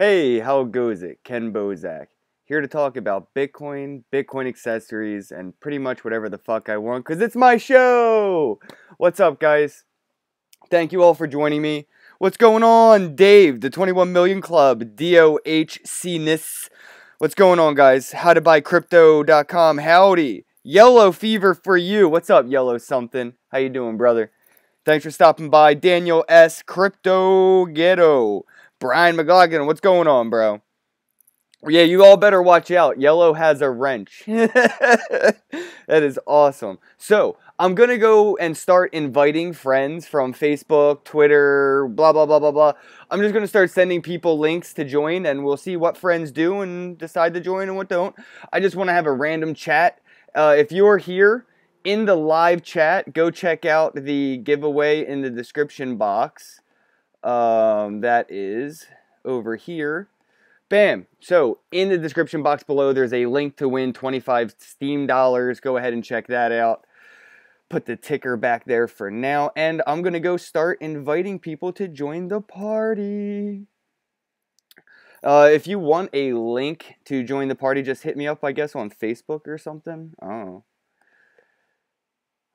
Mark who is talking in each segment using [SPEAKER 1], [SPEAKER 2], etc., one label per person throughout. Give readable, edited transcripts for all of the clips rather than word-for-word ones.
[SPEAKER 1] Hey, how goes it? Ken Bozak. Here to talk about Bitcoin, Bitcoin accessories, and pretty much whatever the fuck I want, because it's my show! What's up, guys? Thank you all for joining me. What's going on, Dave, the 21 Million Club, DOHC-ness. What's going on, guys? Howtobuycrypto.com. Howdy. Yellow Fever for you. What's up, Yellow something? How you doing, brother? Thanks for stopping by. Daniel S. Crypto Ghetto. Brian McLaughlin, what's going on, bro? Yeah, you all better watch out. Yellow has a wrench. That is awesome. So, I'm going to go and start inviting friends from Facebook, Twitter, blah, blah, blah, blah, blah. I'm just going to start sending people links to join, and we'll see what friends do and decide to join and what don't. I just want to have a random chat. If you're here in the live chat, go check out the giveaway in the description box. That is over here. Bam. So in the description box below, there's a link to win 25 Steam dollars. Go ahead and check that out. Put the ticker back there for now. And I'm going to go start inviting people to join the party. If you want a link to join the party, just hit me up, I guess, on Facebook or something. Oh.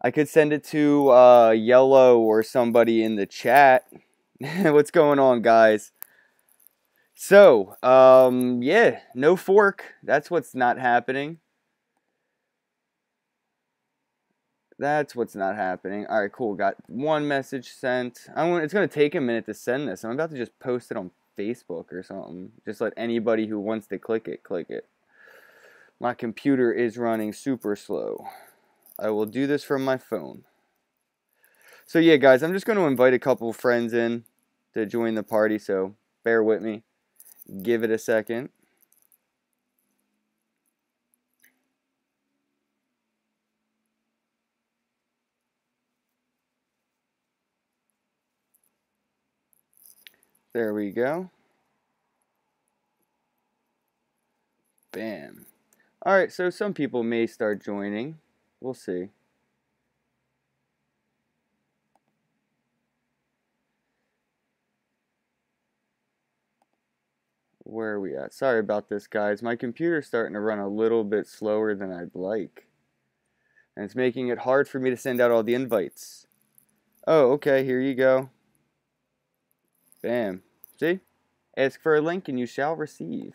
[SPEAKER 1] I could send it to Yellow or somebody in the chat. What's going on, guys? So, yeah, no fork. That's what's not happening. That's what's not happening. All right, cool. Got one message sent. It's going to take a minute to send this. I'm about to just post it on Facebook or something. Just let anybody who wants to click it, click it. My computer is running super slow. I will do this from my phone. So, yeah, guys, I'm just going to invite a couple friends in to join the party, so bear with me. Give it a second. There we go. Bam. Alright, so some people may start joining. We'll see. Where are we at? Sorry about this, guys. My computer's starting to run a little bit slower than I'd like. And it's making it hard for me to send out all the invites. Oh, okay, here you go. Bam. See? Ask for a link and you shall receive.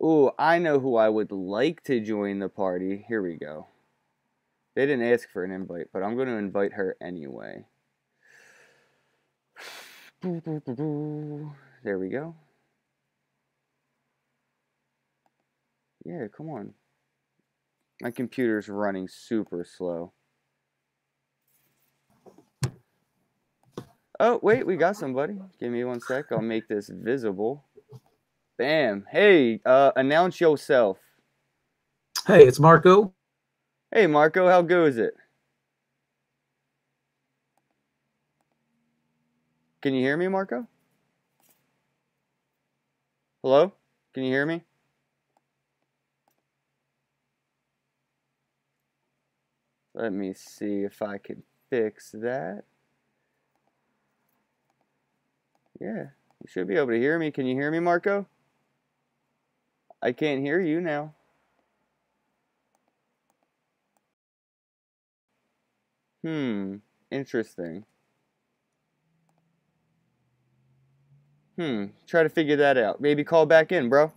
[SPEAKER 1] Ooh, I know who I would like to join the party. Here we go. They didn't ask for an invite, but I'm going to invite her anyway. There we go. Yeah, come on. My computer's running super slow. Oh, wait, we got somebody. Give me one sec. I'll make this visible. Bam. Hey, announce yourself.
[SPEAKER 2] Hey, it's Marco.
[SPEAKER 1] Hey, Marco, how goes it? Can you hear me, Marco? Hello? Can you hear me? Let me see if I can fix that. Yeah, you should be able to hear me. Can you hear me, Marco? I can't hear you now. Interesting. Try to figure that out. Maybe call back in, bro.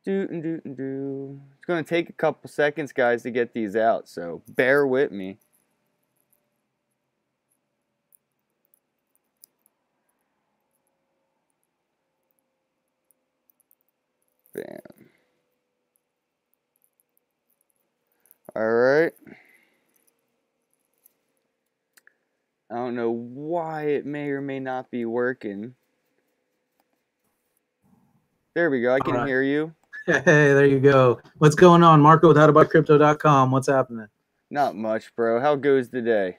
[SPEAKER 1] It's going to take a couple seconds, guys, to get these out, so bear with me. Bam. Alright. I don't know why it may or may not be working. There we go. I can hear you.
[SPEAKER 2] Hey, there you go. What's going on? Marco with howtobuycrypto.com. What's happening?
[SPEAKER 1] Not much, bro. How goes the day?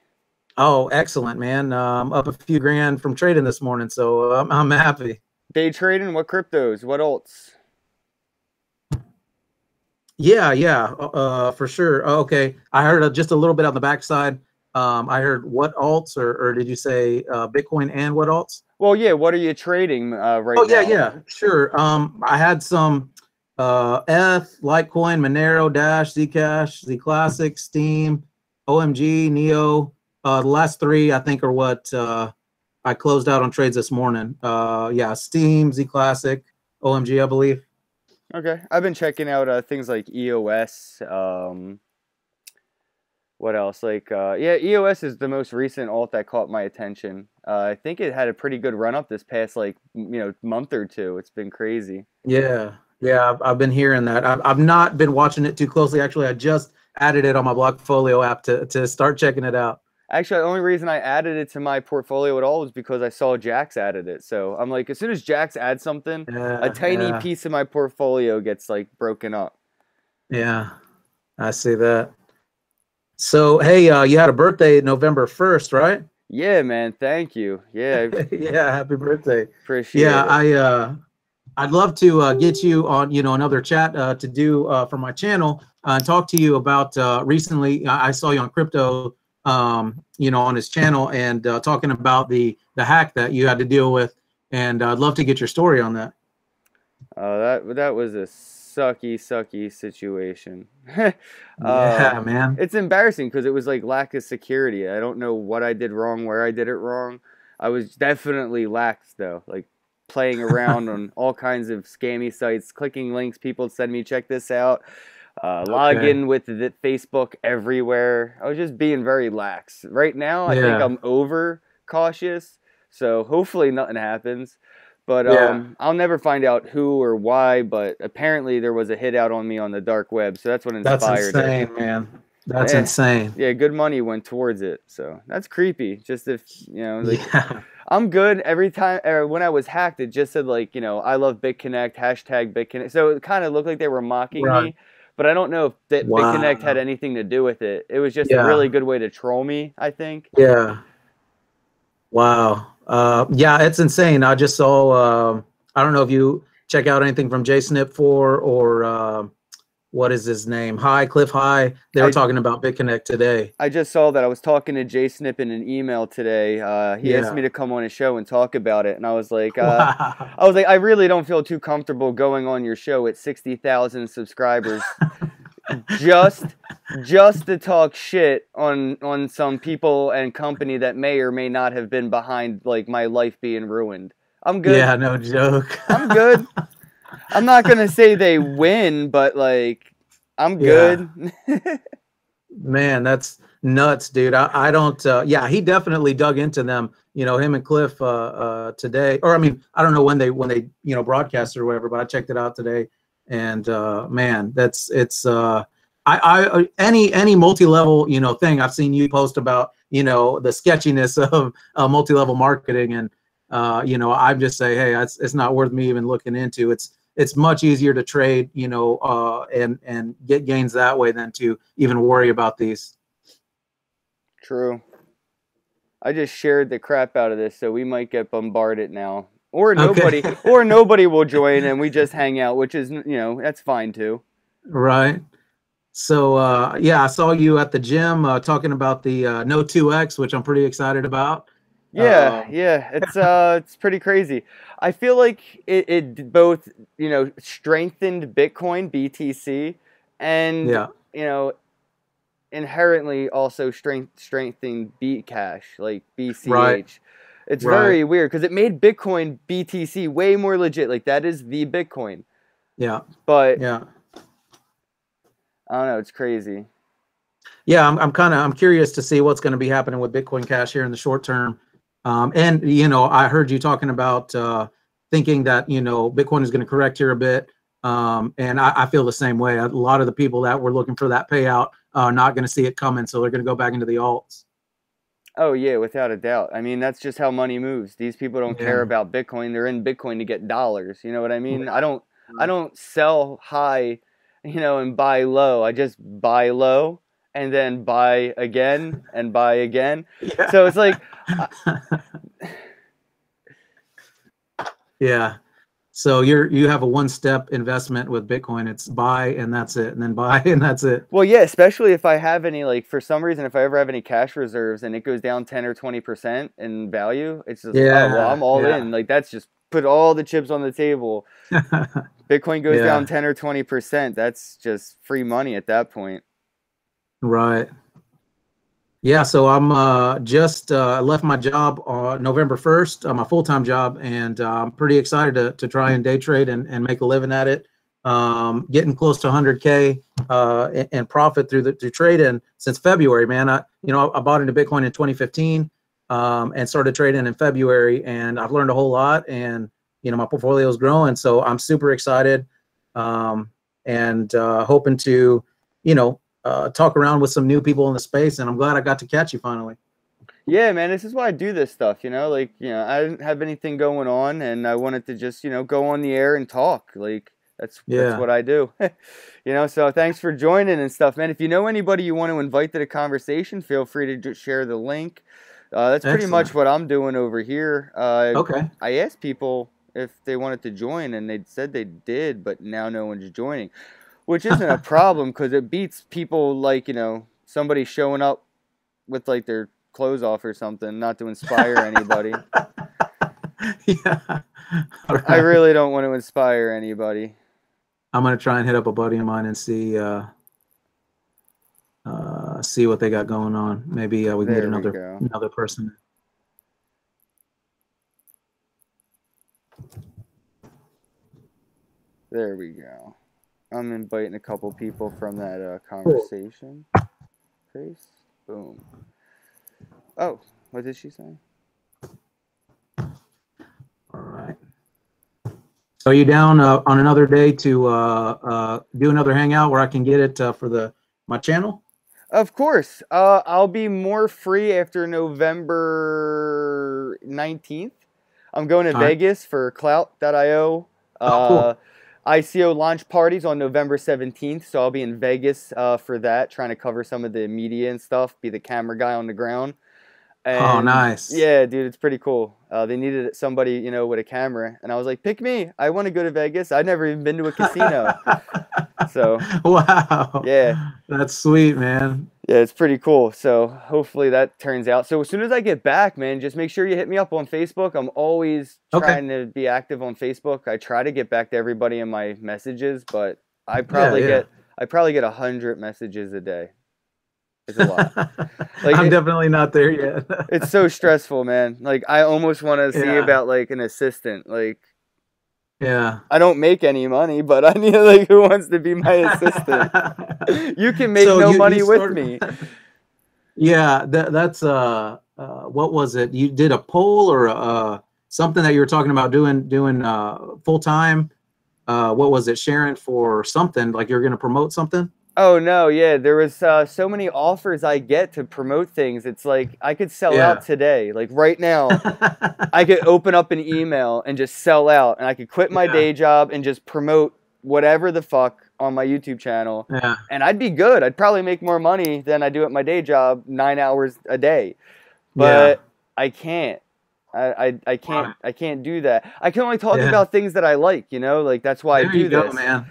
[SPEAKER 2] Oh, excellent, man. Up a few grand from trading this morning, so I'm happy.
[SPEAKER 1] Day trading? What cryptos? What alts?
[SPEAKER 2] Yeah, for sure. Okay, I heard just a little bit on the backside. I heard what alts, or did you say Bitcoin and what alts?
[SPEAKER 1] Well, yeah. What are you trading right
[SPEAKER 2] Oh yeah,
[SPEAKER 1] now?
[SPEAKER 2] yeah, sure. I had some ETH, Litecoin, Monero, Dash, Zcash, Zclassic, Steam, OMG, Neo. The last three I think are what I closed out on trades this morning. Yeah, Steam, Zclassic, OMG, I believe.
[SPEAKER 1] Okay, I've been checking out things like EOS. What else? Like, yeah, EOS is the most recent alt that caught my attention. I think it had a pretty good run up this past month or two. It's been crazy.
[SPEAKER 2] Yeah, yeah, I've been hearing that. I've not been watching it too closely. Actually, I just added it on my Blockfolio app to start checking it out.
[SPEAKER 1] Actually, the only reason I added it to my portfolio at all was because I saw Jax added it. So I'm like, as soon as Jax adds something, a
[SPEAKER 2] Yeah,
[SPEAKER 1] tiny
[SPEAKER 2] yeah,
[SPEAKER 1] piece of my portfolio gets like broken up.
[SPEAKER 2] yeah. I see that. So, hey, you had a birthday November 1st, right?
[SPEAKER 1] Yeah, man. Thank you. Yeah, I
[SPEAKER 2] Yeah, happy birthday. Yeah,
[SPEAKER 1] appreciate it.
[SPEAKER 2] I'd love to get you on, another chat to do for my channel and talk to you about recently. I saw you on crypto, on his channel and talking about the hack that you had to deal with, and I'd love to get your story on that.
[SPEAKER 1] That was a sucky situation. uh,
[SPEAKER 2] Yeah, man.
[SPEAKER 1] it's embarrassing because it was like lack of security. I don't know what I did wrong, where I did it wrong. I was definitely lax though, like playing around on all kinds of scammy sites, clicking links people send me, check this out. Log
[SPEAKER 2] Okay.
[SPEAKER 1] in with the Facebook everywhere. I was just being very lax. Right now, I think
[SPEAKER 2] Yeah.
[SPEAKER 1] I'm over cautious, so hopefully nothing happens. But
[SPEAKER 2] Yeah.
[SPEAKER 1] I'll never find out who or why. But apparently there was a hit out on me on the dark web, so that's what
[SPEAKER 2] That's
[SPEAKER 1] inspired it.
[SPEAKER 2] insane, man. That's
[SPEAKER 1] Eh,
[SPEAKER 2] insane.
[SPEAKER 1] yeah, good money went towards it, so that's creepy. Just if like
[SPEAKER 2] Yeah.
[SPEAKER 1] I'm good every time. When I was hacked, it just said like I love BitConnect #BitConnect. So it kind of looked like they were mocking
[SPEAKER 2] Right.
[SPEAKER 1] me, but I don't know if that BitConnect had
[SPEAKER 2] Wow.
[SPEAKER 1] anything to do with it. It was just a
[SPEAKER 2] Yeah.
[SPEAKER 1] really good way to troll me, I think.
[SPEAKER 2] Yeah. Wow. Yeah, it's insane. I just saw, I don't know if you check out anything from JSNIP4 or what is his name? Cliff High. They were
[SPEAKER 1] I
[SPEAKER 2] talking about BitConnect today.
[SPEAKER 1] I just saw that. I was talking to Jay Snip in an email today. He asked me
[SPEAKER 2] Yeah.
[SPEAKER 1] to come on his show and talk about it, and I was like,
[SPEAKER 2] Wow.
[SPEAKER 1] I really don't feel too comfortable going on your show at 60,000 subscribers just to talk shit on some people and company that may or may not have been behind like my life being ruined. I'm good.
[SPEAKER 2] Yeah, no joke.
[SPEAKER 1] I'm good. I'm not gonna say they win, but like I'm
[SPEAKER 2] Yeah.
[SPEAKER 1] good.
[SPEAKER 2] Man, that's nuts, dude. I don't yeah, he definitely dug into them, him and Cliff today. Or I mean, I don't know when they broadcast or whatever, but I checked it out today. And man, it's any multi-level, thing I've seen you post about, the sketchiness of multi-level marketing. And I just say, hey, it's not worth me even looking into. It's much easier to trade, and get gains that way than to even worry about these.
[SPEAKER 1] True. I just shared the crap out of this, so we might get bombarded now. Or
[SPEAKER 2] Okay.
[SPEAKER 1] nobody will join and we just hang out, which is, that's fine too.
[SPEAKER 2] Right. So yeah, I saw you at the gym talking about the No 2X, which I'm pretty excited about.
[SPEAKER 1] Yeah,
[SPEAKER 2] Um,
[SPEAKER 1] yeah, it's pretty crazy. I feel like it both, strengthened Bitcoin BTC and,
[SPEAKER 2] yeah.
[SPEAKER 1] you know, inherently also strengthening Bcash, like
[SPEAKER 2] Right.
[SPEAKER 1] BCH. It's
[SPEAKER 2] Right.
[SPEAKER 1] very weird because it made Bitcoin BTC way more legit. Like that is the Bitcoin.
[SPEAKER 2] Yeah.
[SPEAKER 1] But
[SPEAKER 2] Yeah.
[SPEAKER 1] I don't know, it's crazy.
[SPEAKER 2] Yeah. I'm curious to see what's going to be happening with Bitcoin Cash here in the short term. And I heard you talking about thinking that Bitcoin is going to correct here a bit. And I feel the same way. A lot of the people that were looking for that payout are not going to see it coming, so they're going to go back into the alts.
[SPEAKER 1] Oh yeah, without a doubt. I mean, that's just how money moves. These people don't care
[SPEAKER 2] Yeah.
[SPEAKER 1] about Bitcoin. They're in Bitcoin to get dollars. You know what I mean? I
[SPEAKER 2] Yeah.
[SPEAKER 1] don't I don't sell high, and buy low. I just buy low and then buy again and buy again. So it's like
[SPEAKER 2] Yeah. So you have a one-step investment with Bitcoin. It's buy and that's it, and then buy and that's it.
[SPEAKER 1] Well, yeah, especially if I have any, like, for some reason, if I ever have any cash reserves and it goes down 10 or 20% in value, it's just, oh, well, I'm all in. Like, that's just put all the chips on the table. Bitcoin goes down 10 or 20%. That's just free money at that point.
[SPEAKER 2] Right. Yeah, so I'm just left my job on November 1st, my full-time job, and I'm pretty excited to try and day trade and make a living at it. Getting close to 100K in profit through trading since February, man. I bought into Bitcoin in 2015 and started trading in February, and I've learned a whole lot, and my portfolio is growing, so I'm super excited and hoping to talk around with some new people in the space, and I'm glad I got to catch you finally.
[SPEAKER 1] Yeah, man, this is why I do this stuff, like, I didn't have anything going on, and I wanted to just, go on the air and talk. Like, that's what I do. So thanks for joining and stuff, man. If you know anybody you want to invite to the conversation, feel free to just share the link. That's pretty much what I'm doing over here.
[SPEAKER 2] Okay.
[SPEAKER 1] I asked people if they wanted to join, and they said they did, but now no one's joining. Which isn't a problem, because it beats people like, somebody showing up with, like, their clothes off or something, not to inspire anybody.
[SPEAKER 2] Yeah. Right.
[SPEAKER 1] I really don't want to inspire anybody.
[SPEAKER 2] I'm going to try and hit up a buddy of mine and see what they got going on. Maybe we can get another person.
[SPEAKER 1] There we go. I'm inviting a couple people from that conversation. Face. Boom. Oh, what did she say?
[SPEAKER 2] All right. So are you down on another day to do another hangout where I can get it for my channel?
[SPEAKER 1] Of course. I'll be more free after November 19th. I'm going to Vegas for Clout.io.
[SPEAKER 2] Cool.
[SPEAKER 1] ICO launch parties on November 17th, so I'll be in Vegas for that, trying to cover some of the media and stuff, be the camera guy on the ground. And,
[SPEAKER 2] nice.
[SPEAKER 1] Yeah, dude, it's pretty cool. They needed somebody, with a camera, and I was like, pick me. I want to go to Vegas. I've never even been to a casino. So,
[SPEAKER 2] wow.
[SPEAKER 1] Yeah.
[SPEAKER 2] That's sweet, man.
[SPEAKER 1] Yeah, it's pretty cool. So hopefully that turns out. So as soon as I get back, man, just make sure you hit me up on Facebook. I'm always trying to be active on Facebook. I try to get back to everybody in my messages, but I probably get 100 messages a day. It's a lot. Like,
[SPEAKER 2] I'm definitely not there yet.
[SPEAKER 1] It's so stressful, man. Like, I almost want to see about like an assistant. Like,
[SPEAKER 2] yeah,
[SPEAKER 1] I don't make any money, but I need, like, who wants to be my assistant? You can make no money with me.
[SPEAKER 2] Yeah, that's what was it? You did a poll or something that you were talking about doing full time. What was it? Sharing for something, like you're going to promote something?
[SPEAKER 1] Oh no, yeah, there was so many offers I get to promote things. It's like I could sell out today. Like right now, I could open up an email and just sell out, and I could quit my day job and just promote whatever the fuck on my YouTube channel.
[SPEAKER 2] Yeah. And
[SPEAKER 1] I'd be good. I'd probably make more money than I do at my day job, 9 hours a day. But I can't. I can't do that. I can only talk about things that I like, like that's why I do this.
[SPEAKER 2] Man.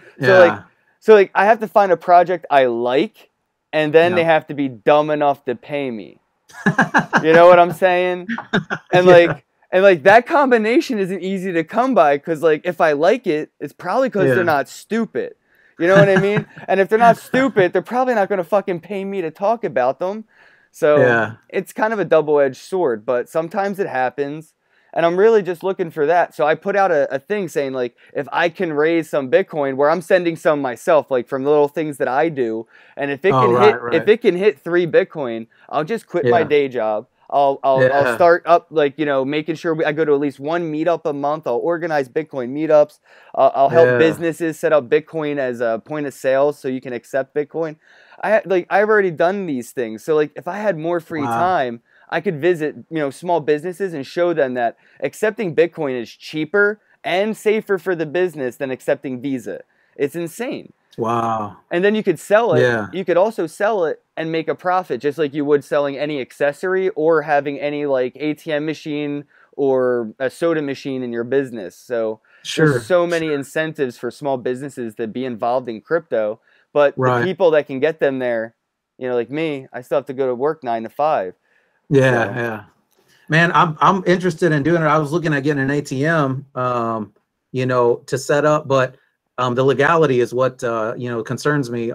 [SPEAKER 1] So like I have to find a project I like, and then they have to be dumb enough to pay me. You know what I'm saying? And like that combination isn't easy to come by, because like if I like it, it's probably because they're not stupid. You know what I mean? And if they're not stupid, they're probably not going to fucking pay me to talk about them. So it's kind of a double-edged sword, but sometimes it happens. And I'm really just looking for that. So I put out a thing saying, like, if I can raise some Bitcoin, where I'm sending some myself, like from the little things that I do, and if it can if it can hit 3 Bitcoin, I'll just quit my day job. I'll start up, like, making sure I go to at least 1 meetup a month. I'll organize Bitcoin meetups. I'll help businesses set up Bitcoin as a point of sale so you can accept Bitcoin. I've already done these things. So like if I had more free time, I could visit, small businesses and show them that accepting Bitcoin is cheaper and safer for the business than accepting Visa. It's insane.
[SPEAKER 2] Wow.
[SPEAKER 1] And then you could sell it. Yeah. You could also sell it and make a profit, just like you would selling any accessory or having any like ATM machine or a soda machine in your business. So there's so many incentives for small businesses to be involved in crypto, but the people that can get them there, you know, like me, I still have to go to work 9 to 5.
[SPEAKER 2] Yeah, yeah. Man, I'm interested in doing it. I was looking at getting an ATM, you know, to set up, but the legality is what you know, concerns me. You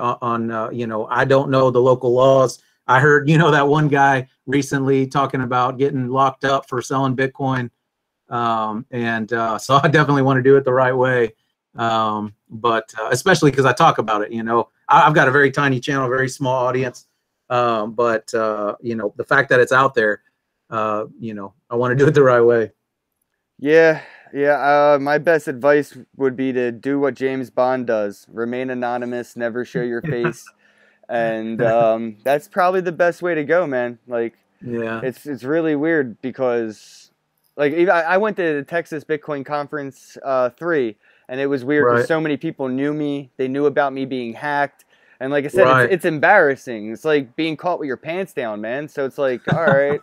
[SPEAKER 2] know, I don't know the local laws. I heard, you know, that one guy recently talking about getting locked up for selling Bitcoin, so I definitely want to do it the right way. But especially because I talk about it, you know, I've got a very tiny channel, very small audience, but you know, the fact that it's out there. You know, I want to do it the right way.
[SPEAKER 1] Yeah, yeah. My best advice would be to do what James Bond does: remain anonymous, never show your face, and that's probably the best way to go, man. Like,
[SPEAKER 2] yeah,
[SPEAKER 1] it's really weird because, like, I went to the Texas Bitcoin Conference 3, and it was weird because so many people knew me. They knew about me being hacked, and like I said, it's embarrassing. It's like being caught with your pants down, man. So it's like, all right.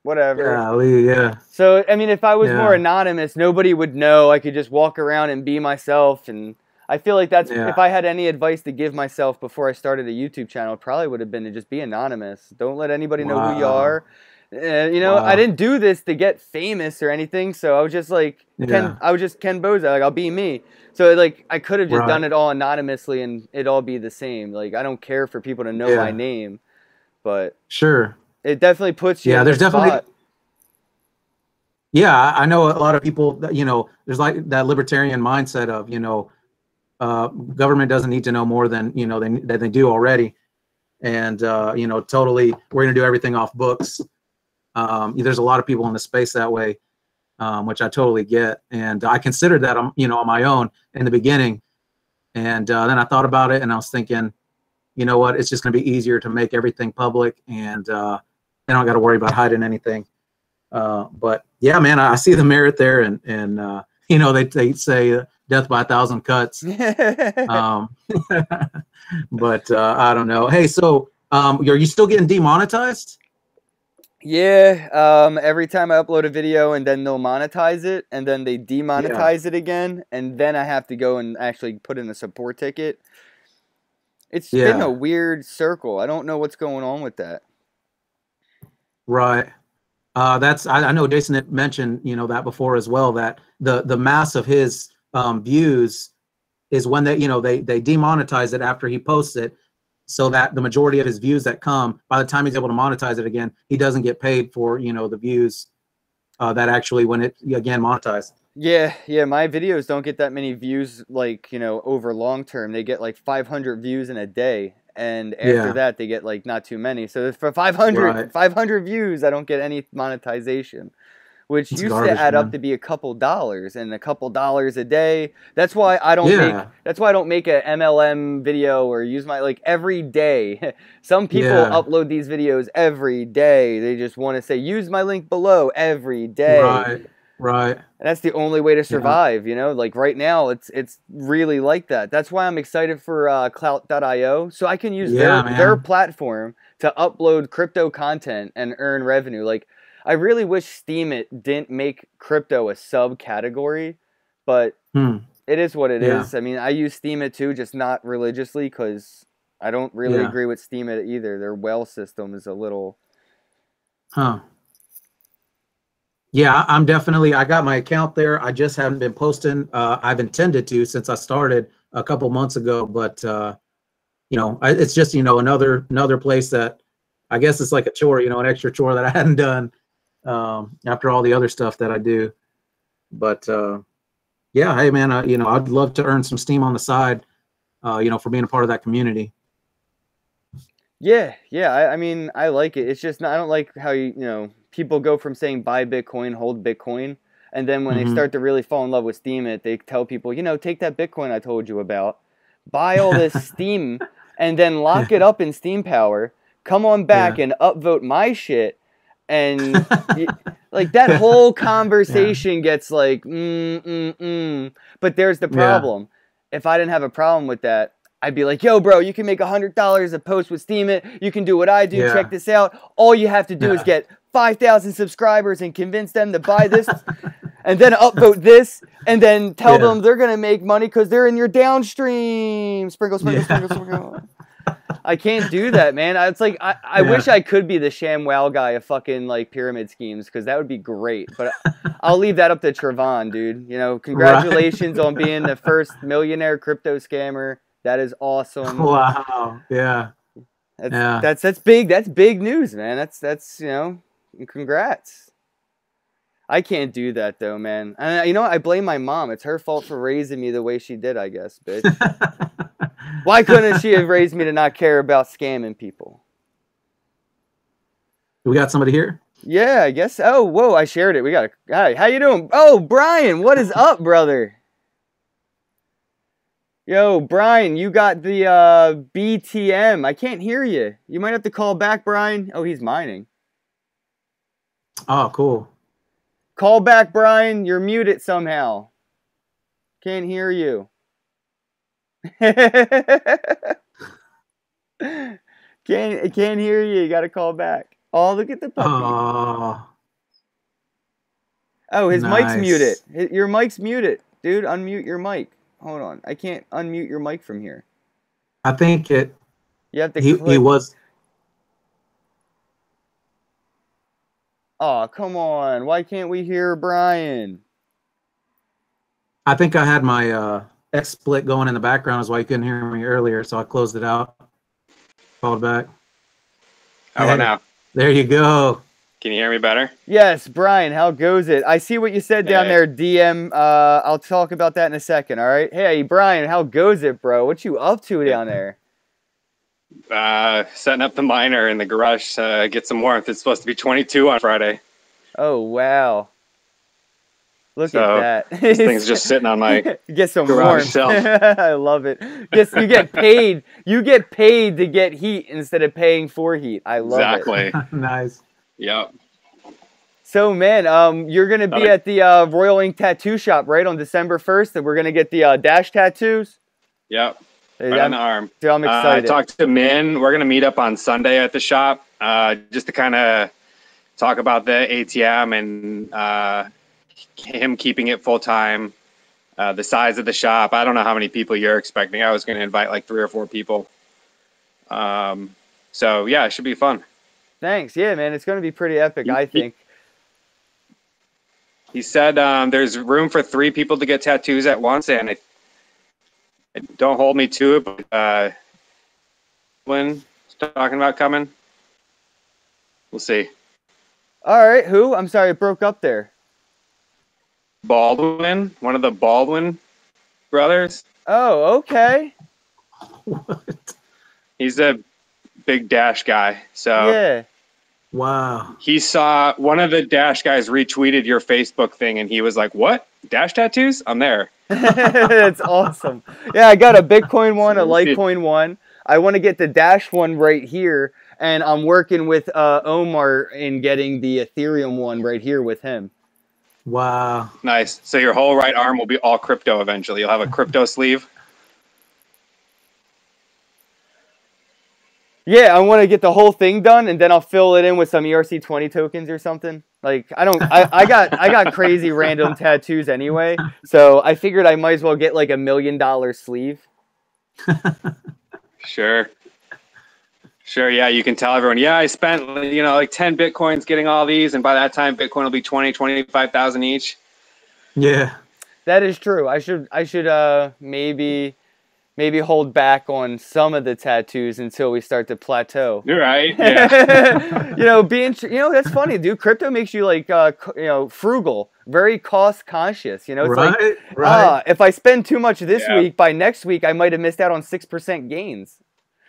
[SPEAKER 1] Whatever.
[SPEAKER 2] Yeah.
[SPEAKER 1] So, I mean, if I was more anonymous, nobody would know. I could just walk around and be myself. And I feel like that's, if I had any advice to give myself before I started a YouTube channel, it probably would have been to just be anonymous. Don't let anybody know who you are. You know, I didn't do this to get famous or anything. So I was just like, I was just Ken Bozak. Like, I'll be me. So, like, I could have just done it all anonymously and it'd all be the same. Like, I don't care for people to know my name. But it definitely puts you in the spot.
[SPEAKER 2] Yeah, I know a lot of people that, you know, there's like that libertarian mindset of, you know, government doesn't need to know more than, you know, they do already. And, you know, totally, we're going to do everything off books. There's a lot of people in the space that way, which I totally get. And I considered that, you know, on my own in the beginning. And then I thought about it and I was thinking, you know what, it's just going to be easier to make everything public and, I don't got to worry about hiding anything. But yeah, man, I see the merit there, and you know, they say death by 1,000 cuts. But I don't know. Hey, so are you still getting demonetized?
[SPEAKER 1] Yeah. Every time I upload a video, and then they'll monetize it, and then they demonetize it again, and then I have to go and actually put in a support ticket. It's been a weird circle. I don't know what's going on with that.
[SPEAKER 2] Right. I know Jason had mentioned, you know, that before as well, that the mass of his views is when they, you know, they demonetize it after he posts it, so that the majority of his views that come, by the time he's able to monetize it again, he doesn't get paid for, you know, the views that actually, when it again monetized.
[SPEAKER 1] Yeah, my videos don't get that many views, like, you know, over long term. They get like 500 views in a day. And after that, they get like not too many. So for 500 views, I don't get any monetization, which used to add up to be a couple dollars, and a couple dollars a day. That's why I don't make. That's why I don't make a MLM video or use my, like, every day. Some people upload these videos every day. They just want to say use my link below every day.
[SPEAKER 2] Right.
[SPEAKER 1] And that's the only way to survive, you know? Like, right now, it's really like that. That's why I'm excited for clout.io, so I can use their platform to upload crypto content and earn revenue. Like, I really wish Steemit didn't make crypto a subcategory, but it is what it is. I mean, I use Steemit too, just not religiously, because I don't really agree with Steemit either. Their whale system is a little...
[SPEAKER 2] Yeah, I'm definitely, I got my account there. I just haven't been posting. I've intended to since I started a couple months ago, but you know, it's just, you know, another place that I guess it's like a chore, you know, an extra chore that I hadn't done after all the other stuff that I do. But yeah, hey man, you know, I'd love to earn some steam on the side, you know, for being a part of that community.
[SPEAKER 1] Yeah, I mean, I like it. It's just, I don't like how, you know, people go from saying buy Bitcoin, hold Bitcoin, and then when they start to really fall in love with Steemit, they tell people, you know, take that Bitcoin I told you about, buy all this Steem, and then lock it up in Steam Power, come on back and upvote my shit, and like, that whole conversation gets like, But there's the problem. If I didn't have a problem with that, I'd be like, yo, bro, you can make $100 a post with Steemit. You can do what I do. Check this out. All you have to do is get 5,000 subscribers and convince them to buy this and then upvote this and then tell them they're going to make money because they're in your downstream. Sprinkle, sprinkle, sprinkle, sprinkle. I can't do that, man. It's like I wish I could be the ShamWow guy of fucking like pyramid schemes because that would be great. But I'll leave that up to Trevon, dude. You know, congratulations on being the first millionaire crypto scammer. That is awesome.
[SPEAKER 2] Wow. Yeah.
[SPEAKER 1] That's big. That's big news, man. That's you know, congrats. I can't do that though, man. And you know what? I blame my mom. It's her fault for raising me the way she did, I guess, bitch. Why couldn't she have raised me to not care about scamming people?
[SPEAKER 2] We got somebody here?
[SPEAKER 1] Yeah, I guess. Oh, whoa, I shared it. We got a... Hi, how you doing? Oh, Brian, what is up, brother? Yo, Brian, you got the BTM. I can't hear you. You might have to call back, Brian. Oh, he's mining.
[SPEAKER 2] Oh, cool.
[SPEAKER 1] Call back, Brian. You're muted somehow. Can't hear you. can't hear you. You gotta call back. Oh, look at the puppy. Oh, his mic's muted. Your mic's muted, dude. Unmute your mic. Hold on, I can't unmute your mic from here.
[SPEAKER 2] I think it.
[SPEAKER 1] You have to.
[SPEAKER 2] He was.
[SPEAKER 1] Oh, come on! Why can't we hear Brian?
[SPEAKER 2] I think I had my XSplit going in the background is why you couldn't hear me earlier, so I closed it out. Called back.
[SPEAKER 3] How about now?
[SPEAKER 2] There you go.
[SPEAKER 3] Can you hear me better?
[SPEAKER 1] Yes, Brian, how goes it? I see what you said down there, DM. I'll talk about that in a second, all right? Hey, Brian, how goes it, bro? What you up to down there?
[SPEAKER 3] Setting up the miner in the garage to get some warmth. It's supposed to be 22 on Friday.
[SPEAKER 1] Oh, wow. Look at that.
[SPEAKER 3] This thing's just sitting on my
[SPEAKER 1] get some
[SPEAKER 3] garage
[SPEAKER 1] warmth.
[SPEAKER 3] shelf.
[SPEAKER 1] I love it. Yes, you get paid. You get paid to get heat instead of paying for heat. I love it.
[SPEAKER 2] Nice.
[SPEAKER 3] Yep.
[SPEAKER 1] So, man, you're going to be at the Royal Ink Tattoo Shop, right, on December 1st, and we're going to get the Dash tattoos?
[SPEAKER 3] Yep. Right on the arm.
[SPEAKER 1] Dude, I'm excited.
[SPEAKER 3] I talked to Min. We're going to meet up on Sunday at the shop just to kind of talk about the ATM and him keeping it full-time, the size of the shop. I don't know how many people you're expecting. I was going to invite like 3 or 4 people. So, yeah, it should be fun.
[SPEAKER 1] Thanks. Yeah, man, it's going to be pretty epic, I think.
[SPEAKER 3] He said there's room for 3 people to get tattoos at once, and don't hold me to it, but when talking about coming, we'll see.
[SPEAKER 1] All right, who? I'm sorry, it broke up there.
[SPEAKER 3] Baldwin, one of the Baldwin brothers.
[SPEAKER 1] Oh, okay.
[SPEAKER 2] What?
[SPEAKER 3] He's a big Dash guy, so
[SPEAKER 1] yeah.
[SPEAKER 2] Wow.
[SPEAKER 3] He saw one of the Dash guys retweeted your Facebook thing, and he was like, "What? Dash tattoos? I'm there."
[SPEAKER 1] That's awesome. Yeah, I got a Bitcoin one, a Litecoin one. I want to get the Dash one right here, and I'm working with Omar in getting the Ethereum one right here with him.
[SPEAKER 2] Wow.
[SPEAKER 3] Nice. So your whole right arm will be all crypto eventually. You'll have a crypto sleeve.
[SPEAKER 1] Yeah, I want to get the whole thing done, and then I'll fill it in with some ERC20 tokens or something. Like I got crazy random tattoos anyway, so I figured I might as well get like $1 million sleeve.
[SPEAKER 3] Sure. Yeah, you can tell everyone, yeah, I spent, like 10 Bitcoins getting all these, and by that time Bitcoin will be 25,000 each.
[SPEAKER 2] Yeah.
[SPEAKER 1] That is true. I should maybe hold back on some of the tattoos until we start to plateau.
[SPEAKER 3] You're right. Yeah.
[SPEAKER 1] That's funny, dude. Crypto makes you like frugal, very cost conscious. It's
[SPEAKER 2] right.
[SPEAKER 1] If I spend too much this week, by next week I might have missed out on 6% gains.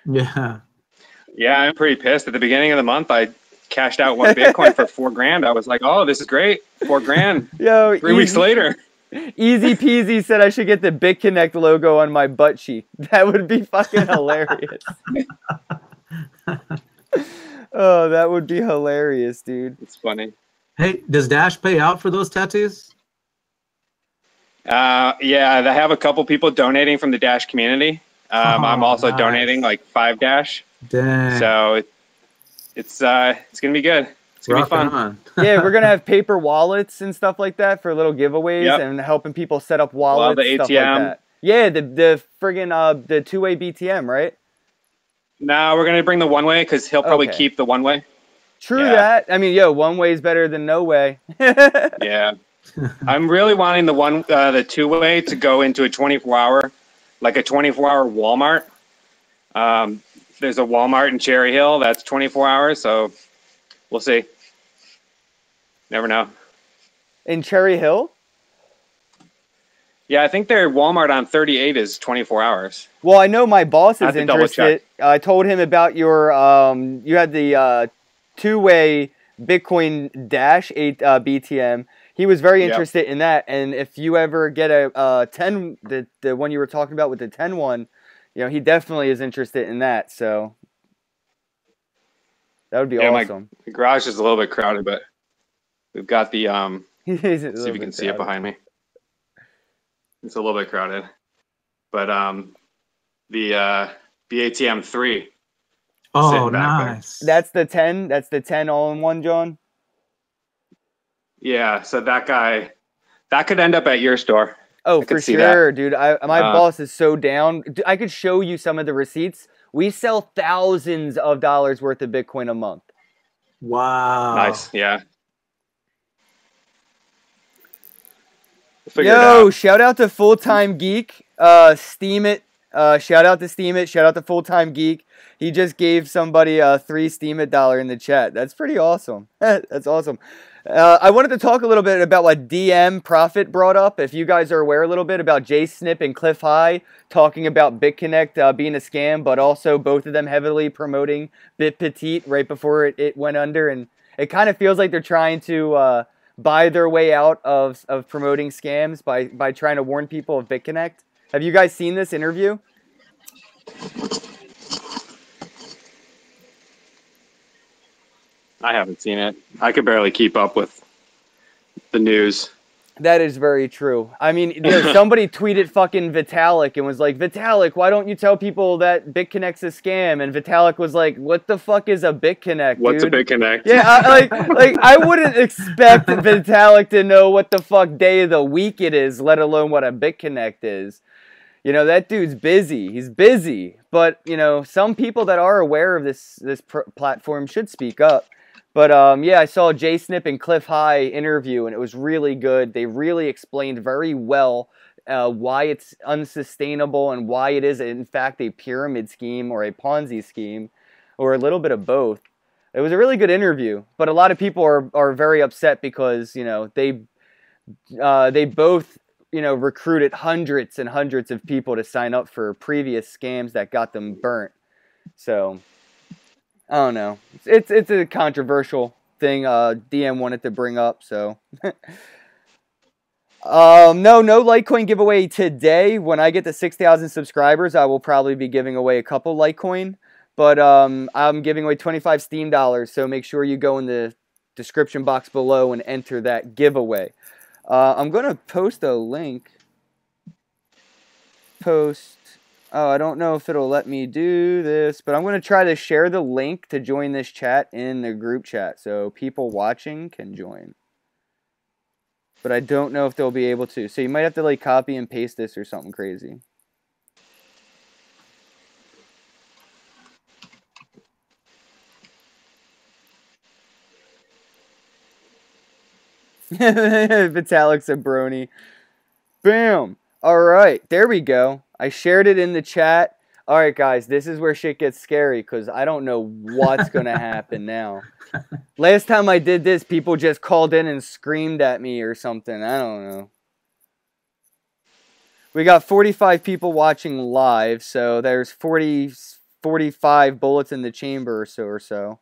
[SPEAKER 2] Yeah.
[SPEAKER 3] Yeah, I'm pretty pissed. At the beginning of the month, I cashed out 1 Bitcoin for $4,000. I was like, "Oh, this is great! $4,000."
[SPEAKER 1] Yo,
[SPEAKER 3] 3 weeks later.
[SPEAKER 1] Easy peasy said I should get the BitConnect logo on my butt cheek. That would be fucking hilarious. Oh, that would be hilarious, dude.
[SPEAKER 3] It's funny.
[SPEAKER 2] Hey, does Dash pay out for those tattoos?
[SPEAKER 3] Yeah, they have a couple people donating from the Dash community. I'm also donating like 5 Dash.
[SPEAKER 2] Dang.
[SPEAKER 3] So it's gonna be good. It's gonna be fun.
[SPEAKER 2] On.
[SPEAKER 1] Yeah, we're gonna have paper wallets and stuff like that for little giveaways
[SPEAKER 3] Yep.
[SPEAKER 1] and helping people set up
[SPEAKER 3] We'll have
[SPEAKER 1] wallets,
[SPEAKER 3] the
[SPEAKER 1] stuff like
[SPEAKER 3] ATM.
[SPEAKER 1] that. Yeah, the friggin' the two-way BTM, right?
[SPEAKER 3] No, we're gonna bring the one way because he'll probably
[SPEAKER 1] Okay.
[SPEAKER 3] keep the one way.
[SPEAKER 1] True
[SPEAKER 3] Yeah.
[SPEAKER 1] that. I mean, yo, one way is better than no way.
[SPEAKER 3] Yeah. I'm really wanting the two way to go into a 24-hour, like a 24-hour Walmart. There's a Walmart in Cherry Hill that's 24 hours, so we'll see. Never know.
[SPEAKER 1] In Cherry Hill?
[SPEAKER 3] Yeah, I think their Walmart on 38 is 24 hours.
[SPEAKER 1] Well, I know my boss
[SPEAKER 3] I
[SPEAKER 1] is
[SPEAKER 3] have to double
[SPEAKER 1] interested.
[SPEAKER 3] check.
[SPEAKER 1] I told him about your you had the two-way Bitcoin Dash 8 BTM. He was very interested in that, and if you ever get a 10, the one you were talking about with the 10 one, you know, he definitely is interested in that. So that would be awesome.
[SPEAKER 3] My garage is a little bit crowded, but we've got the
[SPEAKER 1] See
[SPEAKER 3] if you can see it behind me. It's a little bit crowded, but the ATM 3.
[SPEAKER 2] Oh, nice.
[SPEAKER 1] That's the 10. That's the 10 all in one, John.
[SPEAKER 3] Yeah, so that could end up at your store.
[SPEAKER 1] Oh, for sure, dude. My boss is so down. I could show you some of the receipts. We sell thousands of dollars worth of Bitcoin a month.
[SPEAKER 2] Wow.
[SPEAKER 3] Nice, yeah.
[SPEAKER 1] Yo, shout out to Full Time Geek. Steam It. Shout out to Steam It. Shout out to Full Time Geek. He just gave somebody a $3 Steam It in the chat. That's pretty awesome. That's awesome. I wanted to talk a little bit about what DM Profit brought up. If you guys are aware a little bit about Jay Snip and Cliff High talking about BitConnect being a scam, but also both of them heavily promoting BitPetite right before it went under. And it kind of feels like they're trying to buy their way out of promoting scams by trying to warn people of BitConnect. Have you guys seen this interview?
[SPEAKER 3] I haven't seen it. I could barely keep up with the news.
[SPEAKER 1] That is very true. I mean, somebody tweeted fucking Vitalik and was like, Vitalik, why don't you tell people that BitConnect's a scam? And Vitalik was like, what the fuck is a BitConnect, dude?
[SPEAKER 3] What's a BitConnect?
[SPEAKER 1] Yeah, I wouldn't expect Vitalik to know what the fuck day of the week it is, let alone what a BitConnect is. You know, that dude's busy. He's busy. But, you know, some people that are aware of this platform should speak up. But, yeah, I saw Jay Snip and Cliff High interview, and it was really good. They really explained very well why it's unsustainable and why it is, in fact, a pyramid scheme or a Ponzi scheme or a little bit of both. It was a really good interview, but a lot of people are very upset because, you know, they both, you know, recruited hundreds and hundreds of people to sign up for previous scams that got them burnt. So I don't know. It's a controversial thing. DM wanted to bring up. So no Litecoin giveaway today. When I get to 6,000 subscribers, I will probably be giving away a couple Litecoin. But I'm giving away 25 Steam dollars. So make sure you go in the description box below and enter that giveaway. I'm gonna post a link. Oh, I don't know if it'll let me do this, but I'm going to try to share the link to join this chat in the group chat so people watching can join. But I don't know if they'll be able to. So you might have to like copy and paste this or something crazy. Vitalik's a brony. Bam. All right, there we go. I shared it in the chat. All right, guys, this is where shit gets scary because I don't know what's going to happen now. Last time I did this, people just called in and screamed at me or something. I don't know. We got 45 people watching live, so there's 45 bullets in the chamber or so.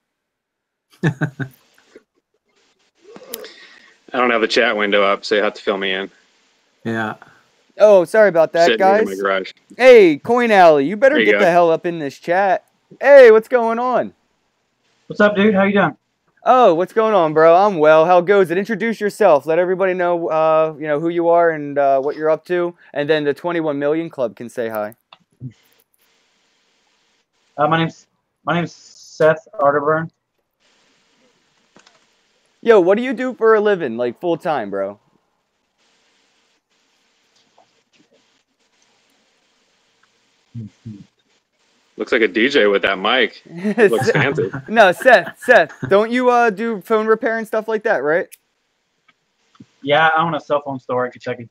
[SPEAKER 3] I don't have the chat window up, so you have to fill me in.
[SPEAKER 2] Yeah.
[SPEAKER 1] Oh, sorry about that, guys.
[SPEAKER 3] In my garage.
[SPEAKER 1] Hey, Coin Alley, you better get the hell up in this chat. Hey, what's going on?
[SPEAKER 4] What's up, dude? How you doing?
[SPEAKER 1] Oh, what's going on, bro? I'm well. How goes it? Introduce yourself. Let everybody know, you know, who you are and what you're up to, and then the 21 Million Club can say hi.
[SPEAKER 4] My name's Seth Arterburn.
[SPEAKER 1] Yo, what do you do for a living, like full time, bro?
[SPEAKER 3] Looks like a DJ with that mic. Looks fancy.
[SPEAKER 1] No, Seth, don't you do phone repair and stuff like that, right?
[SPEAKER 4] Yeah, I own a cell phone store in Kentucky.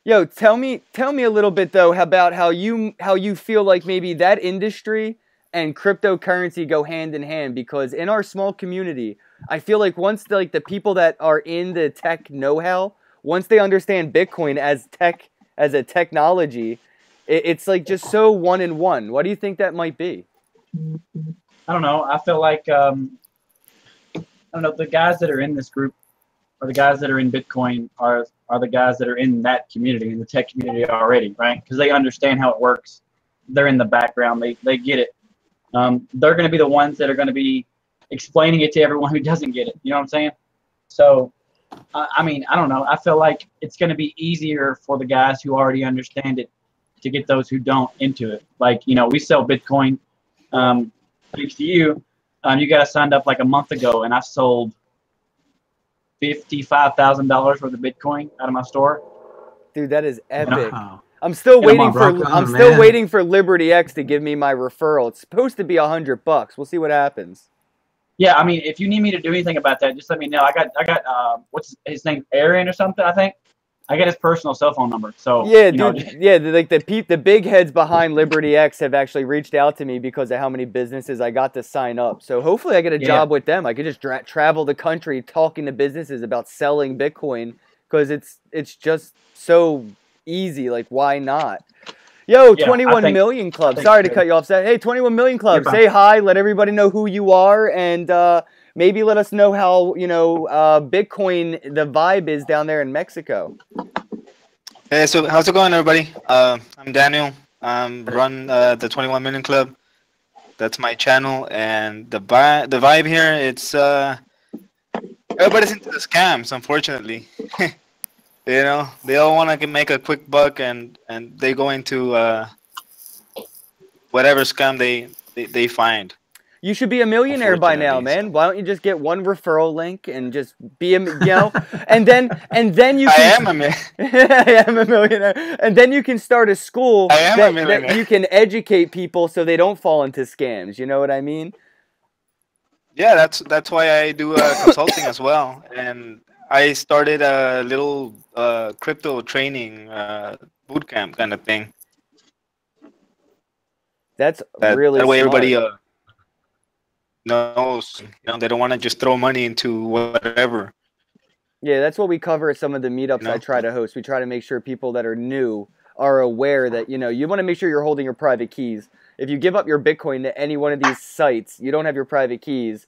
[SPEAKER 1] Yo, tell me a little bit though about how you feel like maybe that industry and cryptocurrency go hand in hand, because in our small community, I feel like once the people that are in the tech know-how, once they understand Bitcoin as a technology, it's like just so one in one. What do you think that might be?
[SPEAKER 4] I don't know. I feel like I don't know, the guys that are in this group, or the guys that are in Bitcoin, are the guys that are in that community, in the tech community already, right? Because they understand how it works. They're in the background. They get it. They're going to be the ones that are going to be explaining it to everyone who doesn't get it. You know what I'm saying? So, I mean, I don't know. I feel like it's going to be easier for the guys who already understand it to get those who don't into it. Like, you know, we sell Bitcoin. Thanks to you, you got us signed up like a month ago, and I sold $55,000 worth of Bitcoin out of my store.
[SPEAKER 1] Dude, that is epic.
[SPEAKER 2] Wow.
[SPEAKER 1] I'm still waiting
[SPEAKER 2] man.
[SPEAKER 1] waiting for Liberty X to give me my referral. It's supposed to be $100. We'll see what happens.
[SPEAKER 4] Yeah, I mean, if you need me to do anything about that, just let me know. I got what's his name, Aaron or something, I think. I got his personal cell phone number. So
[SPEAKER 1] yeah, dude, yeah, the big heads behind Liberty X have actually reached out to me because of how many businesses I got to sign up. So hopefully I get a job with them. I could just travel the country talking to businesses about selling Bitcoin, because it's just so easy. Like, why not? Yo, 21 Million Club. Sorry to cut you off, Seth. Hey, 21 Million Club. Say hi. Let everybody know who you are, and maybe let us know how, you know, Bitcoin, the vibe is down there in Mexico.
[SPEAKER 5] Hey, so how's it going, everybody? I'm Daniel. Run the 21 Million Club. That's my channel, and the vibe here, it's everybody's into the scams, unfortunately. You know, they all want to make a quick buck, and they go into whatever scam they find.
[SPEAKER 1] You should be a millionaire by now, man. Why don't you just get one referral link and just be a, you know, and then you can. I am a millionaire, and then you can start a school that you can educate people so they don't fall into scams. You know what I mean?
[SPEAKER 5] Yeah, that's why I do consulting as well, and I started a little crypto training boot camp kind of thing.
[SPEAKER 1] That's really
[SPEAKER 5] that way
[SPEAKER 1] smart.
[SPEAKER 5] everybody knows, you know, they don't want to just throw money into whatever.
[SPEAKER 1] Yeah, that's what we cover at some of the meetups, you know? I try to host. We try to make sure people that are new are aware that, you know, you want to make sure you're holding your private keys. If you give up your Bitcoin to any one of these sites, you don't have your private keys,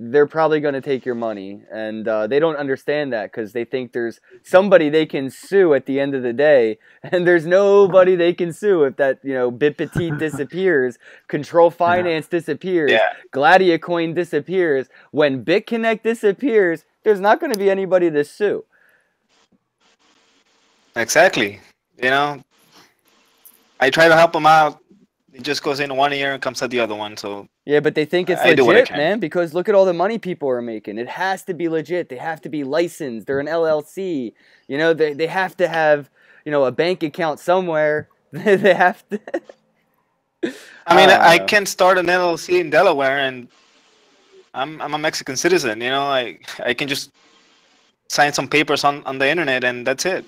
[SPEAKER 1] they're probably going to take your money. And they don't understand that, because they think there's somebody they can sue at the end of the day. And there's nobody they can sue if that, you know, BitPetite disappears, Control Finance disappears, Gladiacoin disappears. When BitConnect disappears, there's not going to be anybody to sue.
[SPEAKER 5] Exactly. You know, I try to help them out. It just goes in one ear and comes out the other one. So
[SPEAKER 1] yeah, but they think it's legit, man, because look at all the money people are making. It has to be legit. They have to be licensed. They're an LLC. You know, they have to have, you know, a bank account somewhere. They have to.
[SPEAKER 5] I mean, I can start an LLC in Delaware, and I'm a Mexican citizen. You know, I can just sign some papers on the internet, and that's it.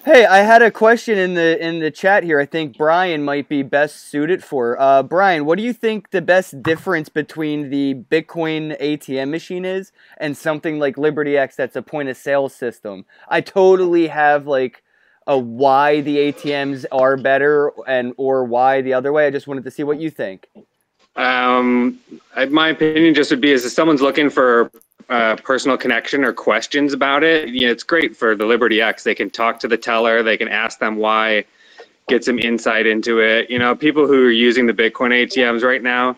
[SPEAKER 1] Hey, I had a question in the chat here. I think Brian might be best suited for. Brian, what do you think the best difference between the Bitcoin ATM machine is and something like Liberty X that's a point of sale system? I totally have like a why the ATMs are better or why the other way. I just wanted to see what you think.
[SPEAKER 3] My opinion just would be is if someone's looking for personal connection or questions about it, you know, it's great for the Liberty X. They can talk to the teller, they can ask them why, get some insight into it. You know, people who are using the Bitcoin ATMs right now,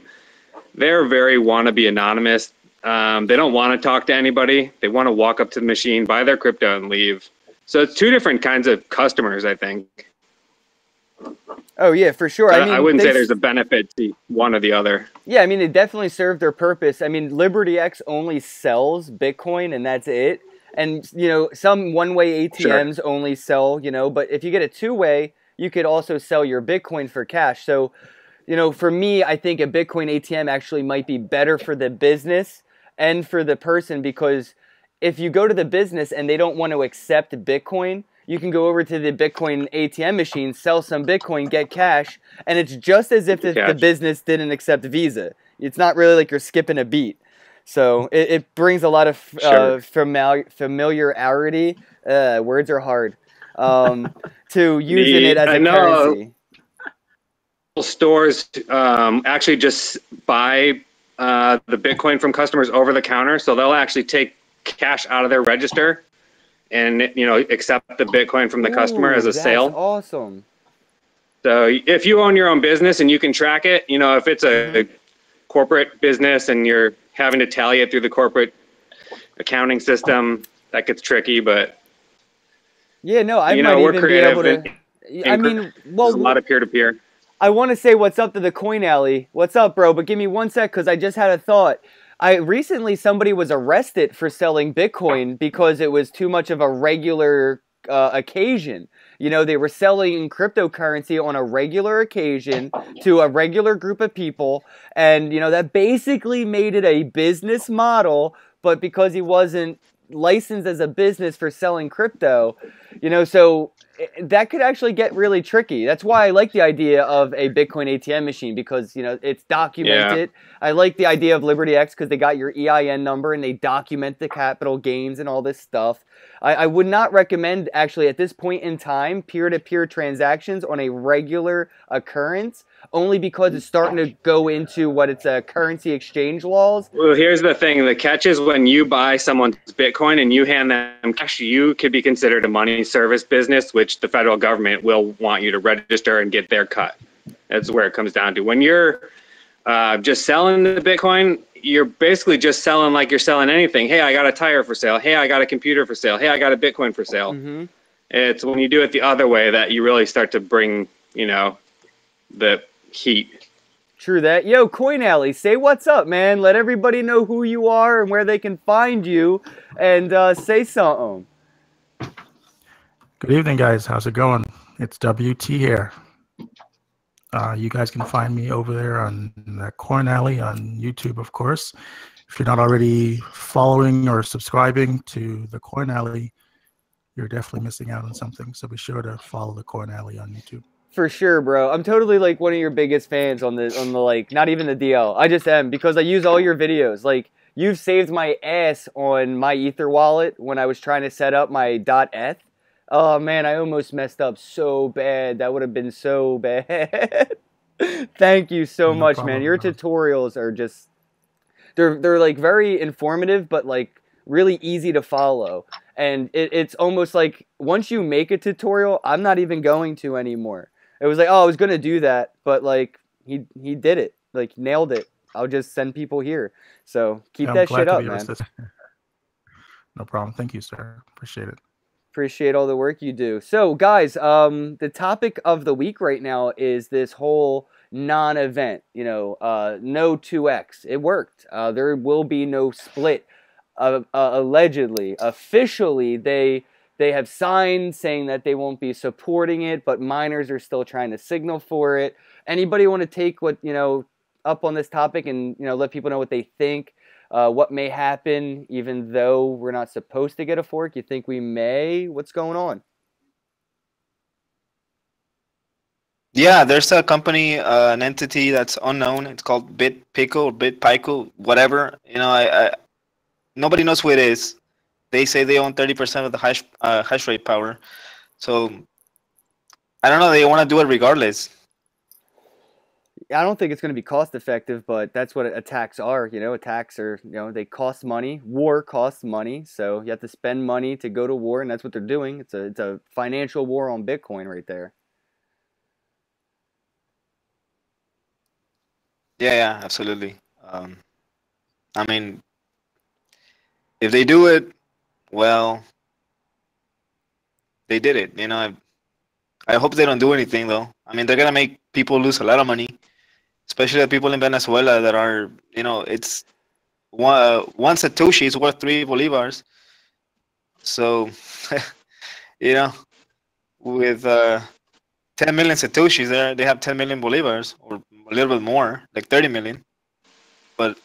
[SPEAKER 3] they're very wannabe anonymous. They don't want to talk to anybody. They want to walk up to the machine, buy their crypto, and leave. So it's two different kinds of customers, I think.
[SPEAKER 1] Oh yeah, for sure.
[SPEAKER 3] But
[SPEAKER 1] I mean,
[SPEAKER 3] I wouldn't say there's a benefit to one or the other.
[SPEAKER 1] Yeah, I mean, it definitely served their purpose. I mean, LibertyX only sells Bitcoin and that's it. And, you know, some one-way ATMs only sell, you know, but if you get a two-way, you could also sell your Bitcoin for cash. So, you know, for me, I think a Bitcoin ATM actually might be better for the business and for the person, because if you go to the business and they don't want to accept Bitcoin, you can go over to the Bitcoin ATM machine, sell some Bitcoin, get cash, and it's just as if the business didn't accept Visa. It's not really like you're skipping a beat. So it brings a lot of familiarity. Words are hard. To using it as a currency.
[SPEAKER 3] Stores actually just buy the Bitcoin from customers over the counter, so they'll actually take cash out of their register and, you know, accept the Bitcoin from the customer as a sale.
[SPEAKER 1] That's awesome.
[SPEAKER 3] So if you own your own business and you can track it, you know, if it's a corporate business and you're having to tally it through the corporate accounting system, that gets tricky. But
[SPEAKER 1] yeah, no, I might even be able to. I mean, well,
[SPEAKER 3] there's a lot of peer-to-peer.
[SPEAKER 1] I want to say what's up to the Coin Alley. What's up, bro? But give me 1 sec, because I just had a thought. Recently somebody was arrested for selling Bitcoin because it was too much of a regular occasion. You know, they were selling cryptocurrency on a regular occasion to a regular group of people, and, you know, that basically made it a business model, but because he wasn't licensed as a business for selling crypto, you know, so that could actually get really tricky. That's why I like the idea of a Bitcoin ATM machine, because, you know, it's documented. Yeah. I like the idea of LibertyX because they got your EIN number and they document the capital gains and all this stuff. I would not recommend, actually, at this point in time, peer-to-peer transactions on a regular occurrence, only because it's starting to go into what it's a currency exchange laws.
[SPEAKER 3] Well, here's the thing. The catch is when you buy someone's Bitcoin and you hand them cash, you could be considered a money service business, which the federal government will want you to register and get their cut. That's where it comes down to. When you're just selling the Bitcoin, you're basically just selling like you're selling anything. Hey, I got a tire for sale. Hey, I got a computer for sale. Hey, I got a Bitcoin for sale. It's when you do it the other way that you really start to bring, you know, the heat.
[SPEAKER 1] True that. Yo, Coin Alley, say what's up, man. Let everybody know who you are and where they can find you, and say something.
[SPEAKER 6] Good evening, guys. How's it going? It's WT here. You guys can find me over there on the Coin Alley on YouTube, of course. If you're not already following or subscribing to the Coin Alley, you're definitely missing out on something. So be sure to follow the Coin Alley on YouTube.
[SPEAKER 1] For sure, bro. I'm totally like one of your biggest fans on the like, not even the DL. I just am, because I use all your videos. Like, you've saved my ass on my Ether wallet when I was trying to set up my .eth. Oh man, I almost messed up so bad. That would have been so bad. Thank you so much, problem, man. Your tutorials are just, they're like very informative, but like really easy to follow. And it's almost like once you make a tutorial, I'm not even going to anymore. It was like, oh, I was going to do that, but like he did it, like nailed it. I'll just send people here. So keep that shit up, man.
[SPEAKER 6] No problem. Thank you, sir. Appreciate it.
[SPEAKER 1] Appreciate all the work you do. So guys, the topic of the week right now is this whole non-event, you know, no 2x. It worked. There will be no split. Allegedly, officially, they have signed saying that they won't be supporting it, but miners are still trying to signal for it. Anybody want to take what, you know, up on this topic and, you know, let people know what they think? What may happen, even though we're not supposed to get a fork? You think we may? What's going on?
[SPEAKER 5] Yeah, there's a company, an entity that's unknown. It's called BitPico, BitPico, whatever. You know, nobody knows who it is. They say they own 30% of the hash rate power. So I don't know. They want to do it regardless.
[SPEAKER 1] I don't think it's going to be cost effective, but that's what attacks are. You know, attacks are, you know, they cost money. War costs money, so you have to spend money to go to war, and that's what they're doing. It's a financial war on Bitcoin right there.
[SPEAKER 5] Yeah, absolutely. I mean, if they do it, well, they did it. You know, I hope they don't do anything though. I mean, they're gonna make people lose a lot of money, especially the people in Venezuela that are, it's one Satoshi is worth 3 bolivars. So, you know, with 10 million Satoshis, they have 10 million bolivars, or a little bit more, like 30 million. But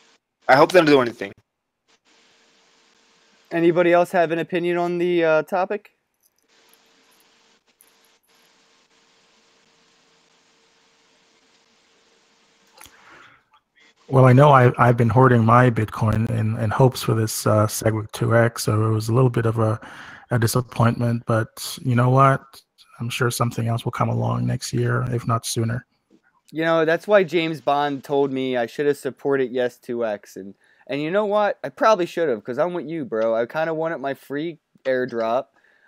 [SPEAKER 5] I hope they don't do anything.
[SPEAKER 1] Anybody else have an opinion on the topic?
[SPEAKER 6] Well, I know I've been hoarding my Bitcoin in hopes for this SegWit 2x, so it was a little bit of a disappointment. But you know what? I'm sure something else will come along next year, if not sooner.
[SPEAKER 1] You know, that's why James Bond told me I should have supported Yes 2x, and you know what? I probably should have, because I'm with you, bro. I kind of wanted my free airdrop.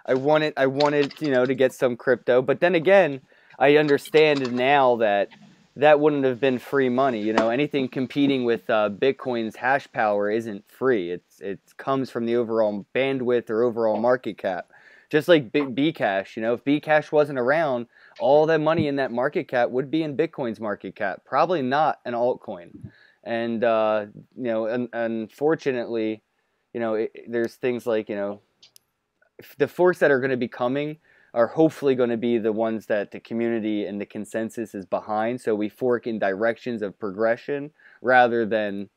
[SPEAKER 1] I wanted, to get some crypto. But then again, I understand now that that wouldn't have been free money. You know, anything competing with Bitcoin's hash power isn't free. It comes from the overall bandwidth or overall market cap. Just like Bcash, if Bcash wasn't around, all that money in that market cap would be in Bitcoin's market cap, probably not an altcoin. And unfortunately, there's things like the forks that are going to be coming are hopefully going to be the ones that the community and the consensus is behind. So we fork in directions of progression rather than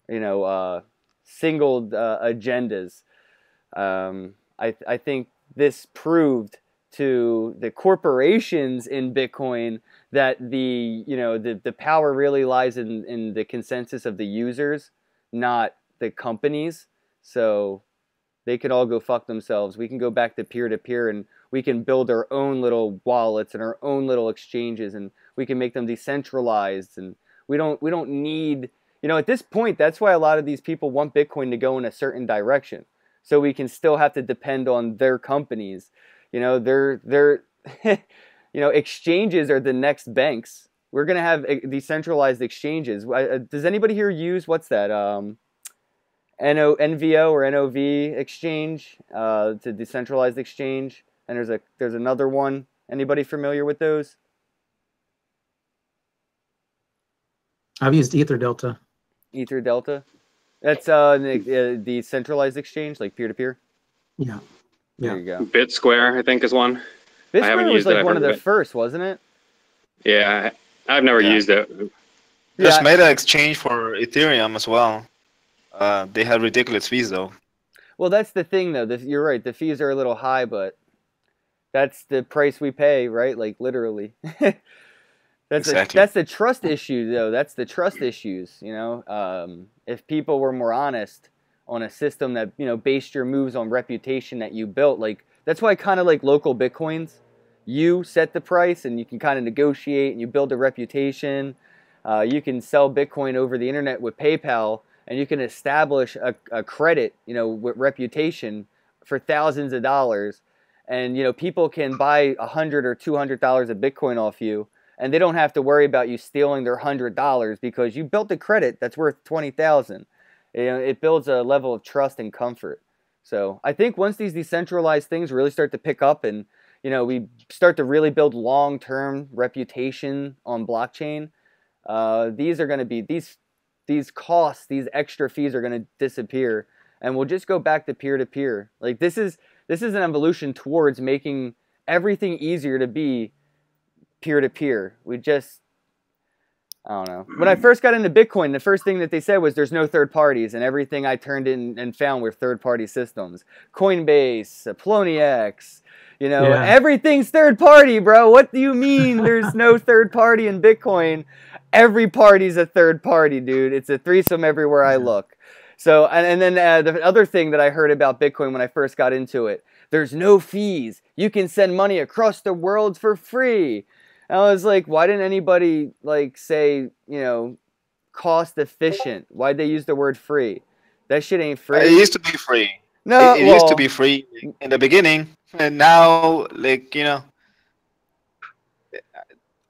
[SPEAKER 1] singled agendas. I think this proved to the corporations in Bitcoin that the power really lies in the consensus of the users, not the companies. So they could all go fuck themselves. We can go back to peer-to-peer, and we can build our own little wallets and our own little exchanges, and we can make them decentralized. And we don't need, at this point, that's why a lot of these people want Bitcoin to go in a certain direction. So we can still have to depend on their companies. They're exchanges are the next banks. We're going to have decentralized exchanges. Does anybody here use, what's that? NVO or NOV exchange, to decentralized exchange. And there's another one. Anybody familiar with those?
[SPEAKER 2] I've used Ether Delta.
[SPEAKER 1] Ether Delta? That's the centralized exchange, like peer-to-peer?
[SPEAKER 2] Yeah.
[SPEAKER 1] There you go.
[SPEAKER 3] BitSquare, I think, is one.
[SPEAKER 1] BitSquare was like one of the first, wasn't it?
[SPEAKER 3] Yeah, I've never used it.
[SPEAKER 5] Just made an exchange for Ethereum as well. They had ridiculous fees, though.
[SPEAKER 1] Well, that's the thing, though. You're right. The fees are a little high, but that's the price we pay, right? Like, literally. That's the trust issue, though. That's the trust issues, If people were more honest on a system that, based your moves on reputation that you built, like, that's why I kind of like local Bitcoins. You set the price, and you can kind of negotiate, and you build a reputation. You can sell Bitcoin over the internet with PayPal, and you can establish a credit, with reputation for thousands of dollars. And, people can buy $100 or $200 of Bitcoin off you, and they don't have to worry about you stealing their $100 because you built a credit that's worth $20,000. It builds a level of trust and comfort. So I think once these decentralized things really start to pick up, and we start to really build long-term reputation on blockchain, these are going to be these costs, these extra fees are going to disappear, and we'll just go back to peer-to-peer. Like this is an evolution towards making everything easier to be peer-to-peer. I don't know. When I first got into Bitcoin, the first thing that they said was there's no third parties, and everything I turned in and found were third-party systems. Coinbase, Poloniex, everything's third party, bro. What do you mean there's no third party in Bitcoin? Every party's a third party, dude. It's a threesome everywhere I look. So, and then the other thing that I heard about Bitcoin when I first got into it, there's no fees. You can send money across the world for free. And I was like, why didn't anybody say, cost efficient? Why'd they use the word free? That shit ain't free.
[SPEAKER 5] It used to be free.
[SPEAKER 1] No,
[SPEAKER 5] it used to be free in the beginning, and now,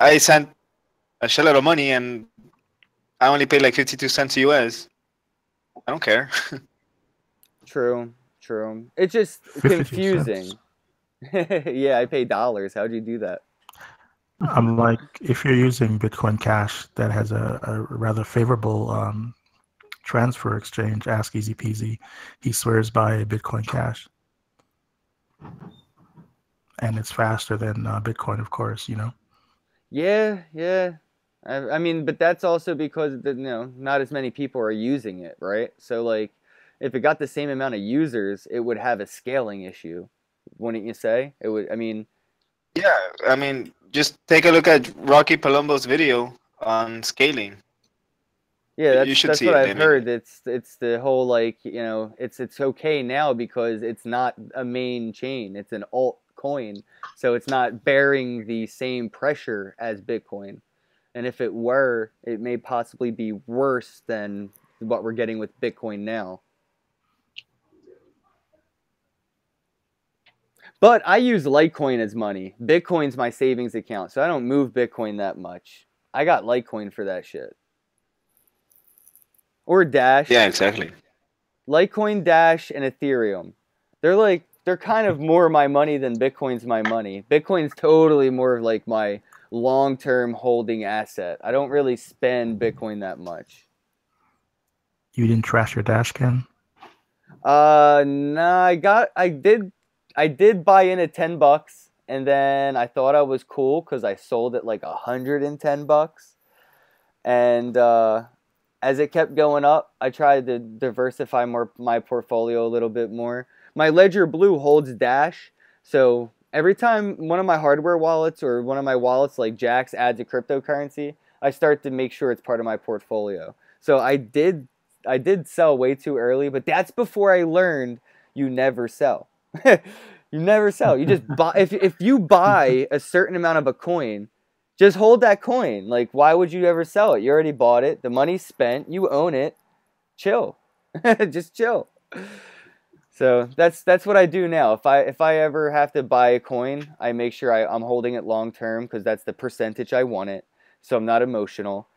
[SPEAKER 5] I sent a shitload of money, and I only paid like 52 cents US. I don't care.
[SPEAKER 1] True. It's just confusing. Yeah, I pay dollars. How'd you do that?
[SPEAKER 6] I'm like, if you're using Bitcoin Cash that has a rather favorable transfer exchange, ask Easy Peasy. He swears by Bitcoin Cash. And it's faster than Bitcoin, of course, you know?
[SPEAKER 1] Yeah, yeah. I mean, but that's also because not as many people are using it, right? So like, if it got the same amount of users, it would have a scaling issue, wouldn't you say? It would. I mean,
[SPEAKER 5] Yeah, I mean, just take a look at Rocky Palumbo's video on scaling.
[SPEAKER 1] yeah,
[SPEAKER 5] You should
[SPEAKER 1] that's
[SPEAKER 5] see
[SPEAKER 1] what
[SPEAKER 5] it.
[SPEAKER 1] I've
[SPEAKER 5] I mean,
[SPEAKER 1] heard. It's the whole like it's okay now because it's not a main chain. It's an altcoin, so it's not bearing the same pressure as Bitcoin. And if it were, it may possibly be worse than what we're getting with Bitcoin now. But I use Litecoin as money. Bitcoin's my savings account, so I don't move Bitcoin that much. I got Litecoin for that shit. Or Dash.
[SPEAKER 5] yeah, exactly.
[SPEAKER 1] Litecoin, Dash, and Ethereum. They're kind of more my money than Bitcoin's my money. Bitcoin's totally more of like my long-term holding asset. I don't really spend Bitcoin that much.
[SPEAKER 6] You didn't trash your dash cam?
[SPEAKER 1] Nah, I did buy in at $10, and then I thought I was cool because I sold it like $110. And as it kept going up, I tried to diversify my portfolio a little bit more. My Ledger Blue holds Dash, so every time one of my hardware wallets or one of my wallets like Jax adds a cryptocurrency, I start to make sure it's part of my portfolio. So I did sell way too early, but that's before I learned you never sell. You never sell. You just buy. If you buy a certain amount of a coin, just hold that coin. Like, why would you ever sell it? You already bought it. The money's spent. You own it. Chill. Just chill. So that's what I do now. If I ever have to buy a coin, I make sure I'm holding it long term because that's the percentage I want it. So I'm not emotional.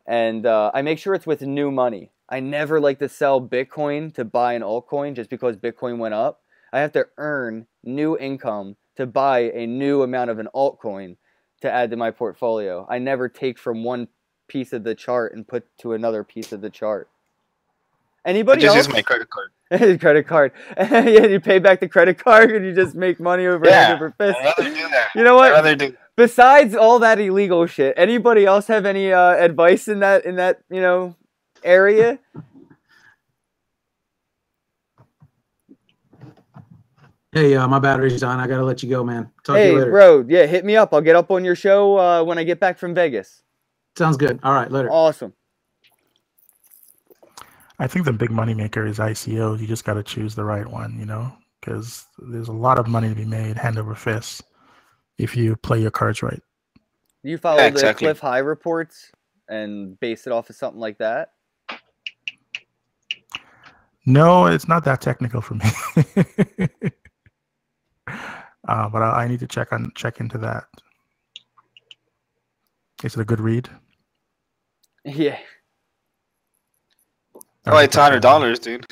[SPEAKER 1] And I make sure it's with new money. I never like to sell Bitcoin to buy an altcoin just because Bitcoin went up. I have to earn new income to buy a new amount of an altcoin to add to my portfolio. I never take from one piece of the chart and put to another piece of the chart. Anybody
[SPEAKER 5] I just
[SPEAKER 1] else?
[SPEAKER 5] use my credit card.
[SPEAKER 1] Credit card. Yeah, you pay back the credit card and you just make money over hand over fist.
[SPEAKER 5] I'd rather do that.
[SPEAKER 1] You know what?
[SPEAKER 5] I'd rather do.
[SPEAKER 1] Besides all that illegal shit, anybody else have any advice in that area?
[SPEAKER 2] Hey, my battery's on. I gotta let you go, man. Talk to you later.
[SPEAKER 1] Bro, yeah, hit me up. I'll get up on your show when I get back from Vegas.
[SPEAKER 2] Sounds good. All right, later.
[SPEAKER 1] Awesome.
[SPEAKER 6] I think the big money maker is ICOs. You just got to choose the right one, you know, because there's a lot of money to be made hand over fist if you play your cards right.
[SPEAKER 1] Do you follow
[SPEAKER 5] exactly.
[SPEAKER 1] the Cliff High reports and base it off of something like that?
[SPEAKER 6] No, it's not that technical for me. But I need to check into that. Is it a good read?
[SPEAKER 1] Yeah.
[SPEAKER 5] Oh, it's $100, dude.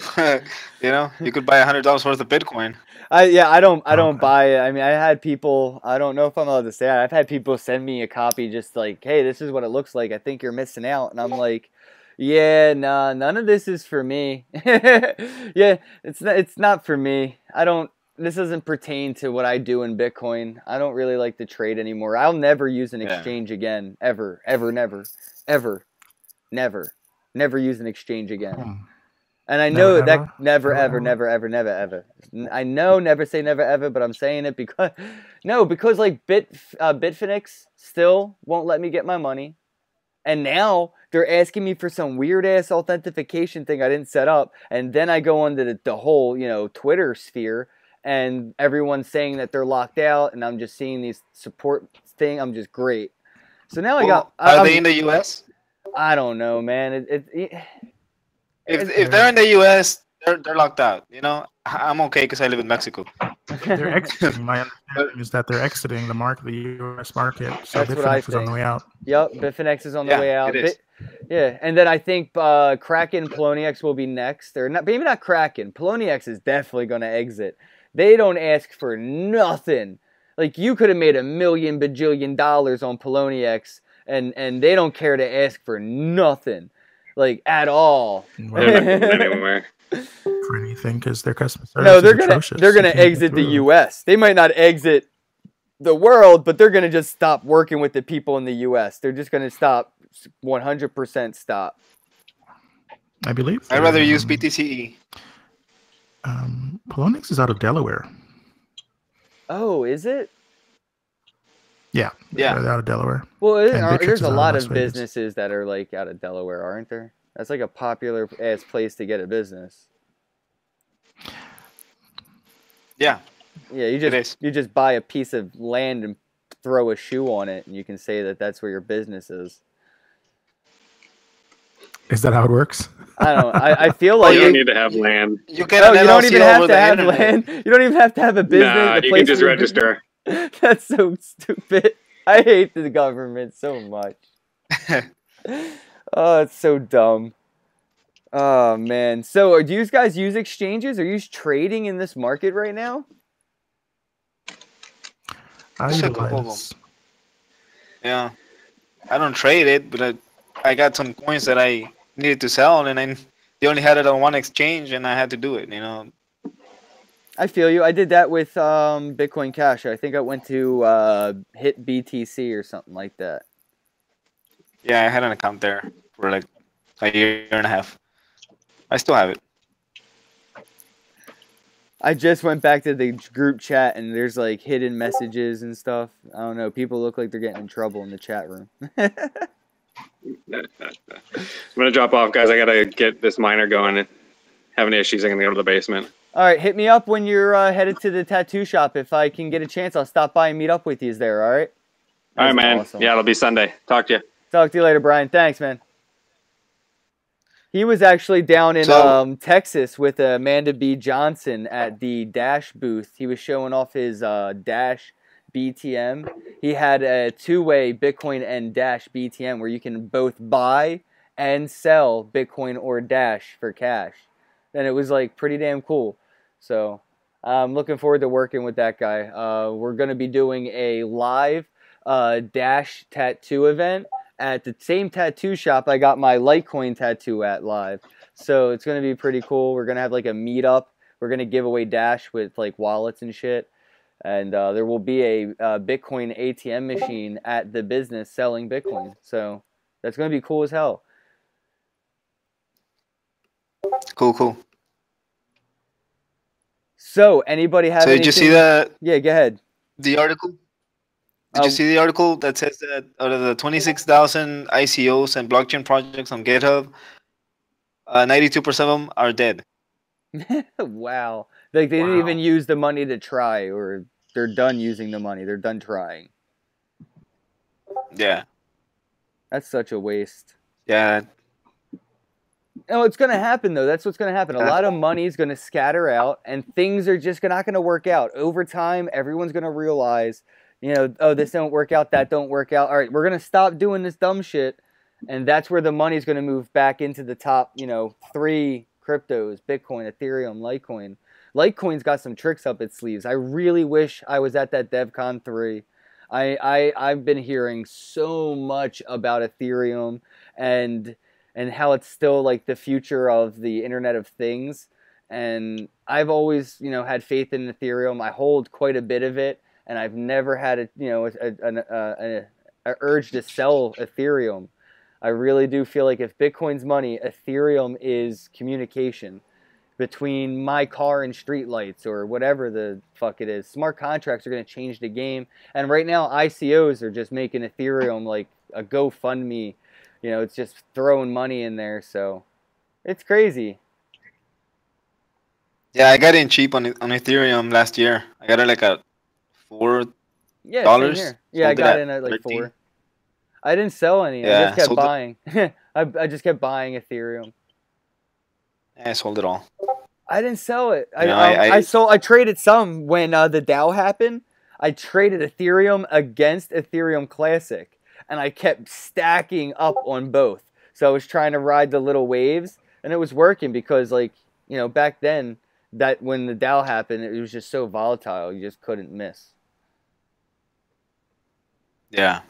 [SPEAKER 5] You know, you could buy $100 worth of Bitcoin.
[SPEAKER 1] I don't buy it. I mean, I had people. I don't know if I'm allowed to say it. I've had people send me a copy, just like, hey, this is what it looks like. I think you're missing out, and I'm like, yeah, nah, none of this is for me. Yeah, it's not for me. This doesn't pertain to what I do in Bitcoin. I don't really like to trade anymore. I'll never use an exchange again. Ever, never use an exchange again. And I know that never, ever. I know never say never, ever, but I'm saying it because like Bitfinex still won't let me get my money. And now they're asking me for some weird ass authentication thing I didn't set up. And then I go onto the whole, Twitter sphere, and everyone's saying that they're locked out, and I'm just seeing these support thing. I'm just great. So now
[SPEAKER 5] Are they in the U.S.?
[SPEAKER 1] I don't know, man.
[SPEAKER 5] If they're in the U.S., they're locked out. You know, I'm okay because I live in Mexico.
[SPEAKER 6] They're exiting. My understanding is that they're exiting the U.S. market. So Bitfinex is on the way out.
[SPEAKER 1] Yep, Bitfinex is on the way out.
[SPEAKER 5] It is.
[SPEAKER 1] Yeah, and then I think Kraken, Poloniex will be next. Or not, maybe not Kraken. Poloniex is definitely going to exit. They don't ask for nothing. Like, you could have made $1 million bajillion on Poloniex, and they don't care to ask for nothing, like, at all.
[SPEAKER 3] They're not going anywhere.
[SPEAKER 6] For anything, because their customer service
[SPEAKER 1] No,
[SPEAKER 6] is atrocious.
[SPEAKER 1] they're gonna
[SPEAKER 6] You can't get
[SPEAKER 1] exit the
[SPEAKER 6] through.
[SPEAKER 1] U.S. They might not exit the world, but they're gonna just stop working with the people in the U.S. They're just gonna stop, 100% stop.
[SPEAKER 6] I believe.
[SPEAKER 5] I'd rather use BTCE.
[SPEAKER 6] Polonix is out of Delaware.
[SPEAKER 1] Oh, is it?
[SPEAKER 6] Yeah.
[SPEAKER 5] Yeah.
[SPEAKER 6] They're out of Delaware.
[SPEAKER 1] Well,
[SPEAKER 6] And Big
[SPEAKER 1] there's
[SPEAKER 6] Tricks
[SPEAKER 1] a
[SPEAKER 6] is out of
[SPEAKER 1] lot
[SPEAKER 6] Las
[SPEAKER 1] of
[SPEAKER 6] Vegas.
[SPEAKER 1] businesses that are like out of Delaware, aren't there? That's like a popular ass place to get a business.
[SPEAKER 5] Yeah.
[SPEAKER 1] Yeah,
[SPEAKER 5] is.
[SPEAKER 1] you just buy a piece of land and throw a shoe on it, and you can say that that's where your business is.
[SPEAKER 6] Is that how it works?
[SPEAKER 1] I don't know. I feel
[SPEAKER 3] Oh,
[SPEAKER 1] like
[SPEAKER 3] you don't need to have land.
[SPEAKER 5] You get
[SPEAKER 1] no,
[SPEAKER 5] an
[SPEAKER 1] you don't
[SPEAKER 5] LLC
[SPEAKER 1] even have
[SPEAKER 5] over
[SPEAKER 1] to
[SPEAKER 5] the
[SPEAKER 1] have
[SPEAKER 5] internet.
[SPEAKER 1] land. You don't even have to have a business.
[SPEAKER 3] Nah,
[SPEAKER 1] a
[SPEAKER 3] you
[SPEAKER 1] place
[SPEAKER 3] can just
[SPEAKER 1] for your
[SPEAKER 3] register.
[SPEAKER 1] business. That's so stupid. I hate the government so much. Oh, it's so dumb. Oh man. So, do you guys use exchanges? Are you trading in this market right now?
[SPEAKER 6] I
[SPEAKER 5] Just a couple of
[SPEAKER 6] utilize.
[SPEAKER 5] Yeah. I don't trade it, but I got some coins that I needed to sell, and they only had it on one exchange, and I had to do it, you know.
[SPEAKER 1] I feel you. I did that with Bitcoin Cash. I think I went to hit BTC or something like that.
[SPEAKER 5] Yeah, I had an account there for like a year and a half. I still have it.
[SPEAKER 1] I just went back to the group chat, and there's like hidden messages and stuff. I don't know. People look like they're getting in trouble in the chat room.
[SPEAKER 3] I'm gonna drop off, guys. I gotta get this miner going. Having issues, I'm gonna go to the basement.
[SPEAKER 1] All right, hit me up when you're headed to the tattoo shop. If I can get a chance, I'll stop by and meet up with you there, all right?
[SPEAKER 3] All right,
[SPEAKER 1] That's
[SPEAKER 3] man.
[SPEAKER 1] awesome.
[SPEAKER 3] Yeah, it'll be Sunday. Talk to you.
[SPEAKER 1] Talk to you later, Brian. Thanks, man. He was actually down in Texas with Amanda B. Johnson at the Dash booth. He was showing off his Dash BTM. He had a two-way Bitcoin and Dash BTM where you can both buy and sell Bitcoin or Dash for cash. And it was like pretty damn cool. So I'm looking forward to working with that guy. We're going to be doing a live Dash tattoo event at the same tattoo shop I got my Litecoin tattoo at live. So it's going to be pretty cool. We're going to have like a meetup. We're going to give away Dash with like wallets and shit. And there will be a Bitcoin ATM machine at the business selling Bitcoin. So that's going to be cool as hell.
[SPEAKER 5] Cool.
[SPEAKER 1] So anybody have
[SPEAKER 5] So
[SPEAKER 1] anything?
[SPEAKER 5] did you see the
[SPEAKER 1] Yeah, go ahead.
[SPEAKER 5] article? Did you see the article that says that out of the 26,000 ICOs and blockchain projects on GitHub, 92% of them are dead?
[SPEAKER 1] Wow. Like they didn't even use the money to try, or they're done using the money. They're done trying.
[SPEAKER 5] Yeah.
[SPEAKER 1] That's such a waste.
[SPEAKER 5] Yeah.
[SPEAKER 1] No, it's going to happen, though. That's what's going to happen. A lot of money is going to scatter out, and things are just not going to work out. Over time, everyone's going to realize, you know, oh, this don't work out, that don't work out. All right, we're going to stop doing this dumb shit, and that's where the money's going to move back into the top, you know, 3 cryptos, Bitcoin, Ethereum, Litecoin. Litecoin's got some tricks up its sleeves. I really wish I was at that DevCon 3. I've been hearing so much about Ethereum and how it's still like the future of the Internet of Things. And I've always, you know, had faith in Ethereum. I hold quite a bit of it, and I've never had a, you know, a urge to sell Ethereum. I really do feel like if Bitcoin's money, Ethereum is communication between my car and streetlights or whatever the fuck it is. Smart contracts are going to change the game. And right now, ICOs are just making Ethereum like a GoFundMe. You know, it's just throwing money in there. So it's crazy.
[SPEAKER 5] Yeah, I got in cheap on Ethereum last year. I got it like at $4.
[SPEAKER 1] Yeah, same here. Yeah, I got in at like
[SPEAKER 5] 13.
[SPEAKER 1] 4. I didn't sell any. I
[SPEAKER 5] Yeah,
[SPEAKER 1] just kept
[SPEAKER 5] sold it.
[SPEAKER 1] buying. I just kept buying Ethereum.
[SPEAKER 5] I sold it all.
[SPEAKER 1] I didn't sell it.
[SPEAKER 5] Yeah,
[SPEAKER 1] I traded some when the DAO happened. I traded Ethereum against Ethereum Classic, and I kept stacking up on both. So I was trying to ride the little waves, and it was working because, like, you know, back then that when the Dow happened, it was just so volatile, you just couldn't miss.
[SPEAKER 5] Yeah.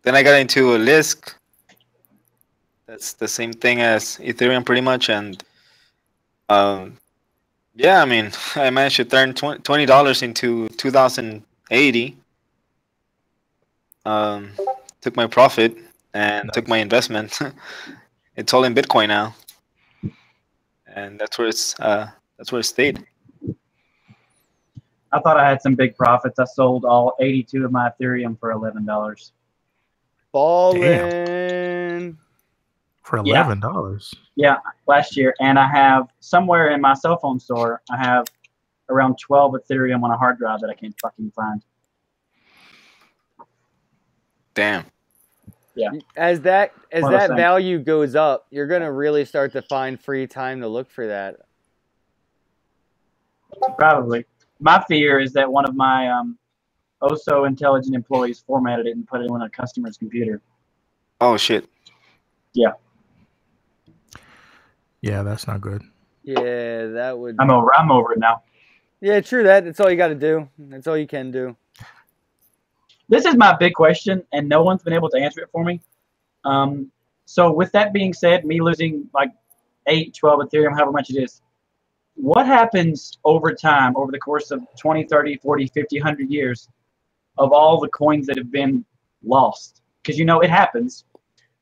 [SPEAKER 5] Then I got into a Lisk. That's the same thing as Ethereum pretty much, and yeah, I mean, I managed to turn $20 into 2,080. Took my profit and took my investment. It's all in Bitcoin now, and that's where it stayed.
[SPEAKER 4] I thought I had some big profits. I sold all 82 of my Ethereum for $11.
[SPEAKER 1] Ballin'.
[SPEAKER 6] For $11.
[SPEAKER 4] Yeah, last year. And I have somewhere in my cell phone store, I have around 12 Ethereum on a hard drive that I can't fucking find.
[SPEAKER 5] Damn.
[SPEAKER 4] Yeah.
[SPEAKER 1] As that
[SPEAKER 4] Well, same.
[SPEAKER 1] value goes up, you're gonna really start to find free time to look for that.
[SPEAKER 4] Probably. My fear is that one of my oh so intelligent employees formatted it and put it on a customer's computer.
[SPEAKER 5] Oh shit.
[SPEAKER 4] Yeah.
[SPEAKER 6] Yeah, that's not good.
[SPEAKER 1] Yeah, that would.
[SPEAKER 4] I'm over it now.
[SPEAKER 1] Yeah, true that. That's all you got to do. That's all you can do.
[SPEAKER 4] This is my big question, and no one's been able to answer it for me. So with that being said, me losing like 8, 12 Ethereum, however much it is, what happens over time, over the course of 20, 30, 40, 50, 100 years of all the coins that have been lost? Because, you know, it happens,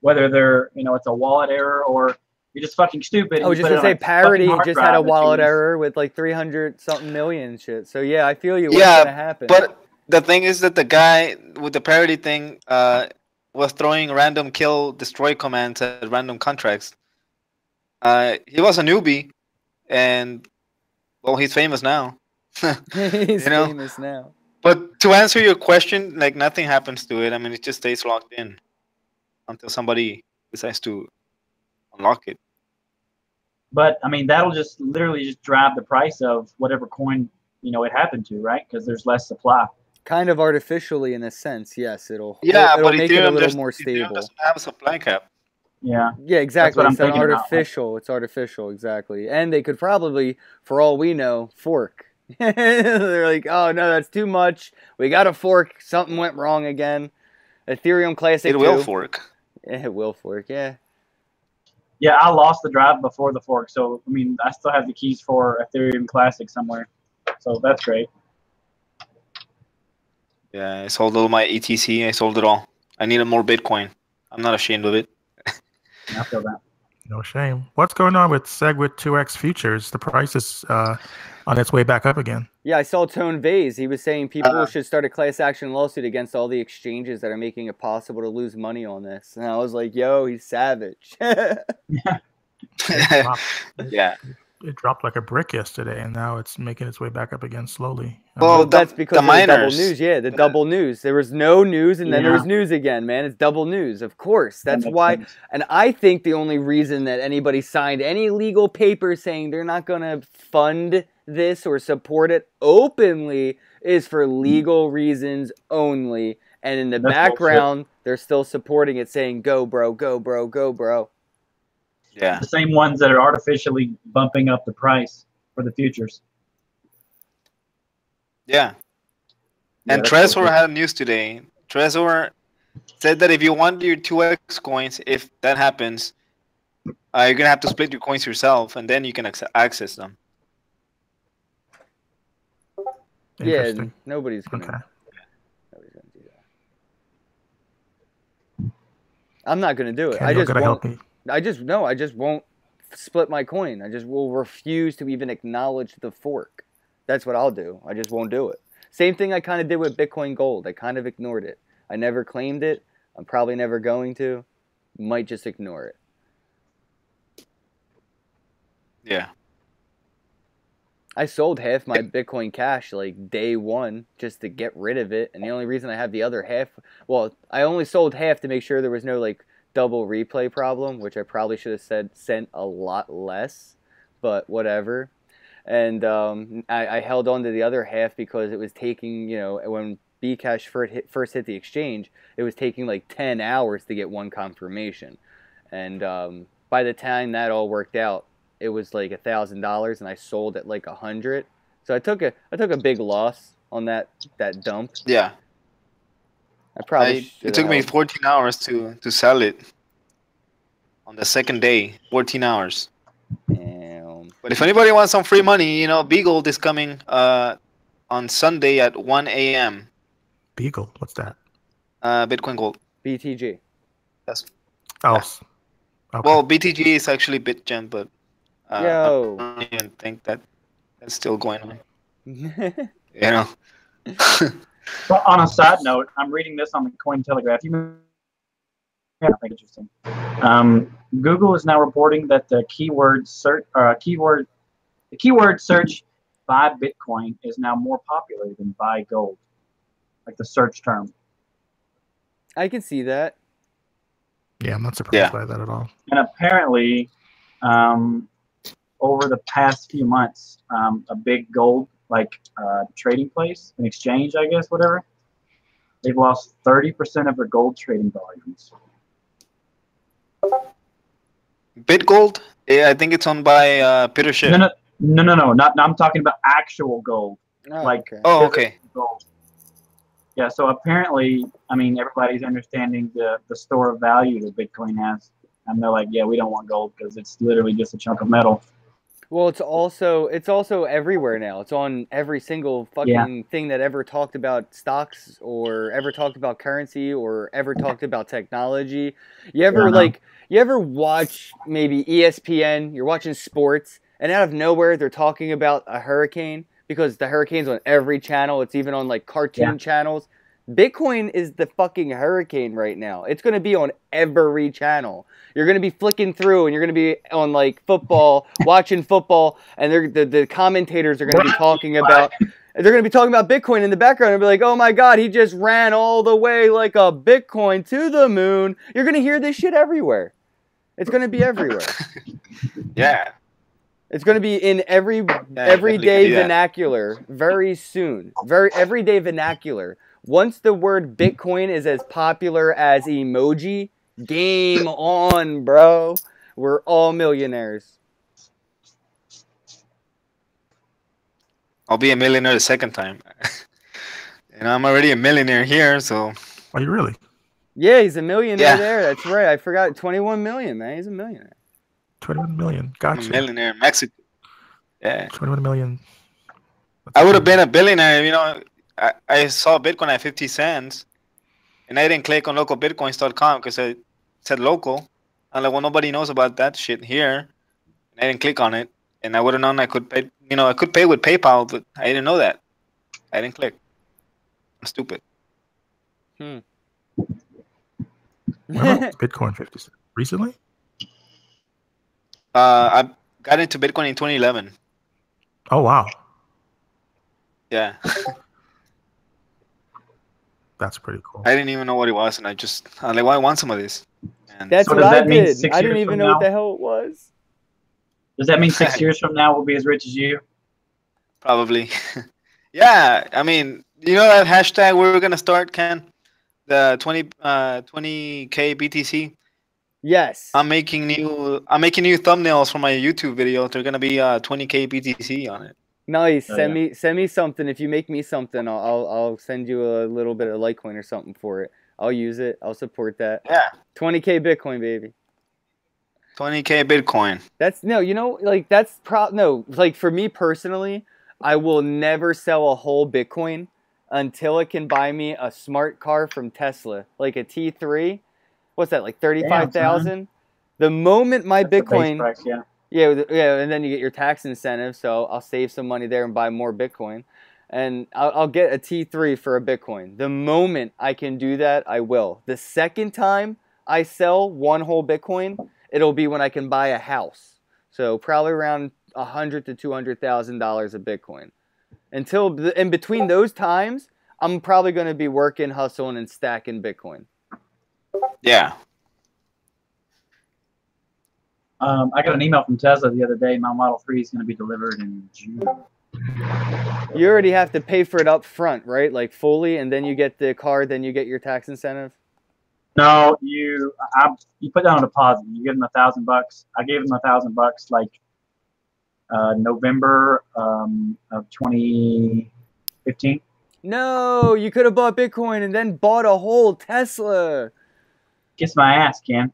[SPEAKER 4] whether they're, you know, it's a wallet error or you're just fucking stupid.
[SPEAKER 1] I was just going to say Parity just had a wallet error with like 300 something million shit. So yeah, I feel you. What's going to happen?
[SPEAKER 5] But the thing is that the guy with the Parity thing was throwing random kill destroy commands at random contracts. He was a newbie, and well, he's famous now.
[SPEAKER 1] He's famous now.
[SPEAKER 5] But to answer your question, like nothing happens to it. I mean, it just stays locked in until somebody decides to unlock it.
[SPEAKER 4] But I mean, that'll just literally just drive the price of whatever coin, you know, it happened to, right? Because there's less supply.
[SPEAKER 1] Kind of artificially, in a sense, yes. It'll
[SPEAKER 5] but
[SPEAKER 1] make it a little more stable.
[SPEAKER 5] Ethereum doesn't have a supply cap.
[SPEAKER 4] Yeah.
[SPEAKER 1] Yeah, exactly.
[SPEAKER 4] It's
[SPEAKER 1] artificial. It's artificial, exactly. And they could probably, for all we know, fork. They're like, oh no, that's too much. We got to fork. Something went wrong again. Ethereum Classic.
[SPEAKER 5] It will fork.
[SPEAKER 1] It will fork. Yeah.
[SPEAKER 4] Yeah, I lost the drive before the fork, so I mean, I still have the keys for Ethereum Classic somewhere, so that's great.
[SPEAKER 5] Yeah, I sold all my ETC. I sold it all. I needed more Bitcoin. I'm not ashamed of it.
[SPEAKER 4] I feel that.
[SPEAKER 6] No shame. What's going on with SegWit 2x futures? The price is on its way back up again.
[SPEAKER 1] Yeah, I saw Tone Vase. He was saying people should start a class action lawsuit against all the exchanges that are making it possible to lose money on this. And I was like, yo, he's savage.
[SPEAKER 5] Yeah.
[SPEAKER 6] It dropped like a brick yesterday, and now it's making its way back up again slowly.
[SPEAKER 5] Well,
[SPEAKER 1] that's because
[SPEAKER 5] the
[SPEAKER 1] of
[SPEAKER 5] miners.
[SPEAKER 1] the double news. Yeah, the double news. There was no news, and then there was news again, man. It's double news, of course. That's why.
[SPEAKER 4] Sense.
[SPEAKER 1] And I think the only reason that anybody signed any legal paper saying they're not going to fund this or support it openly is for legal reasons only. And in the background, they're still supporting it, saying, go, bro, go, bro, go, bro.
[SPEAKER 5] Yeah.
[SPEAKER 4] The same ones that are artificially bumping up the price for the futures.
[SPEAKER 5] Yeah. And Trezor had news today. Trezor said that if you want your 2x coins, if that happens, you're going to have to split your coins yourself, and then you can access them.
[SPEAKER 1] Yeah, nobody's going to do that. I'm not going to do it. I just won't split my coin. I just will refuse to even acknowledge the fork. That's what I'll do. I just won't do it. Same thing I kind of did with Bitcoin Gold. I kind of ignored it. I never claimed it. I'm probably never going to. Might just ignore it.
[SPEAKER 5] Yeah.
[SPEAKER 1] I sold half my Bitcoin Cash like day one just to get rid of it. And the only reason I have the other half, well, I only sold half to make sure there was no like double replay problem, which I probably should have sent a lot less, but whatever. And I held on to the other half because it was taking, you know, when Bcash first hit the exchange, it was taking like 10 hours to get one confirmation. And by the time that all worked out, it was like $1,000, and I sold at like 100. So I took a big loss on that dump.
[SPEAKER 5] Yeah.
[SPEAKER 1] I probably
[SPEAKER 5] It took me 14 hours to sell it on the second day. 14 hours.
[SPEAKER 1] Damn.
[SPEAKER 5] But if anybody wants some free money, you know, Beagle is coming on Sunday at 1 a.m.
[SPEAKER 6] Beagle, what's that?
[SPEAKER 5] Bitcoin Gold.
[SPEAKER 1] BTG.
[SPEAKER 5] Yes.
[SPEAKER 6] Oh,
[SPEAKER 5] Yeah.
[SPEAKER 6] okay.
[SPEAKER 5] Well, BTG is actually BitGem, but
[SPEAKER 1] Yo.
[SPEAKER 5] I don't even think that's still going on. You know.
[SPEAKER 4] But on a side note, I'm reading this on the Cointelegraph. I think interesting. Google is now reporting that the keyword search buy Bitcoin is now more popular than buy gold, like the search term.
[SPEAKER 1] I can see that.
[SPEAKER 6] Yeah, I'm not surprised by that at all.
[SPEAKER 4] And apparently, over the past few months, a big gold trading place, an exchange, I guess, whatever, they've lost 30% of their gold trading volumes.
[SPEAKER 5] BitGold? Yeah, I think it's owned by Peter Schiff.
[SPEAKER 4] No. Not. I'm talking about actual gold.
[SPEAKER 5] Okay.
[SPEAKER 4] Gold. Yeah. So apparently, I mean, everybody's understanding the store of value that Bitcoin has, and they're like, yeah, we don't want gold because it's literally just a chunk of metal.
[SPEAKER 1] Well, it's also everywhere now. It's on every single fucking thing that ever talked about stocks or ever talked about currency or ever talked about technology. You ever watch maybe ESPN, you're watching sports, and out of nowhere they're talking about a hurricane because the hurricane's on every channel. It's even on like cartoon channels. Bitcoin is the fucking hurricane right now. It's going to be on every channel. You're going to be flicking through and you're going to be on like football, watching football, and the commentators are going to be talking about Bitcoin in the background and be like, "Oh my god, he just ran all the way like a Bitcoin to the moon." You're going to hear this shit everywhere. It's going to be everywhere.
[SPEAKER 5] Yeah.
[SPEAKER 1] It's going to be in everyday vernacular very soon. Everyday vernacular. Once the word Bitcoin is as popular as emoji, game on, bro. We're all millionaires.
[SPEAKER 5] I'll be a millionaire the second time. And I'm already a millionaire here, so.
[SPEAKER 6] Are you really?
[SPEAKER 1] Yeah, he's a millionaire there. That's right. I forgot. 21 million, man. He's a millionaire.
[SPEAKER 6] 21 million. Gotcha.
[SPEAKER 5] I'm a millionaire in Mexico. Yeah.
[SPEAKER 6] 21 million.
[SPEAKER 5] I would have been a billionaire, you know. I saw Bitcoin at 50 cents, and I didn't click on localbitcoins.com because it said local. I'm like, well, nobody knows about that shit here. And I didn't click on it, and I would have known I could pay. You know, I could pay with PayPal, but I didn't know that. I didn't click. I'm stupid.
[SPEAKER 6] When was Bitcoin 50 cents? Recently?
[SPEAKER 5] I got into Bitcoin in 2011.
[SPEAKER 6] Oh wow.
[SPEAKER 5] Yeah.
[SPEAKER 6] That's pretty cool.
[SPEAKER 5] I didn't even know what it was, and I'm like, well, I want some of this. And
[SPEAKER 1] that's
[SPEAKER 4] So
[SPEAKER 1] what
[SPEAKER 4] does
[SPEAKER 1] I
[SPEAKER 4] that mean
[SPEAKER 1] did.
[SPEAKER 4] 6
[SPEAKER 1] I didn't
[SPEAKER 4] years
[SPEAKER 1] even
[SPEAKER 4] from
[SPEAKER 1] know what
[SPEAKER 4] now?
[SPEAKER 1] the hell it was.
[SPEAKER 4] Does that mean 6 years from now we'll be as rich as you?
[SPEAKER 5] Probably. Yeah, I mean, you know that hashtag we were gonna start, Ken? The 20K BTC.
[SPEAKER 1] Yes.
[SPEAKER 5] I'm making new thumbnails for my YouTube video. They're gonna be 20K BTC on it.
[SPEAKER 1] Nice.
[SPEAKER 4] Oh,
[SPEAKER 1] Send me something. If you make me something, I'll send you a little bit of Litecoin or something for it. I'll use it. I'll support that.
[SPEAKER 5] Yeah.
[SPEAKER 1] 20K Bitcoin, baby.
[SPEAKER 5] 20K Bitcoin.
[SPEAKER 1] That's like for me personally, I will never sell a whole Bitcoin until it can buy me a smart car from Tesla, like a T3. What's that, like 35,000? The moment my
[SPEAKER 4] That's the base
[SPEAKER 1] Bitcoin,
[SPEAKER 4] price, yeah.
[SPEAKER 1] yeah, and then you get your tax incentive, so I'll save some money there and buy more Bitcoin. And I'll get a T3 for a Bitcoin. The moment I can do that, I will. The second time I sell one whole Bitcoin, it'll be when I can buy a house. So probably around $100,000 to $200,000 of Bitcoin. Until in between those times, I'm probably going to be working, hustling, and stacking Bitcoin.
[SPEAKER 5] Yeah.
[SPEAKER 4] I got an email from Tesla the other day. My Model 3 is going to be delivered in June.
[SPEAKER 1] You already have to pay for it up front, right? Like fully, and then you get the car, then you get your tax incentive.
[SPEAKER 4] No, you put down a deposit. You give them $1,000. I gave them $1,000 like November of 2015.
[SPEAKER 1] No, you could have bought Bitcoin and then bought a whole Tesla.
[SPEAKER 4] Kiss my ass, Ken.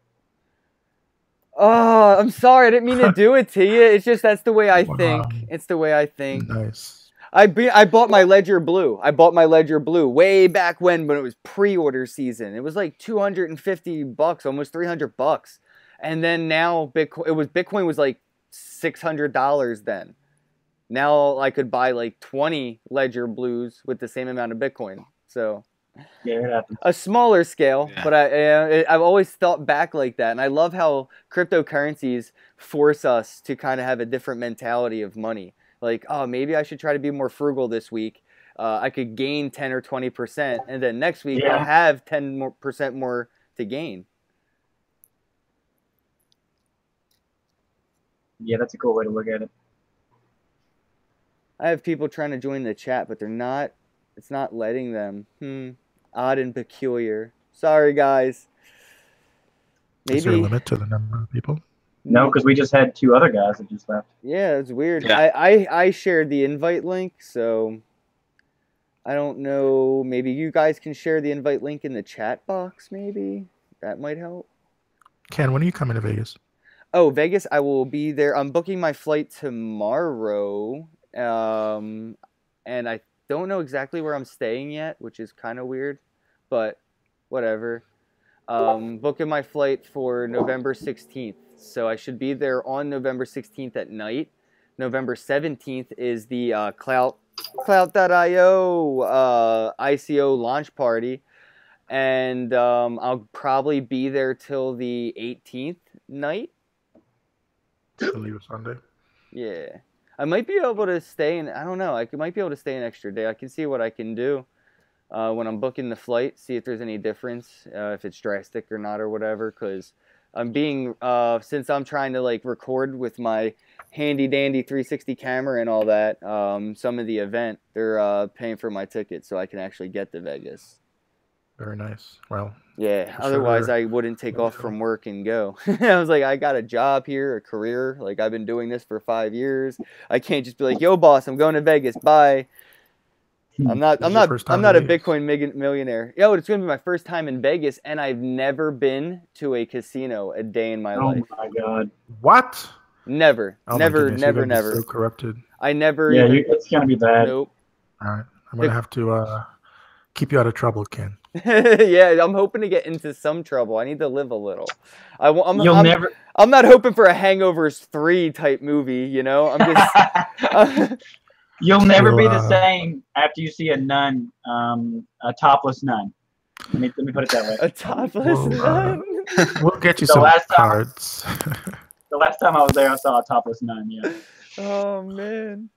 [SPEAKER 1] Oh, I'm sorry. I didn't mean to do it to you. It's just that's the way I
[SPEAKER 6] Wow.
[SPEAKER 1] think. It's the way I think.
[SPEAKER 6] Nice.
[SPEAKER 1] I bought my Ledger Blue. I bought my Ledger Blue way back when it was pre-order season. It was like $250, almost $300. And then now Bitcoin was like $600 then. Now I could buy like 20 Ledger Blues with the same amount of Bitcoin. So
[SPEAKER 4] Yeah, it happens.
[SPEAKER 1] a smaller scale,
[SPEAKER 5] Yeah.
[SPEAKER 1] but I've always thought back like that, and I love how cryptocurrencies force us to kind of have a different mentality of money. Like, oh, maybe I should try to be more frugal this week. I could gain 10 or 20%, and then next week
[SPEAKER 4] Yeah.
[SPEAKER 1] I'll have 10% more to gain.
[SPEAKER 4] Yeah, that's a cool way to look at it.
[SPEAKER 1] I have people trying to join the chat, but they're not. It's not letting them. Odd and peculiar. Sorry, guys.
[SPEAKER 6] Is there a
[SPEAKER 1] Maybe.
[SPEAKER 6] limit to the number of people?
[SPEAKER 4] No, because we just had 2 other guys that just left.
[SPEAKER 1] Yeah, it's weird.
[SPEAKER 5] Yeah.
[SPEAKER 1] I shared the invite link, so I don't know. Maybe you guys can share the invite link in the chat box, maybe? That might help.
[SPEAKER 6] Ken, when are you coming to Vegas?
[SPEAKER 1] Oh, Vegas, I will be there. I'm booking my flight tomorrow. And I don't know exactly where I'm staying yet, which is kind of weird, but whatever. Booking my flight for November 16th. So I should be there on November 16th at night. November 17th is the Clout.io ICO launch party. And I'll probably be there till the 18th night.
[SPEAKER 6] To leave Sunday?
[SPEAKER 1] Yeah. I might be able to stay in, I don't know, I might be able to stay an extra day. I can see what I can do when I'm booking the flight, see if there's any difference, if it's drastic or not or whatever, because I'm being, since I'm trying to like record with my handy dandy 360 camera and all that, some of the event, they're paying for my ticket so I can actually get to Vegas.
[SPEAKER 6] Very nice. Well,
[SPEAKER 1] Yeah,
[SPEAKER 6] For
[SPEAKER 1] otherwise
[SPEAKER 6] sure.
[SPEAKER 1] I wouldn't take off
[SPEAKER 6] Yeah.
[SPEAKER 1] from work and go. I was like, I got a job here, a career. Like, I've been doing this for 5 years. I can't just be like, yo, boss, I'm going to Vegas. Bye. I'm not
[SPEAKER 6] This is your first time
[SPEAKER 1] a
[SPEAKER 6] in Vegas?
[SPEAKER 1] Bitcoin millionaire. Yo, it's going to be my first time in Vegas, and I've never been to a casino a day in my
[SPEAKER 4] Oh
[SPEAKER 1] life.
[SPEAKER 4] my god.
[SPEAKER 6] what?
[SPEAKER 1] Never.
[SPEAKER 6] Oh my
[SPEAKER 1] Never,
[SPEAKER 6] goodness,
[SPEAKER 1] never,
[SPEAKER 6] you gotta be
[SPEAKER 1] never.
[SPEAKER 6] So corrupted.
[SPEAKER 1] I never
[SPEAKER 4] Yeah,
[SPEAKER 1] even...
[SPEAKER 4] it's gonna be bad.
[SPEAKER 1] Nope.
[SPEAKER 6] All right, I'm gonna have to keep you out of trouble, Ken.
[SPEAKER 1] Yeah, I'm hoping to get into some trouble. I need to live a little. I'm not hoping for a Hangovers 3 type movie, you know? I'm just...
[SPEAKER 4] You'll never be the
[SPEAKER 6] Well,
[SPEAKER 4] same after you see a nun, a topless nun. Let me put it that way.
[SPEAKER 1] A topless
[SPEAKER 6] Well,
[SPEAKER 1] nun?
[SPEAKER 6] We'll get you
[SPEAKER 4] The
[SPEAKER 6] some
[SPEAKER 4] last time-
[SPEAKER 6] cards.
[SPEAKER 4] The last time I was there, I saw a topless nun. Yeah.
[SPEAKER 1] Oh, man.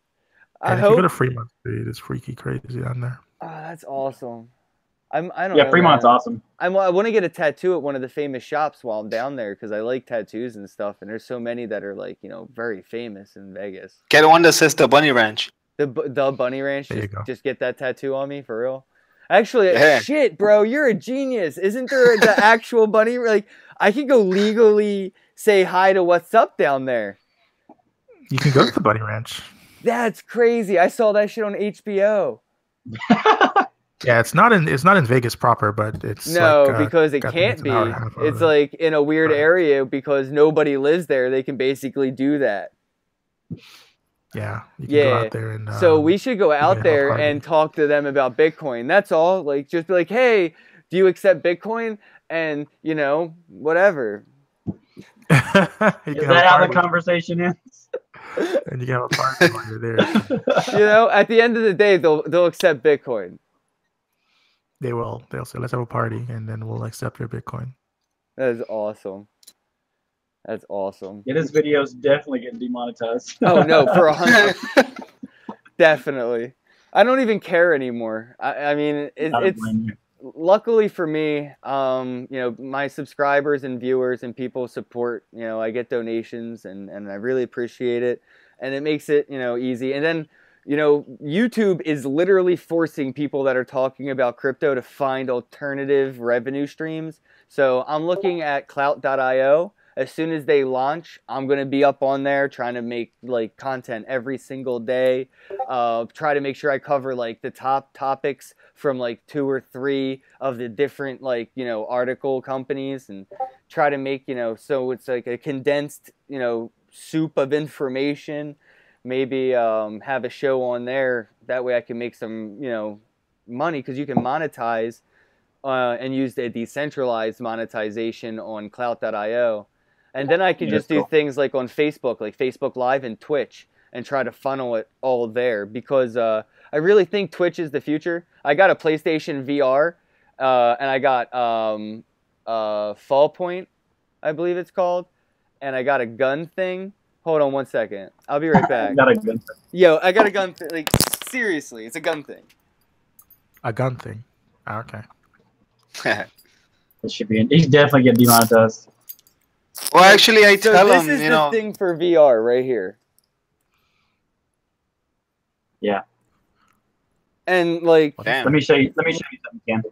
[SPEAKER 1] I
[SPEAKER 6] And if you go
[SPEAKER 1] hope...
[SPEAKER 6] to Fremont Street, it's freaky crazy down there.
[SPEAKER 1] Oh, that's awesome. I don't
[SPEAKER 4] Yeah,
[SPEAKER 1] know,
[SPEAKER 4] Fremont's
[SPEAKER 1] man.
[SPEAKER 4] awesome.
[SPEAKER 1] I want to get a tattoo at one of the famous shops while I'm down there because I like tattoos and stuff. And there's so many that are like, you know, very famous in Vegas.
[SPEAKER 5] Get one that says the Bunny Ranch.
[SPEAKER 1] The Bunny Ranch,
[SPEAKER 6] There you go.
[SPEAKER 1] just get that tattoo on me for real. Actually,
[SPEAKER 5] Yeah.
[SPEAKER 1] shit, bro, you're a genius. Isn't there the actual bunny? Like, I could go legally say hi to what's up down there.
[SPEAKER 6] You can go to the Bunny Ranch.
[SPEAKER 1] That's crazy. I saw that shit on HBO.
[SPEAKER 6] Yeah, it's not in Vegas proper, but it's
[SPEAKER 1] No,
[SPEAKER 6] like,
[SPEAKER 1] because it
[SPEAKER 6] got
[SPEAKER 1] can't
[SPEAKER 6] an
[SPEAKER 1] be.
[SPEAKER 6] hour and a half out of
[SPEAKER 1] It's
[SPEAKER 6] it.
[SPEAKER 1] like in a weird
[SPEAKER 6] Right.
[SPEAKER 1] area because nobody lives there. They can basically do that.
[SPEAKER 6] Yeah, you can go
[SPEAKER 1] Yeah.
[SPEAKER 6] out there and.
[SPEAKER 1] So we should go out
[SPEAKER 6] have a
[SPEAKER 1] there
[SPEAKER 6] party.
[SPEAKER 1] and talk to them about Bitcoin. That's all. Like, just be like, hey, do you accept Bitcoin? And, you know, whatever.
[SPEAKER 6] you
[SPEAKER 4] Is
[SPEAKER 6] can have
[SPEAKER 4] that
[SPEAKER 6] a
[SPEAKER 4] how the
[SPEAKER 6] party,
[SPEAKER 4] conversation ends?
[SPEAKER 6] and you can have a party while you're there.
[SPEAKER 1] You know, at the end of the day, they'll accept Bitcoin.
[SPEAKER 6] They will. They'll say, "Let's have a party," and then we'll accept your Bitcoin.
[SPEAKER 1] That is awesome. That's awesome.
[SPEAKER 4] Yeah, this video's definitely getting demonetized.
[SPEAKER 1] Oh, no, for 100. Definitely. I don't even care anymore. I mean,
[SPEAKER 4] I don't
[SPEAKER 1] it's...
[SPEAKER 4] blame you.
[SPEAKER 1] Luckily for me, you know, my subscribers and viewers and people support, you know, I get donations and I really appreciate it. And it makes it, you know, easy. And then, you know, YouTube is literally forcing people that are talking about crypto to find alternative revenue streams. So I'm looking at clout.io. As soon as they launch, I'm going to be up on there trying to make like content every single day. Try to make sure I cover like the top topics from like 2 or 3 of the different like, you know, article companies, and try to make, you know, so it's like a condensed, you know, soup of information. Maybe have a show on there. That way I can make some, you know, money, because you can monetize and use the decentralized monetization on clout.io. And then I could just do things like on Facebook, like Facebook Live and Twitch, and try to funnel it all there, because I really think Twitch is the future. I got a PlayStation VR, and I got Fall Point, I believe it's called, and I got a gun thing. Hold on one second. I'll be right back.
[SPEAKER 4] Got a gun thing.
[SPEAKER 1] Yo, I got a gun thing. Like, seriously, it's a gun thing.
[SPEAKER 6] A gun thing. Okay.
[SPEAKER 4] It should be. He definitely get demonetized.
[SPEAKER 5] Well, actually, I tell
[SPEAKER 1] this
[SPEAKER 5] them,
[SPEAKER 1] is
[SPEAKER 5] you
[SPEAKER 1] the
[SPEAKER 5] know.
[SPEAKER 1] thing for VR right here.
[SPEAKER 4] Yeah.
[SPEAKER 1] And like,
[SPEAKER 5] Damn.
[SPEAKER 4] Let me show you something, Ken.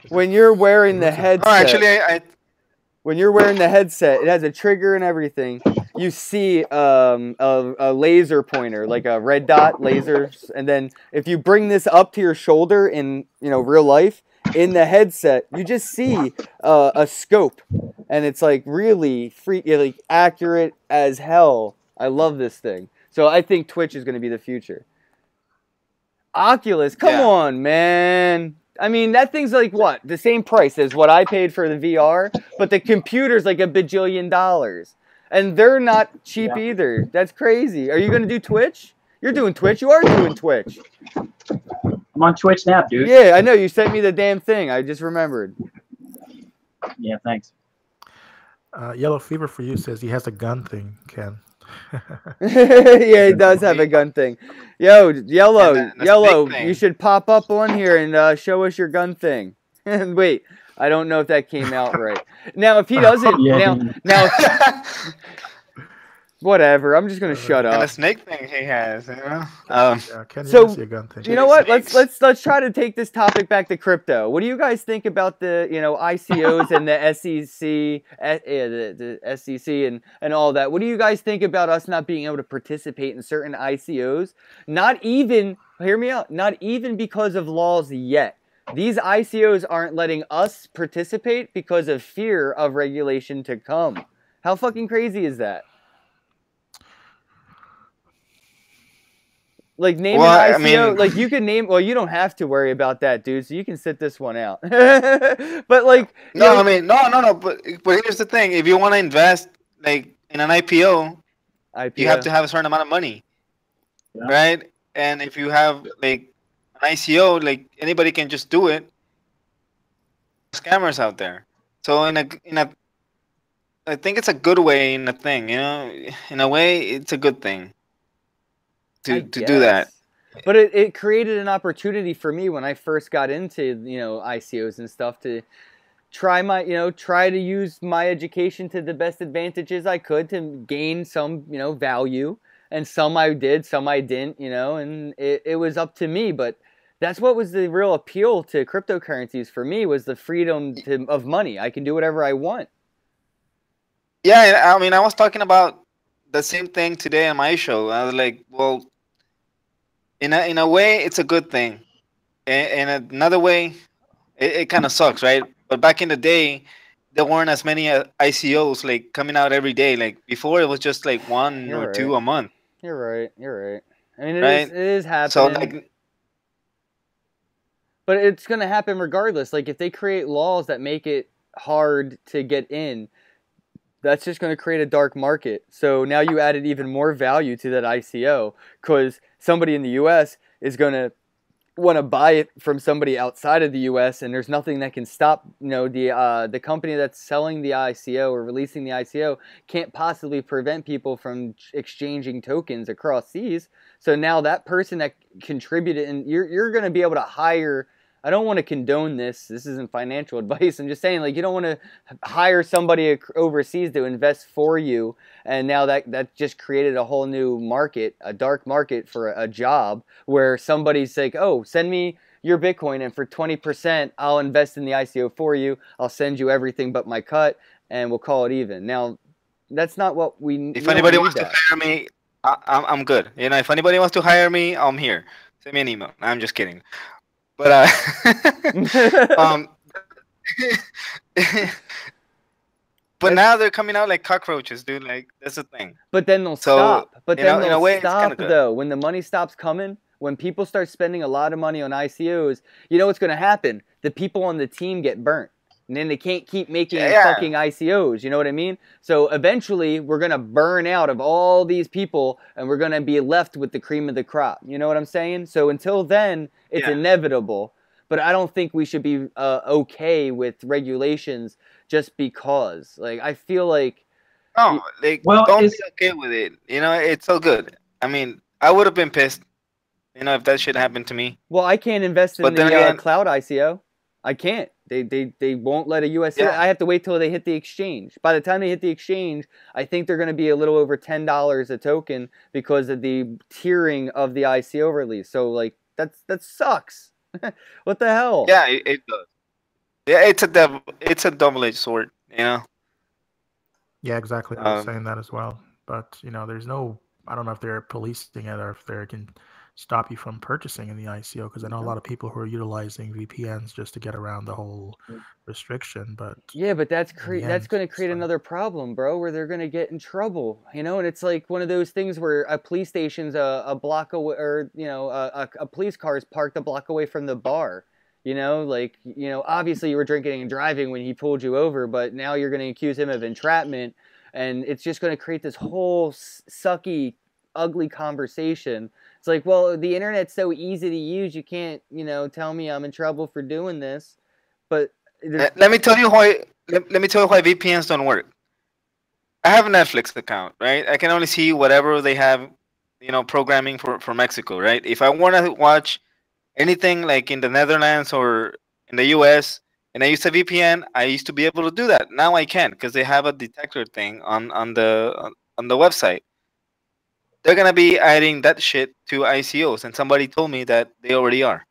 [SPEAKER 1] when you're wearing the headset,
[SPEAKER 5] Oh, actually, I
[SPEAKER 1] when you're wearing the headset, it has a trigger and everything. You see a laser pointer, like a red dot laser, and then if you bring this up to your shoulder in, you know, real life, in the headset, you just see a scope, and it's like really like accurate as hell. I love this thing. So I think Twitch is going to be the future. Oculus, come on, man. I mean, that thing's like what? The same price as what I paid for the VR, but the computer's like $1 bajillion. And they're not cheap either. That's crazy. Are you going to do Twitch? You're doing Twitch. You are doing Twitch.
[SPEAKER 4] I'm on Twitch now, dude.
[SPEAKER 1] Yeah, I know. You sent me the damn thing. I just remembered.
[SPEAKER 4] Yeah, thanks.
[SPEAKER 6] Yellow Fever for you says he has a gun thing, Ken.
[SPEAKER 1] Yeah, he does have a gun thing. Yo, Yellow, you should pop up on here and show us your gun thing. And wait, I don't know if that came out right. Now, if he doesn't, now, whatever. I'm just gonna shut up.
[SPEAKER 5] And a snake thing he has, you know.
[SPEAKER 6] Ken,
[SPEAKER 1] So,
[SPEAKER 6] you gun thing.
[SPEAKER 1] you know what? Let's try to take this topic back to crypto. What do you guys think about the, you know, ICOs and the SEC, and all that? What do you guys think about us not being able to participate in certain ICOs? Not even, hear me out, not even because of laws yet. These ICOs aren't letting us participate because of fear of regulation to come. How fucking crazy is that? Like, name an ICO. I mean, like, you can name. Well, you don't have to worry about that, dude. So you can sit this one out. But like,
[SPEAKER 5] no, I mean, no. But here's the thing: if you want to invest, like in an IPO, you have to have a certain amount of money, right? And if you have like an ICO, like anybody can just do it. Scammers out there. So in a, I think it's a good way in a thing. You know, in a way, it's a good thing. To do that.
[SPEAKER 1] But it created an opportunity for me when I first got into, you know, ICOs and stuff, to try to use my education to the best advantages I could to gain some, you know, value. And some I did, some I didn't, you know, and it was up to me. But that's what was the real appeal to cryptocurrencies for me, was the freedom of money. I can do whatever I want.
[SPEAKER 5] Yeah, I mean, I was talking about the same thing today on my show. I was like, well, in a way, it's a good thing. In another way, it kind of sucks, right? But back in the day, there weren't as many ICOs like coming out every day. Like before, it was just like one or two a month.
[SPEAKER 1] You're right. I mean, it is happening.
[SPEAKER 5] So like,
[SPEAKER 1] but it's gonna happen regardless. Like if they create laws that make it hard to get in, that's just going to create a dark market. So now you added even more value to that ICO, because somebody in the U.S. is going to want to buy it from somebody outside of the U.S. and there's nothing that can stop. You know, the company that's selling the ICO or releasing the ICO can't possibly prevent people from exchanging tokens across seas. So now that person that contributed, and you're going to be able to hire. I don't want to condone this. This isn't financial advice. I'm just saying, like, you don't want to hire somebody overseas to invest for you. And now that just created a whole new market, a dark market for a job, where somebody's like, oh, send me your Bitcoin, and for 20%, I'll invest in the ICO for you. I'll send you everything but my cut. and we'll call it even. Now, that's not what we.
[SPEAKER 5] If
[SPEAKER 1] we don't
[SPEAKER 5] anybody
[SPEAKER 1] need
[SPEAKER 5] wants to
[SPEAKER 1] that.
[SPEAKER 5] hire me, I'm good. You know, if anybody wants to hire me, I'm here. Send me an email. I'm just kidding. But but now they're coming out like cockroaches, dude. Like that's the thing.
[SPEAKER 1] But then they'll
[SPEAKER 5] So,
[SPEAKER 1] stop. But
[SPEAKER 5] you
[SPEAKER 1] then
[SPEAKER 5] know, in a
[SPEAKER 1] they'll
[SPEAKER 5] way, it's
[SPEAKER 1] stop
[SPEAKER 5] kinda good.
[SPEAKER 1] though. When the money stops coming, when people start spending a lot of money on ICOs, you know what's going to happen? The people on the team get burnt. And then they can't keep making fucking ICOs. You know what I mean? So eventually, we're going to burn out of all these people, and we're going to be left with the cream of the crop. You know what I'm saying? So until then, it's inevitable. But I don't think we should be okay with regulations just because. Like, I feel like...
[SPEAKER 5] No, like, don't be okay with it. You know, it's so good. I mean, I would have been pissed, you know, if that shit happened to me.
[SPEAKER 1] Well, I can't invest in the cloud ICO. I can't. They won't let a US. I have to wait till they hit the exchange. By the time they hit the exchange, I think they're going to be a little over $10 a token because of the tiering of the ICO release. So like that sucks. What the hell?
[SPEAKER 5] Yeah, it does. Yeah, it's a double-edged sword, you know.
[SPEAKER 6] Yeah, exactly. I was saying that as well. But you know, there's no. I don't know if they're policing it or if they can stop you from purchasing in the ICO, because I know a lot of people who are utilizing VPNs just to get around the whole restriction. But
[SPEAKER 1] yeah, but that's going to create another problem, bro, where they're going to get in trouble, you know. And it's like one of those things where a police station's a block away, or you know, a police car is parked a block away from the bar. You know, like, you know, obviously you were drinking and driving when he pulled you over, but now you're going to accuse him of entrapment, and it's just going to create this whole sucky, ugly conversation. It's like, well, the internet's so easy to use, you can't, you know, tell me I'm in trouble for doing this. But
[SPEAKER 5] let me tell you why. Let me tell you why VPNs don't work. I have a Netflix account, right? I can only see whatever they have, you know, programming for Mexico, right? If I want to watch anything like in the Netherlands or in the US, and I use a VPN, I used to be able to do that. Now I can't because they have a detector thing on the website. They're gonna be adding that shit to ICOs, and somebody told me that they already are.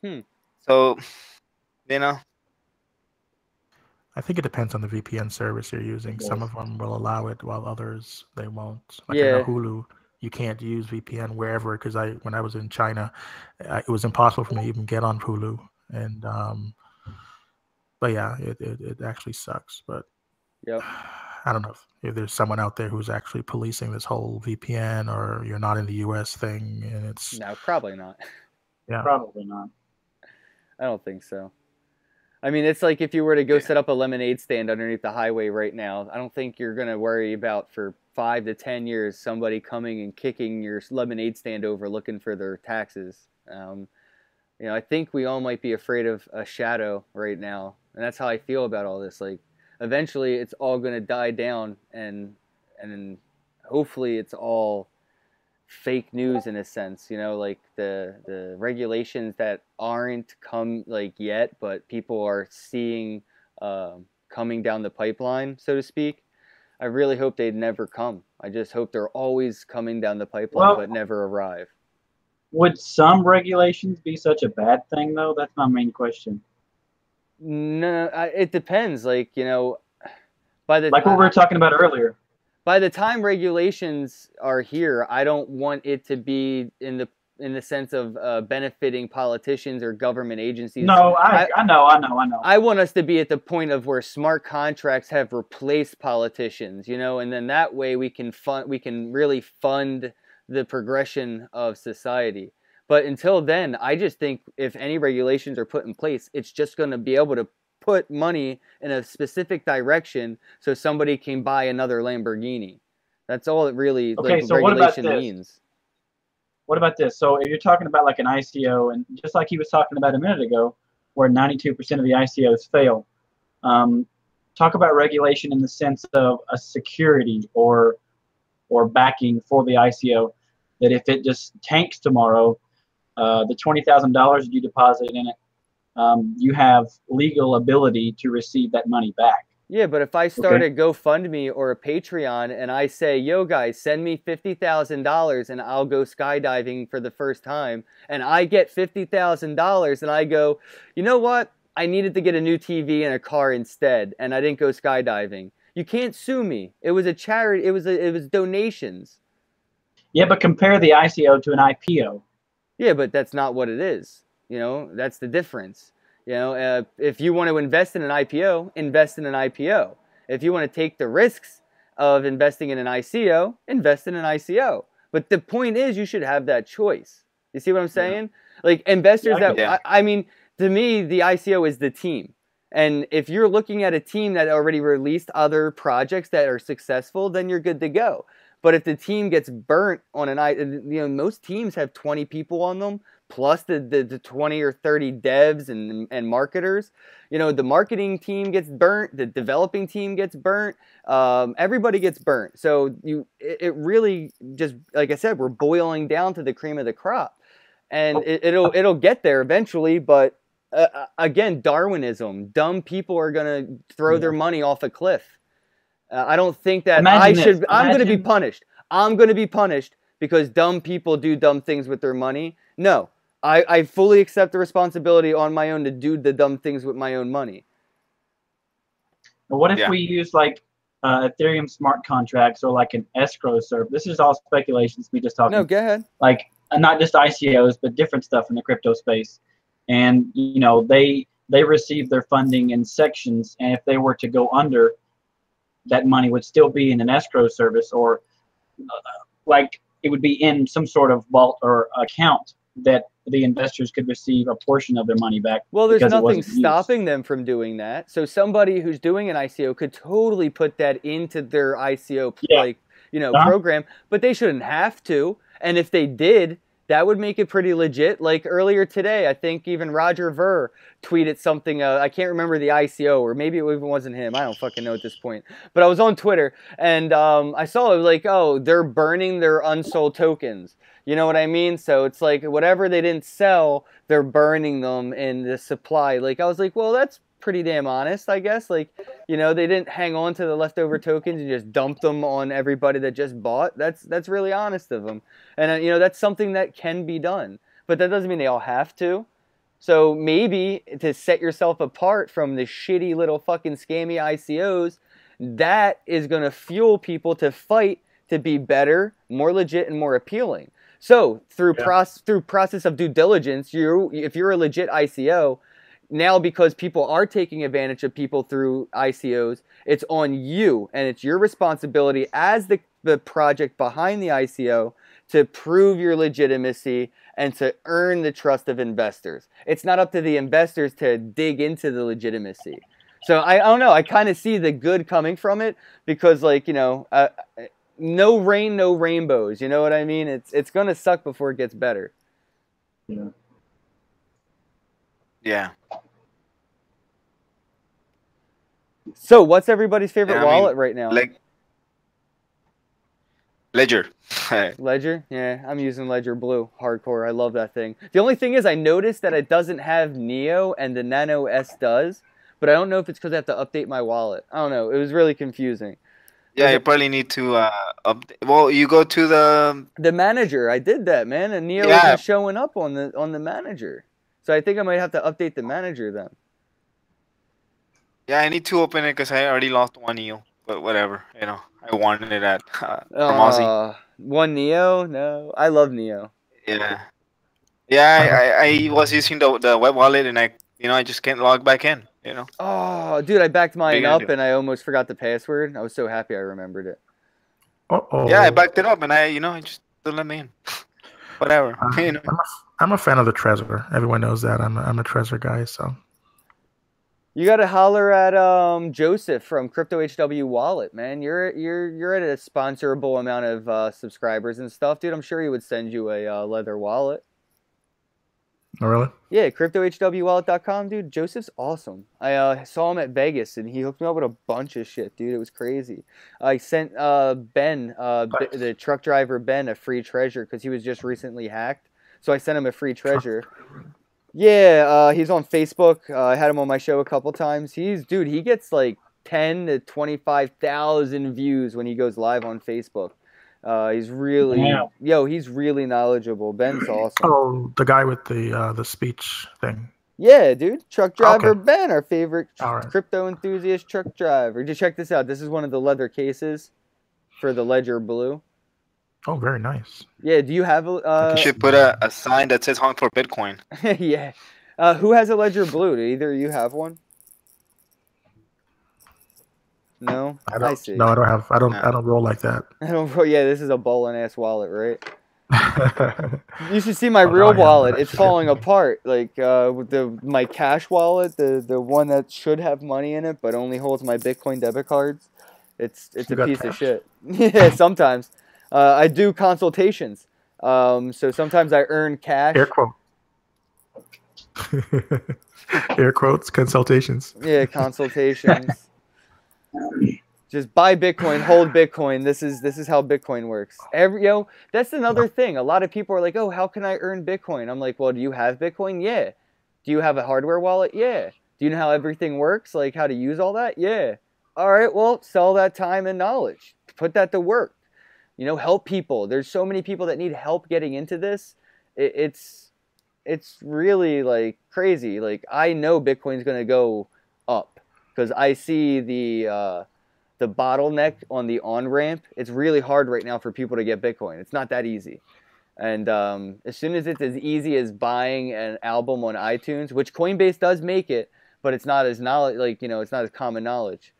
[SPEAKER 5] So, you know,
[SPEAKER 6] I think it depends on the VPN service you're using. Some of them will allow it, while others they won't. Like I know Hulu, you can't use VPN wherever, because when I was in China, it was impossible for me to even get on Hulu. And but yeah, it actually sucks. But I don't know if there's someone out there who's actually policing this whole VPN, or you're not in the US thing, and it's
[SPEAKER 1] no, probably not.
[SPEAKER 4] Yeah, probably not.
[SPEAKER 1] I don't think so. I mean, it's like if you were to go set up a lemonade stand underneath the highway right now, I don't think you're going to worry about for 5 to 10 years somebody coming and kicking your lemonade stand over looking for their taxes. You know, I think we all might be afraid of a shadow right now, and that's how I feel about all this. Like, eventually, it's all going to die down, and hopefully, it's all fake news in a sense. You know, like the regulations that aren't come like yet, but people are seeing coming down the pipeline, so to speak. I really hope they'd never come. I just hope they're always coming down the pipeline, but never arrive.
[SPEAKER 4] Would some regulations be such a bad thing, though? That's my main question.
[SPEAKER 1] No, it depends. Like, you know,
[SPEAKER 4] like what we were talking about earlier.
[SPEAKER 1] By the time regulations are here, I don't want it to be in the sense of benefiting politicians or government agencies.
[SPEAKER 4] No, I know.
[SPEAKER 1] I want us to be at the point of where smart contracts have replaced politicians, you know, and then that way we can really fund the progression of society. But until then, I just think if any regulations are put in place, it's just going to be able to put money in a specific direction so somebody can buy another Lamborghini. That's all it really regulation means.
[SPEAKER 4] What about this? So if you're talking about like an ICO, and just like he was talking about a minute ago, where 92% of the ICOs fail, talk about regulation in the sense of a security or backing for the ICO, that if it just tanks tomorrow, the $20,000 you deposited in it, you have legal ability to receive that money back.
[SPEAKER 1] Yeah, but if I start a GoFundMe or a Patreon and I say, yo guys, send me $50,000 and I'll go skydiving for the first time, and I get $50,000 and I go, you know what? I needed to get a new TV and a car instead, and I didn't go skydiving. You can't sue me. It was a charity. It was donations.
[SPEAKER 4] Yeah, but compare the ICO to an IPO.
[SPEAKER 1] Yeah, but that's not what it is. That's the difference. If you want to invest in an IPO, invest in an IPO. If you want to take the risks of investing in an ICO, invest in an ICO. But the point is, you should have that choice. You see what I'm saying? Yeah. Like investors I mean, to me, the ICO is the team. And if you're looking at a team that already released other projects that are successful, then you're good to go. But if the team gets burnt on most teams have 20 people on them, plus the 20 or 30 devs and marketers. The marketing team gets burnt, the developing team gets burnt, everybody gets burnt. So it really just, like I said, we're boiling down to the cream of the crop. And it'll get there eventually, but again, Darwinism. Dumb people are going to throw their money off a cliff. I don't think that I'm going to be punished. I'm going to be punished because dumb people do dumb things with their money. No, I fully accept the responsibility on my own to do the dumb things with my own money.
[SPEAKER 4] But what if we use like Ethereum smart contracts or like an escrow service? This is all speculations. We just talked.
[SPEAKER 1] No, go ahead.
[SPEAKER 4] Like not just ICOs, but different stuff in the crypto space. And they receive their funding in sections, and if they were to go under, that money would still be in an escrow service, or like it would be in some sort of vault or account that the investors could receive a portion of their money back.
[SPEAKER 1] Well, there's nothing stopping them from doing that. So somebody who's doing an ICO could totally put that into their ICO program, but they shouldn't have to. And if they did, that would make it pretty legit. Like earlier today, I think even Roger Ver tweeted something. I can't remember the ICO, or maybe it even wasn't him. I don't fucking know at this point. But I was on Twitter, and I saw it was like, oh, they're burning their unsold tokens. You know what I mean? So it's like whatever they didn't sell, they're burning them in the supply. Like I was like, well, that's pretty damn honest, I guess. Like, they didn't hang on to the leftover tokens and just dump them on everybody that just bought. That's really honest of them. And that's something that can be done, but that doesn't mean they all have to. So maybe to set yourself apart from the shitty little fucking scammy ICOs, that is going to fuel people to fight to be better, more legit, and more appealing. So through process of due diligence, if you're a legit ICO, now because people are taking advantage of people through ICOs, it's on you, and it's your responsibility as the project behind the ICO to prove your legitimacy and to earn the trust of investors. It's not up to the investors to dig into the legitimacy. So I don't know. I kind of see the good coming from it because, like, no rain, no rainbows. You know what I mean? It's going to suck before it gets better.
[SPEAKER 4] Yeah.
[SPEAKER 5] Yeah.
[SPEAKER 1] So what's everybody's favorite wallet right now?
[SPEAKER 5] Like Ledger.
[SPEAKER 1] Ledger? Yeah, I'm using Ledger Blue. Hardcore. I love that thing. The only thing is I noticed that it doesn't have Neo and the Nano S does, but I don't know if it's because I have to update my wallet. I don't know. It was really confusing.
[SPEAKER 5] Yeah, you probably need to update. Well, you go to
[SPEAKER 1] the manager. I did that, man, and Neo isn't showing up on the manager. So I think I might have to update the manager then.
[SPEAKER 5] Yeah, I need to open it because I already lost one Neo. But whatever, I wanted it at from Aussie.
[SPEAKER 1] One Neo? No, I love Neo.
[SPEAKER 5] Yeah, yeah. I was using the web wallet, and I just can't log back in.
[SPEAKER 1] Oh, dude, I backed mine up, and I almost forgot the password. I was so happy I remembered it.
[SPEAKER 5] Yeah, I backed it up, and I just don't let me in. Whatever.
[SPEAKER 6] I'm a fan of the Trezor. Everyone knows that. I'm a Trezor guy, so.
[SPEAKER 1] You gotta holler at Joseph from Crypto HW Wallet, man. You're at a sponsorable amount of subscribers and stuff, dude. I'm sure he would send you a leather wallet.
[SPEAKER 6] Oh, really?
[SPEAKER 1] Yeah, cryptohwwallet.com, dude. Joseph's awesome. I saw him at Vegas, and he hooked me up with a bunch of shit, dude. It was crazy. I sent Ben, the truck driver Ben, a free treasure because he was just recently hacked. So I sent him a free treasure. Yeah, he's on Facebook. I had him on my show a couple times. He gets like 10 to 25,000 views when he goes live on Facebook. He's really, he's really knowledgeable. Ben's awesome.
[SPEAKER 6] Oh, the guy with the speech thing.
[SPEAKER 1] Yeah, dude. Truck driver
[SPEAKER 6] Okay.
[SPEAKER 1] Ben, our favorite
[SPEAKER 6] All right.
[SPEAKER 1] crypto enthusiast truck driver. Just check this out. This is one of the leather cases for the Ledger Blue.
[SPEAKER 6] Oh, very nice.
[SPEAKER 1] Yeah, do you have
[SPEAKER 5] You
[SPEAKER 1] a
[SPEAKER 5] should put a sign that says "Honk for Bitcoin."
[SPEAKER 1] yeah. Who has a Ledger Blue? Do either of you have one? No?
[SPEAKER 6] I don't.
[SPEAKER 1] I see.
[SPEAKER 6] No, I don't have. I don't.
[SPEAKER 5] No.
[SPEAKER 6] I don't roll like that.
[SPEAKER 1] I don't yeah, this is a bowling ass wallet, right? You should see my
[SPEAKER 6] Oh, no,
[SPEAKER 1] real
[SPEAKER 6] I am,
[SPEAKER 1] wallet.
[SPEAKER 6] but
[SPEAKER 1] It's
[SPEAKER 6] actually-
[SPEAKER 1] falling apart. Like with my cash wallet, the one that should have money in it but only holds my Bitcoin debit cards. It's
[SPEAKER 6] You
[SPEAKER 1] a
[SPEAKER 6] got
[SPEAKER 1] piece of
[SPEAKER 6] cash?
[SPEAKER 1] shit. Yeah, sometimes. I do consultations. So sometimes I earn cash.
[SPEAKER 6] Air quote. Air quotes. Consultations.
[SPEAKER 1] Yeah, consultations. Just buy Bitcoin, hold Bitcoin. This is how Bitcoin works. That's another thing. A lot of people are like, "Oh, how can I earn Bitcoin?" I'm like, "Well, do you have Bitcoin? Yeah. Do you have a hardware wallet? Yeah. Do you know how everything works? Like how to use all that? Yeah. All right, well, sell that time and knowledge. Put that to work. Help people. There's so many people that need help getting into this. It's really like crazy. Like I know Bitcoin's going to go up because I see the bottleneck on the on-ramp. It's really hard right now for people to get Bitcoin. It's not that easy. And as soon as it's as easy as buying an album on iTunes, which Coinbase does make it, but it's not as knowledge, it's not as common knowledge.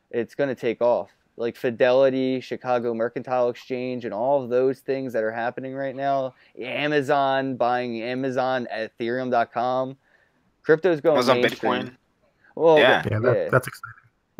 [SPEAKER 1] It's going to take off. Like Fidelity, Chicago Mercantile Exchange, and all of those things that are happening right now. Amazon, buying Amazon at Ethereum.com. Crypto's going
[SPEAKER 5] Amazon
[SPEAKER 1] mainstream.
[SPEAKER 5] Bitcoin.
[SPEAKER 1] Well,
[SPEAKER 5] Yeah.
[SPEAKER 6] Yeah, that's exciting.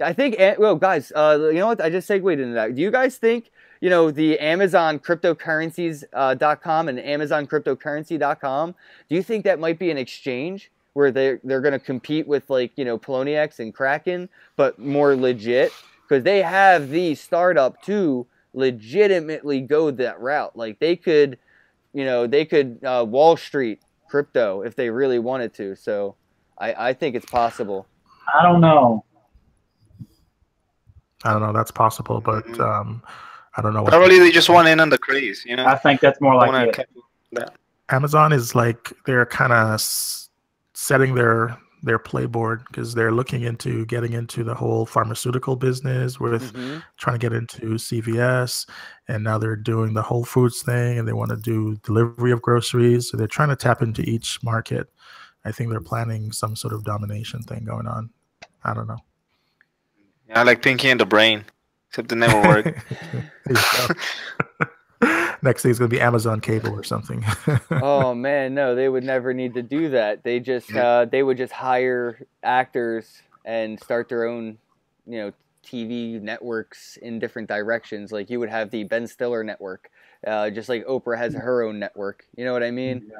[SPEAKER 1] I think, well, guys, you know what? I just segued into that. Do you guys think, the Amazon cryptocurrencies.com and Amazon cryptocurrency.com, do you think that might be an exchange where they're going to compete with Poloniex and Kraken, but more legit? Because they have the startup to legitimately go that route. Like they could Wall Street crypto if they really wanted to. So I think it's possible.
[SPEAKER 4] I don't know.
[SPEAKER 6] I don't know. That's possible, but I don't know.
[SPEAKER 5] Probably they just want in on the craze,
[SPEAKER 4] I think that's more like
[SPEAKER 5] Wanna
[SPEAKER 4] it.
[SPEAKER 5] catch that.
[SPEAKER 6] Amazon is like they're kind of setting their playboard because they're looking into getting into the whole pharmaceutical business with trying to get into CVS, and now they're doing the Whole Foods thing, and they want to do delivery of groceries. So they're trying to tap into each market. I think they're planning some sort of domination thing going on. I don't know.
[SPEAKER 5] I like Pinky and the Brain, except it never worked.
[SPEAKER 6] Next thing is going to be Amazon Cable or something.
[SPEAKER 1] Oh man, no, they would never need to do that. They would just hire actors and start their own, TV networks in different directions. Like you would have the Ben Stiller network, just like Oprah has her own network. You know what I mean?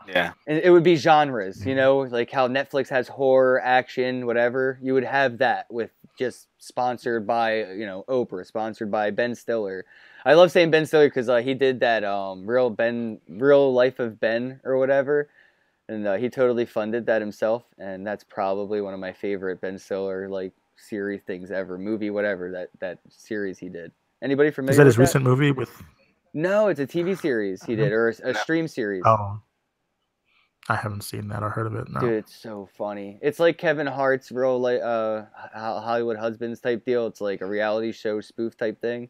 [SPEAKER 5] Yeah.
[SPEAKER 1] And it would be genres, like how Netflix has horror, action, whatever. You would have that with just sponsored by, Oprah, sponsored by Ben Stiller. I love saying Ben Stiller because he did that Real Life of Ben or whatever, and he totally funded that himself. And that's probably one of my favorite Ben Stiller series things ever, movie, whatever that series he did. Anybody familiar?
[SPEAKER 6] Is that
[SPEAKER 1] with
[SPEAKER 6] his recent movie with?
[SPEAKER 1] No, it's a TV series he did or a stream series.
[SPEAKER 6] Oh. I haven't seen that or heard of it. No.
[SPEAKER 1] Dude, it's so funny. It's like Kevin Hart's real Hollywood Husbands type deal. It's like a reality show spoof type thing.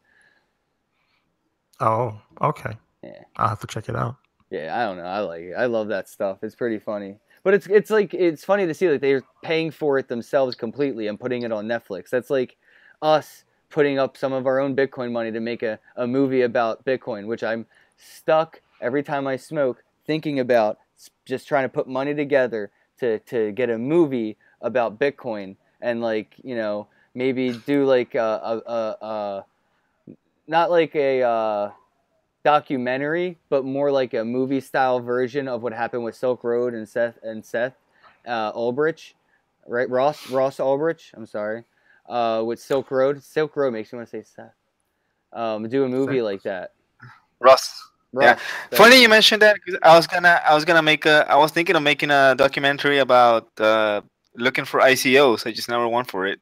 [SPEAKER 6] Oh, okay.
[SPEAKER 1] Yeah.
[SPEAKER 6] I'll have to check it out.
[SPEAKER 1] Yeah, I don't know. I like it. I love that stuff. It's pretty funny. But it's funny to see they're paying for it themselves completely and putting it on Netflix. That's like us putting up some of our own Bitcoin money to make a movie about Bitcoin, which I'm stuck every time I smoke thinking about just trying to put money together to get a movie about Bitcoin and maybe do not like a documentary, but more like a movie style version of what happened with Silk Road and Seth Ulbrich, right? Ross Ulbrich. I'm sorry. With Silk Road. Silk Road makes me want to say Seth. Do a movie like that.
[SPEAKER 5] Ross. Yeah,
[SPEAKER 1] Ross,
[SPEAKER 5] funny you mentioned that because I was thinking of making a documentary about looking for ICOs. I just never went for it.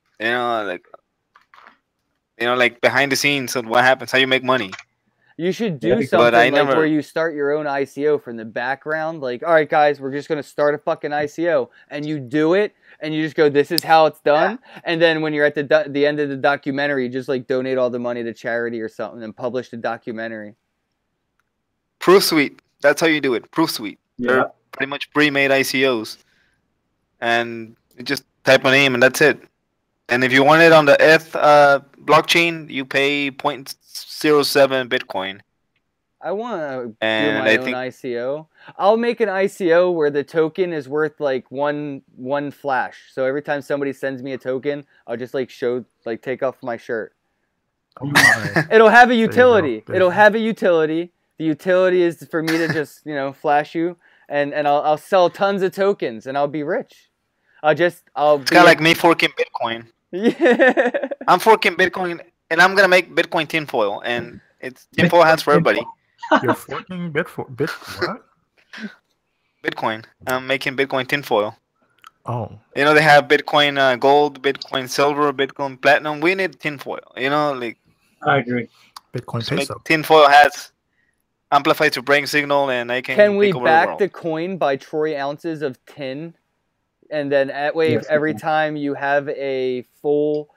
[SPEAKER 5] Like behind the scenes of what happens, how you make money.
[SPEAKER 1] You should
[SPEAKER 4] Yeah,
[SPEAKER 1] do
[SPEAKER 4] because-
[SPEAKER 1] something
[SPEAKER 5] But I
[SPEAKER 1] like
[SPEAKER 5] never-
[SPEAKER 1] where you start your own ICO from the background. Like, all right, guys, we're just gonna start a fucking ICO, and you do it, and you just go, "This is how it's done." And then when you're at the end of the documentary, you just like donate all the money to charity or something, and publish the documentary.
[SPEAKER 5] Proof Suite. That's how you do it. Proof Suite.
[SPEAKER 4] Yeah.
[SPEAKER 5] They're pretty much pre-made ICOs, and you just type a name and that's it. And if you want it on the ETH blockchain, you pay 0.07 Bitcoin.
[SPEAKER 1] I want to do
[SPEAKER 5] And
[SPEAKER 1] my
[SPEAKER 5] I
[SPEAKER 1] own
[SPEAKER 5] think-
[SPEAKER 1] ICO. I'll make an ICO where the token is worth like one flash. So every time somebody sends me a token, I'll just like take off my shirt.
[SPEAKER 6] Alright.
[SPEAKER 1] It'll have a
[SPEAKER 6] you go.
[SPEAKER 1] utility.
[SPEAKER 6] There
[SPEAKER 1] It'll
[SPEAKER 6] you go.
[SPEAKER 1] have a utility. The utility is for me to just flash you, and I'll sell tons of tokens, and I'll be rich. I'll
[SPEAKER 5] It's
[SPEAKER 1] be
[SPEAKER 5] kind of like me forking Bitcoin.
[SPEAKER 1] yeah.
[SPEAKER 5] I'm forking Bitcoin, and I'm gonna make Bitcoin tinfoil, and it's tinfoil hats for everybody.
[SPEAKER 6] You're forking bit what?
[SPEAKER 5] Bitcoin. I'm making Bitcoin tinfoil.
[SPEAKER 6] Oh,
[SPEAKER 5] You know, they have Bitcoin gold, Bitcoin silver, Bitcoin platinum. We need tinfoil. You know, like
[SPEAKER 4] I agree.
[SPEAKER 6] Bitcoin
[SPEAKER 5] just make
[SPEAKER 6] peso.
[SPEAKER 5] tinfoil hats, amplify to brain signal, and I can
[SPEAKER 1] Can we
[SPEAKER 5] take over the
[SPEAKER 1] back
[SPEAKER 5] world.
[SPEAKER 1] the coin by troy ounces of tin, and then that way,
[SPEAKER 4] Yes, we
[SPEAKER 1] every
[SPEAKER 4] can.
[SPEAKER 1] time you have a full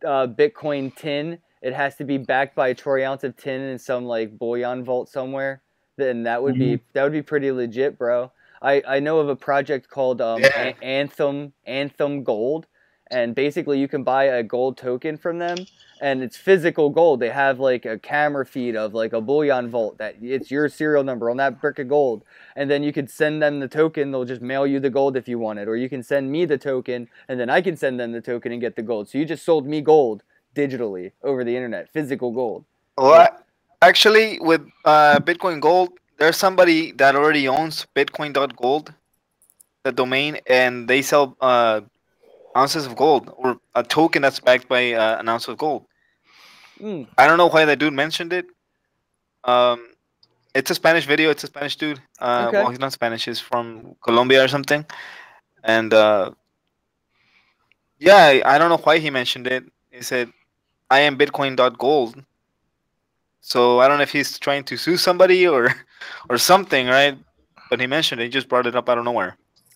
[SPEAKER 1] Bitcoin tin, it has to be backed by a troy ounce of tin in some like bullion vault somewhere. Then that would
[SPEAKER 4] Mm-hmm.
[SPEAKER 1] be pretty legit, bro. I know of a project called
[SPEAKER 5] Yeah.
[SPEAKER 1] Anthem Gold, and basically you can buy a gold token from them, and it's physical gold. They have like a camera feed of like a bullion vault that it's your serial number on that brick of gold, and then you could send them the token. They'll just mail you the gold if you want it, or you can send me the token, and then I can send them the token and get the gold. So you just sold me gold digitally over the internet, physical gold.
[SPEAKER 5] Well, actually, with Bitcoin Gold, there's somebody that already owns Bitcoin.gold, the domain, and they sell ounces of gold or a token that's backed by an ounce of gold.
[SPEAKER 1] Mm.
[SPEAKER 5] I don't know why that dude mentioned it. It's a Spanish video. It's a Spanish dude.
[SPEAKER 1] Okay.
[SPEAKER 5] Well, he's not Spanish. He's from Colombia or something. And yeah, I don't know why he mentioned it. He said, "I am Bitcoin.gold." So I don't know if he's trying to sue somebody or something, right? But he mentioned it. He just brought it up out of nowhere.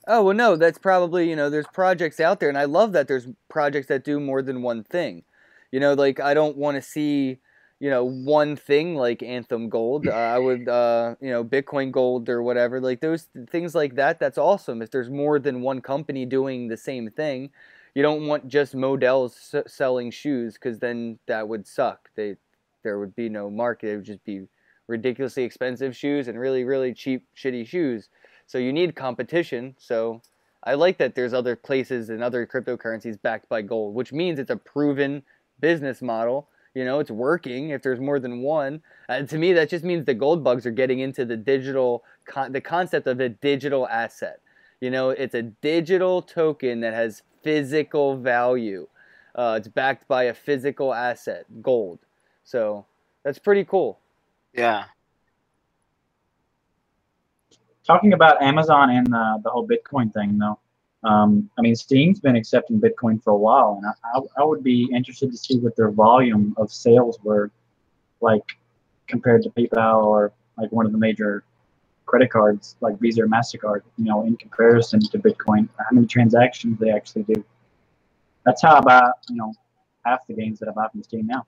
[SPEAKER 1] Oh, well, no, that's probably, there's projects out there, and I love that there's projects that do more than one thing. Like, I don't want to see, one thing like Anthem Gold. I would, Bitcoin Gold or whatever. Like, those things like that, that's awesome. If there's more than one company doing the same thing, you don't want just Models selling shoes, because then that would suck. There would be no market. It would just be ridiculously expensive shoes and really, really cheap, shitty shoes. So you need competition. So I like that there's other places and other cryptocurrencies backed by gold, which means it's a proven business model. It's working if there's more than one. And to me, that just means the gold bugs are getting into the digital, the concept of a digital asset. It's a digital token that has physical value. It's backed by a physical asset, gold. So that's pretty cool.
[SPEAKER 5] Yeah.
[SPEAKER 4] Talking about Amazon and the whole Bitcoin thing, though, I mean, Steam's been accepting Bitcoin for a while, and I would be interested to see what their volume of sales were like compared to PayPal or like one of the major credit cards like Visa or MasterCard, in comparison to Bitcoin, how many transactions they actually do. That's how I buy, half the games that I buy from Steam now.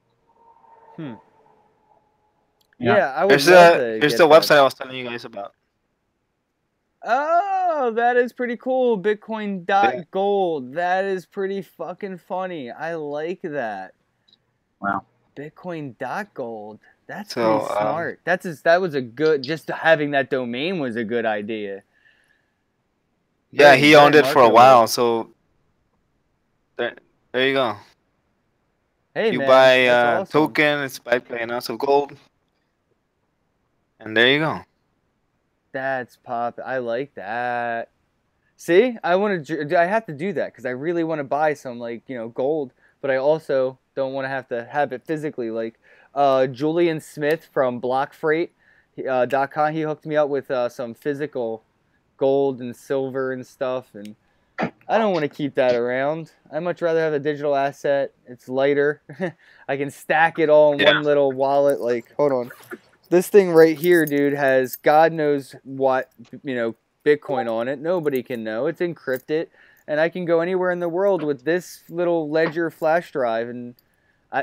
[SPEAKER 1] Yeah, I would
[SPEAKER 5] Here's
[SPEAKER 1] love to
[SPEAKER 5] here's
[SPEAKER 1] get
[SPEAKER 5] the
[SPEAKER 1] that.
[SPEAKER 5] website I was telling you guys about.
[SPEAKER 1] Oh, that is pretty cool. Bitcoin.gold. That is pretty fucking funny. I like that.
[SPEAKER 4] Wow.
[SPEAKER 1] Bitcoin.gold. That's
[SPEAKER 5] So,
[SPEAKER 1] pretty smart. That was a good, just having that domain was a good idea.
[SPEAKER 5] Yeah,
[SPEAKER 1] Very,
[SPEAKER 5] he
[SPEAKER 1] very
[SPEAKER 5] owned it for a
[SPEAKER 1] marketable.
[SPEAKER 5] while. So there you go.
[SPEAKER 1] Hey,
[SPEAKER 5] You
[SPEAKER 1] man,
[SPEAKER 5] buy
[SPEAKER 1] that's
[SPEAKER 5] a
[SPEAKER 1] awesome.
[SPEAKER 5] token, it's backed by an ounce of gold. And there you go.
[SPEAKER 1] That's pop. I like that. See, I have to do that because I really want to buy some gold, but I also don't want to have it physically. Like Julian Smith from BlockFreight.com, he hooked me up with some physical gold and silver and stuff, and I don't want to keep that around. I'd much rather have a digital asset. It's lighter. I can stack it all in
[SPEAKER 5] Yeah.
[SPEAKER 1] one little wallet. Like, hold on. This thing right here, dude, has God knows what, Bitcoin on it. Nobody can know. It's encrypted, and I can go anywhere in the world with this little Ledger flash drive, and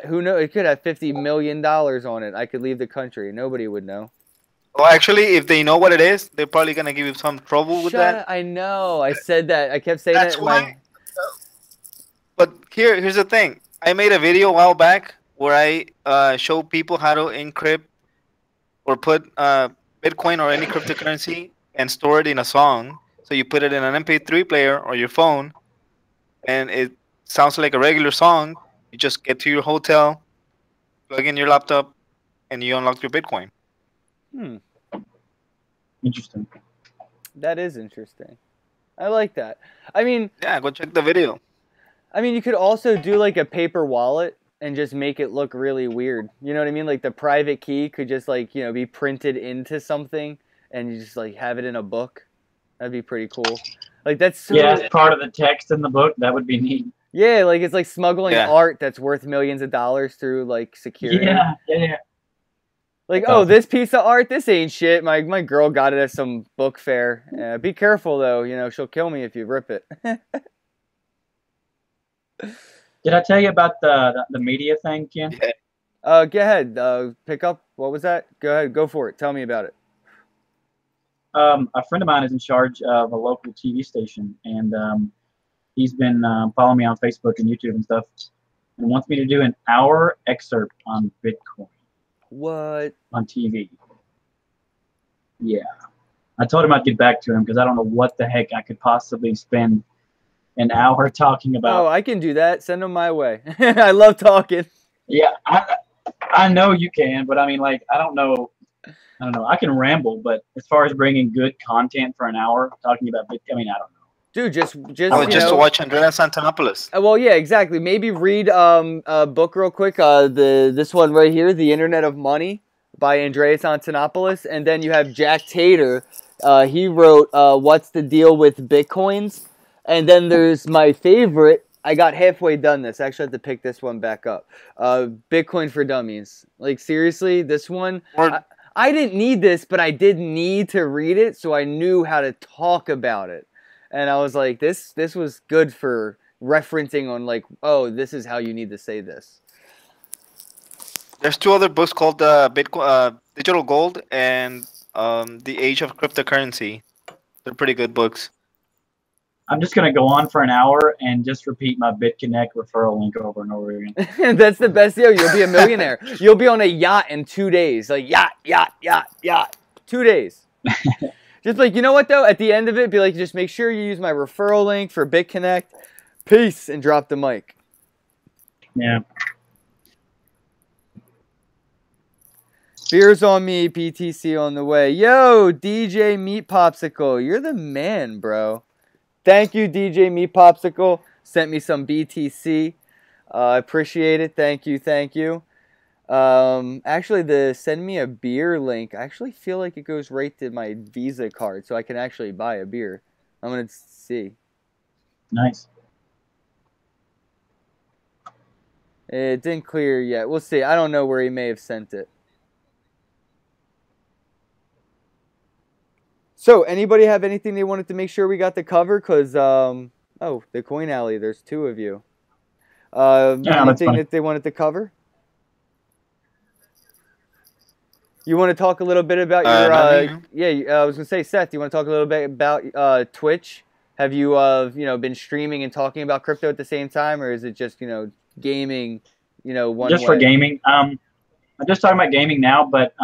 [SPEAKER 1] who knows? It could have $50 million on it. I could leave the country. Nobody would know.
[SPEAKER 5] Well, actually, if they know what it is, they're probably gonna give you some trouble with that.
[SPEAKER 1] I know. I said that. I kept saying
[SPEAKER 5] That's
[SPEAKER 1] that in
[SPEAKER 5] why. But here's the thing. I made a video a while back where I show people how to encrypt or put Bitcoin or any cryptocurrency and store it in a song. So you put it in an MP3 player or your phone, and it sounds like a regular song. You just get to your hotel, plug in your laptop, and you unlock your Bitcoin.
[SPEAKER 4] Interesting.
[SPEAKER 1] That is interesting. I like that. I mean,
[SPEAKER 5] yeah, go check the video.
[SPEAKER 1] I mean, you could also do like a paper wallet and just make it look really weird. You know what I mean? Like the private key could just like, be printed into something and you just like have it in a book. That'd be pretty cool. Like that's so...
[SPEAKER 4] Yeah, as part of the text in the book. That would be neat.
[SPEAKER 1] Yeah, like it's like smuggling art that's worth millions of dollars through like security.
[SPEAKER 4] Yeah.
[SPEAKER 1] Like, oh, this piece of art, this ain't shit. My girl got it at some book fair. Be careful though, she'll kill me if you rip it.
[SPEAKER 4] Did I tell you about the media thing, Ken?
[SPEAKER 1] Yeah. Go ahead. Pick up. What was that? Go ahead. Go for it. Tell me about it.
[SPEAKER 4] A friend of mine is in charge of a local TV station, and he's been following me on Facebook and YouTube and stuff, and wants me to do an hour excerpt on Bitcoin.
[SPEAKER 1] What?
[SPEAKER 4] On TV. Yeah. I told him I'd get back to him because I don't know what the heck I could possibly spend an hour talking about.
[SPEAKER 1] Oh, I can do that. Send them my way. I love talking.
[SPEAKER 4] Yeah, I know you can, but I mean, like, I don't know. I can ramble, but as far as bringing good content for an hour talking about Bitcoin, I mean, I don't know.
[SPEAKER 1] Dude, just
[SPEAKER 5] to watch Andreas Antonopoulos.
[SPEAKER 1] Well, yeah, exactly. Maybe read a book real quick. This one right here, The Internet of Money by Andreas Antonopoulos, and then you have Jack Tater. He wrote What's the Deal with Bitcoins? And then there's my favorite. I got halfway done this. I actually have to pick this one back up. Bitcoin for Dummies. Like, seriously, this one... I didn't need this, but I did need to read it, so I knew how to talk about it. And I was like, this was good for referencing on, like, oh, this is how you need to say this.
[SPEAKER 5] There's two other books called Bitcoin, Digital Gold and The Age of Cryptocurrency. They're pretty good books.
[SPEAKER 4] I'm just going to go on for an hour and just repeat my BitConnect referral link over and over again.
[SPEAKER 1] That's the best deal. You'll be a millionaire. You'll be on a yacht in 2 days. Like, yacht. 2 days. Just like, you know what, though? At the end of it, be like, just make sure you use my referral link for BitConnect. Peace, and drop the mic.
[SPEAKER 4] Yeah.
[SPEAKER 1] Beers on me, BTC on the way. Yo, DJ Meat Popsicle. You're the man, bro. Thank you, DJ Meat Popsicle. Sent me some BTC. I appreciate it. Thank you. Actually, the send me a beer link, I actually feel like it goes right to my Visa card, so I can actually buy a beer. I'm going to see.
[SPEAKER 4] Nice.
[SPEAKER 1] It didn't clear yet. We'll see. I don't know where he may have sent it. So, anybody have anything they wanted to make sure we got to cover? Because, oh, the Coin Alley, there's 2 of you. Anything that they wanted to cover? You want to talk a little bit about your, I was going to say, Seth, you want to talk a little bit about Twitch? Have you, been streaming and talking about crypto at the same time, or is it just, gaming, one
[SPEAKER 4] just
[SPEAKER 1] way?
[SPEAKER 4] For gaming. I'm just talking about gaming now, but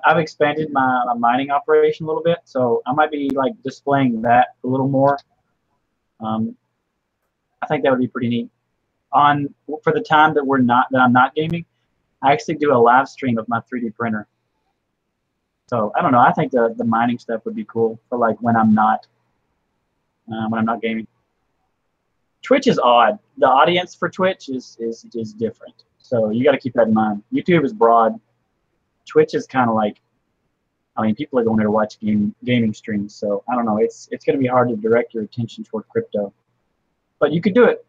[SPEAKER 4] I've expanded my mining operation a little bit, so I might be like displaying that a little more. I think that would be pretty neat. For the time that I'm not gaming, I actually do a live stream of my 3D printer. So I don't know. I think the mining stuff would be cool for like when I'm not gaming. Twitch is odd. The audience for Twitch is different. So you got to keep that in mind. YouTube is broad. Twitch is kind of like, I mean, people are going there to watch gaming streams. So I don't know. It's going to be hard to direct your attention toward crypto, but you could do it.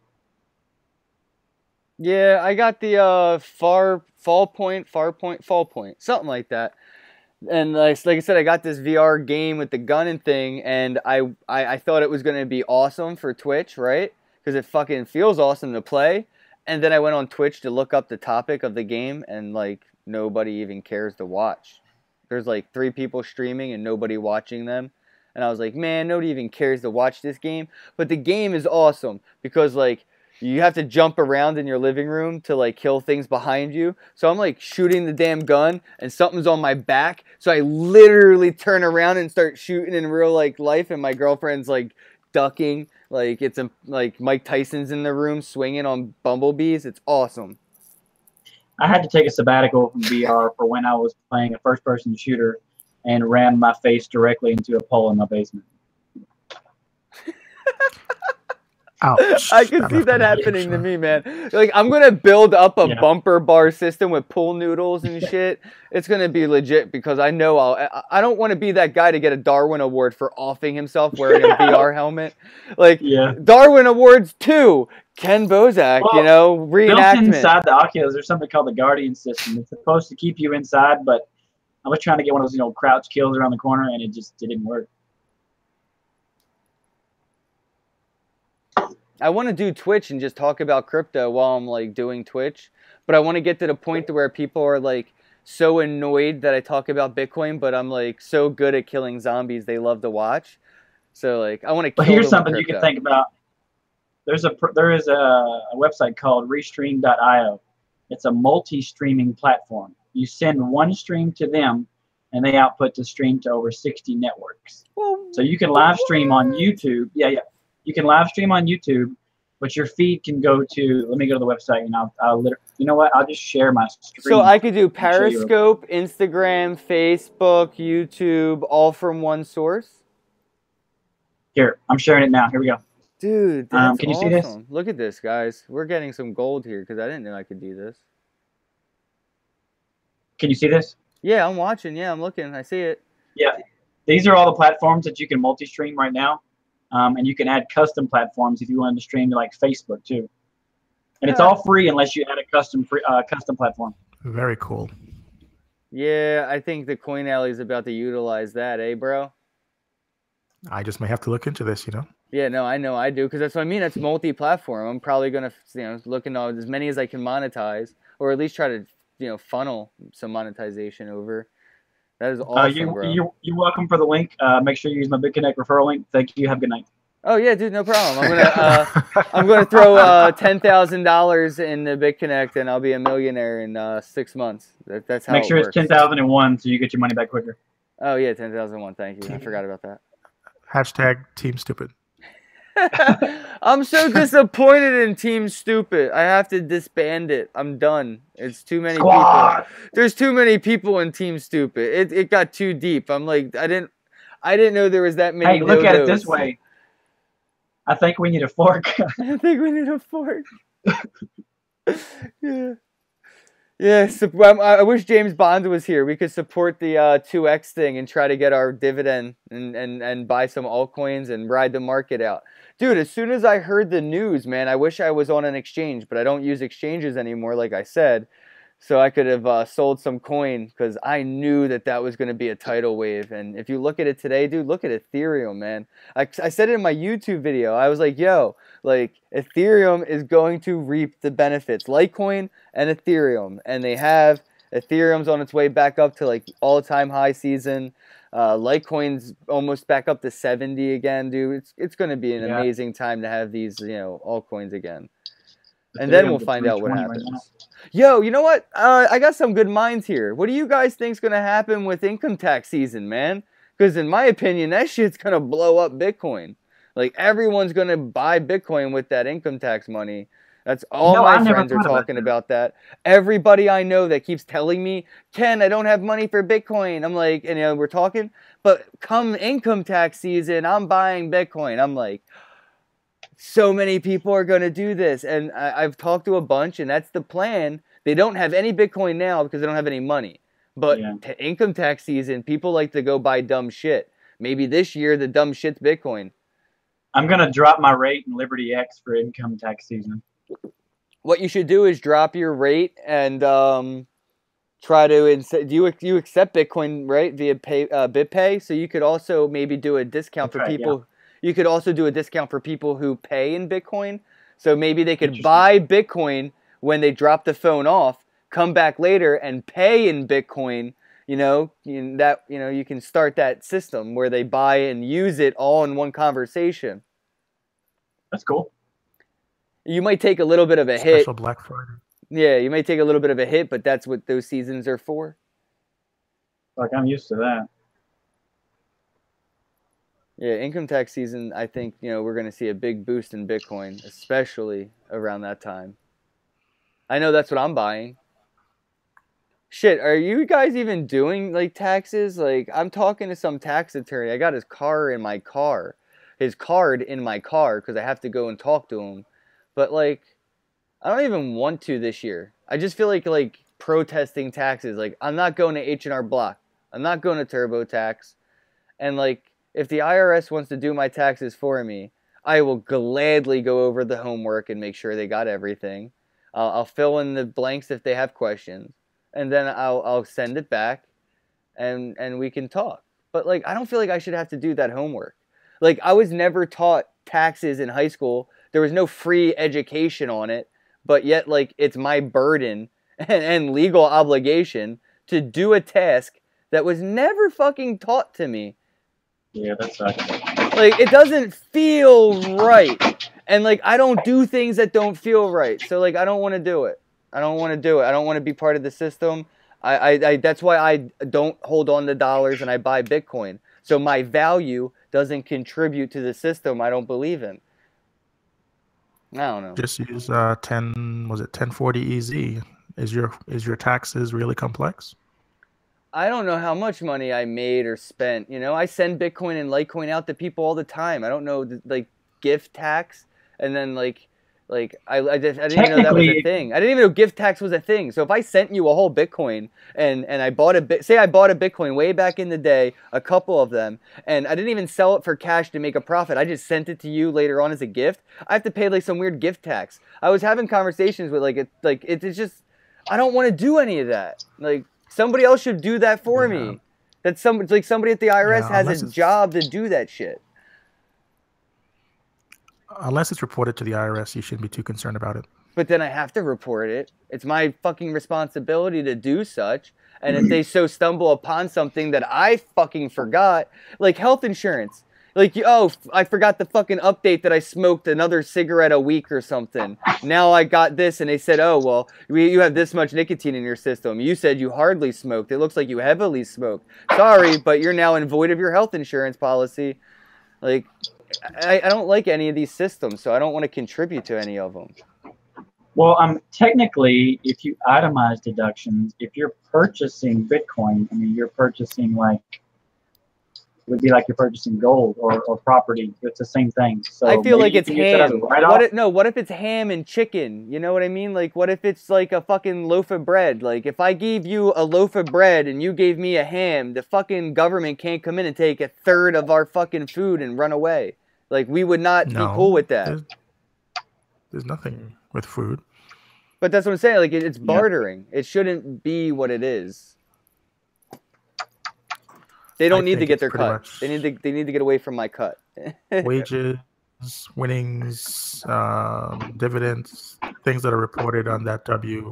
[SPEAKER 1] Yeah, I got the fall point, something like that. And like I said, I got this VR game with the gun and thing, and I thought it was going to be awesome for Twitch, right? Because it fucking feels awesome to play. And then I went on Twitch to look up the topic of the game, and like nobody even cares to watch. There's like 3 people streaming and nobody watching them. And I was like, man, nobody even cares to watch this game. But the game is awesome because like you have to jump around in your living room to like kill things behind you. So I'm like shooting the damn gun and something's on my back. So I literally turn around and start shooting in real like life, and my girlfriend's like ducking. Like it's like Mike Tyson's in the room swinging on bumblebees. It's awesome.
[SPEAKER 4] I had to take a sabbatical from VR for when I was playing a first-person shooter and ran my face directly into a pole in my basement.
[SPEAKER 6] Ouch.
[SPEAKER 1] I can see that happening to me, man. Like, I'm going to build up a bumper bar system with pool noodles and shit. It's going to be legit because I know I don't want to be that guy to get a Darwin Award for offing himself wearing a VR helmet. Like, Darwin Awards 2, Ken Bosak,
[SPEAKER 4] well,
[SPEAKER 1] you know, reenactment.
[SPEAKER 4] Built inside the Oculus, there's something called the Guardian system. It's supposed to keep you inside, but I was trying to get one of those, you know, crouch kills around the corner, and it didn't work.
[SPEAKER 1] I want to do Twitch and just talk about crypto while I'm like doing Twitch, but I want to get to the point to where people are like so annoyed that I talk about Bitcoin, but I'm like so good at killing zombies they love to watch. So like I want to.
[SPEAKER 4] But here's something you can think about. There is a website called restream.io. It's a multi-streaming platform. You send one stream to them, and they output the stream to over 60 networks. So you can live stream on YouTube. Yeah. You can live stream on YouTube, but your feed can go to. Let me go to the website, and I'll literally. You know what? I'll just share my screen.
[SPEAKER 1] So I could do Periscope, Instagram, Facebook, YouTube, all from one source.
[SPEAKER 4] Here, I'm sharing it now. Here we go.
[SPEAKER 1] Dude, that's
[SPEAKER 4] can you
[SPEAKER 1] awesome.
[SPEAKER 4] see this?
[SPEAKER 1] Look at this, guys. We're getting some gold here because I didn't know I could do this.
[SPEAKER 4] Can you see this?
[SPEAKER 1] Yeah, I'm watching. Yeah, I'm looking. I see it.
[SPEAKER 4] Yeah, these are all the platforms that you can multi-stream right now. And you can add custom platforms if you wanted to stream to like Facebook too. And it's all free unless you add a custom platform.
[SPEAKER 6] Very cool.
[SPEAKER 1] Yeah, I think the Coin Alley is about to utilize that, bro?
[SPEAKER 6] I just may have to look into this, you know?
[SPEAKER 1] Yeah, no, I know I do, because that's what I mean. It's multi-platform. I'm probably going to, look into as many as I can monetize, or at least try to, funnel some monetization over. That is awesome, bro.
[SPEAKER 4] You're welcome for the link. Make sure you use my BitConnect referral link. Thank you. Have a good night.
[SPEAKER 1] Oh yeah, dude, no problem. I'm gonna throw $10,000 in the BitConnect, and I'll be a millionaire in 6 months. That's how.
[SPEAKER 4] Make sure it's 10,001 so you get your money back quicker.
[SPEAKER 1] Oh yeah, 10,001. Thank you. I forgot about that.
[SPEAKER 6] Hashtag Team Stupid.
[SPEAKER 1] I'm so disappointed in Team Stupid. I have to disband it. I'm done. It's too many people. There's too many people in Team Stupid. It got too deep. I'm like, I didn't know there was that many.
[SPEAKER 4] Hey, look at it this way. I think we need a fork.
[SPEAKER 1] I think we need a fork. Yeah. Yeah, I wish James Bond was here. We could support the 2x thing and try to get our dividend and buy some altcoins and ride the market out. Dude, as soon as I heard the news, man, I wish I was on an exchange, but I don't use exchanges anymore, like I said. So I could have sold some coin because I knew that was going to be a tidal wave. And if you look at it today, dude, look at Ethereum, man. I said it in my YouTube video. I was like, yo, like Ethereum is going to reap the benefits. Litecoin and Ethereum. And they have. Ethereum's on its way back up to like all-time high season. Litecoin's almost back up to 70 again, dude. It's going to be an amazing time to have these, altcoins again. And then we'll find out what happens. Right, yo, you know what? I got some good minds here. What do you guys think's going to happen with income tax season, man? Because in my opinion, that shit's going to blow up Bitcoin. Like, everyone's going to buy Bitcoin with that income tax money. That's all my friends are talking about that. Everybody I know that keeps telling me, Ken, I don't have money for Bitcoin. I'm like, and we're talking, but come income tax season, I'm buying Bitcoin. I'm like, so many people are going to do this. And I've talked to a bunch, and that's the plan. They don't have any Bitcoin now because they don't have any money. But to income tax season, people like to go buy dumb shit. Maybe this year the dumb shit's Bitcoin.
[SPEAKER 4] I'm going to drop my rate in Liberty X for income tax season.
[SPEAKER 1] what you should do is drop your rate and try to do you accept Bitcoin, right, via BitPay? So you could also maybe do a discount for people. Yeah. You could also do a discount for people who pay in Bitcoin. So maybe they could buy Bitcoin when they drop the phone off, come back later and pay in Bitcoin. You know, you can start that system where they buy and use it all in one conversation.
[SPEAKER 4] That's cool.
[SPEAKER 1] You might take a little bit of a hit.
[SPEAKER 6] Special Black Friday.
[SPEAKER 1] Yeah, you may take a little bit of a hit, but that's what those seasons are for.
[SPEAKER 4] Like, I'm used to that.
[SPEAKER 1] Yeah, income tax season, I think, we're going to see a big boost in Bitcoin, especially around that time. I know that's what I'm buying. Shit, are you guys even doing, like, taxes? Like, I'm talking to some tax attorney. I got his card in my car, because I have to go and talk to him. But, like, I don't even want to this year. I just feel like protesting taxes. Like, I'm not going to H&R Block. I'm not going to TurboTax. And, like, if the IRS wants to do my taxes for me, I will gladly go over the homework and make sure they got everything. I'll fill in the blanks if they have questions. And then I'll send it back and we can talk. But, like, I don't feel like I should have to do that homework. Like, I was never taught taxes in high school. There was no free education on it. But yet, like, it's my burden and legal obligation to do a task that was never fucking taught to me.
[SPEAKER 4] Yeah, that sucks.
[SPEAKER 1] Like, it doesn't feel right. And, like, I don't do things that don't feel right. So, like, I don't want to do it. I don't want to be part of the system. That's why I don't hold on to dollars and I buy Bitcoin. So my value doesn't contribute to the system I don't believe in. I don't know.
[SPEAKER 6] Just use 1040 EZ. Is your taxes really complex?
[SPEAKER 1] I don't know how much money I made or spent. I send Bitcoin and Litecoin out to people all the time. I don't know, like, gift tax, and then I didn't even know that was a thing. I didn't even know gift tax was a thing. So if I sent you a whole Bitcoin and I bought say I bought a Bitcoin way back in the day, a couple of them, and I didn't even sell it for cash to make a profit. I just sent it to you later on as a gift. I have to pay like some weird gift tax. I was having conversations with it's just, I don't want to do any of that. Like, somebody else should do that for me. That's somebody at the IRS has a job to do that shit.
[SPEAKER 6] Unless it's reported to the IRS, you shouldn't be too concerned about it.
[SPEAKER 1] But then I have to report it. It's my fucking responsibility to do such. And if they so stumble upon something that I fucking forgot, like health insurance. Like, I forgot the fucking update that I smoked another cigarette a week or something. Now I got this, and they said, oh, well, you have this much nicotine in your system. You said you hardly smoked. It looks like you heavily smoked. Sorry, but you're now in void of your health insurance policy. Like, I don't like any of these systems, so I don't want to contribute to any of them.
[SPEAKER 4] Well, technically, if you itemize deductions, if you're purchasing Bitcoin, I mean, you're purchasing it would be like you're purchasing gold or property. It's the same thing. So
[SPEAKER 1] I feel like it's ham. What if it's ham and chicken? You know what I mean? Like, what if it's like a fucking loaf of bread? Like, if I gave you a loaf of bread and you gave me a ham, the fucking government can't come in and take a third of our fucking food and run away. Like, we would not be cool with that.
[SPEAKER 6] There's nothing with food.
[SPEAKER 1] But that's what I'm saying. Like, it's bartering. It shouldn't be what it is. They don't need to get their cut. They need to get away from my cut.
[SPEAKER 6] Wages, winnings, dividends, things that are reported on that W4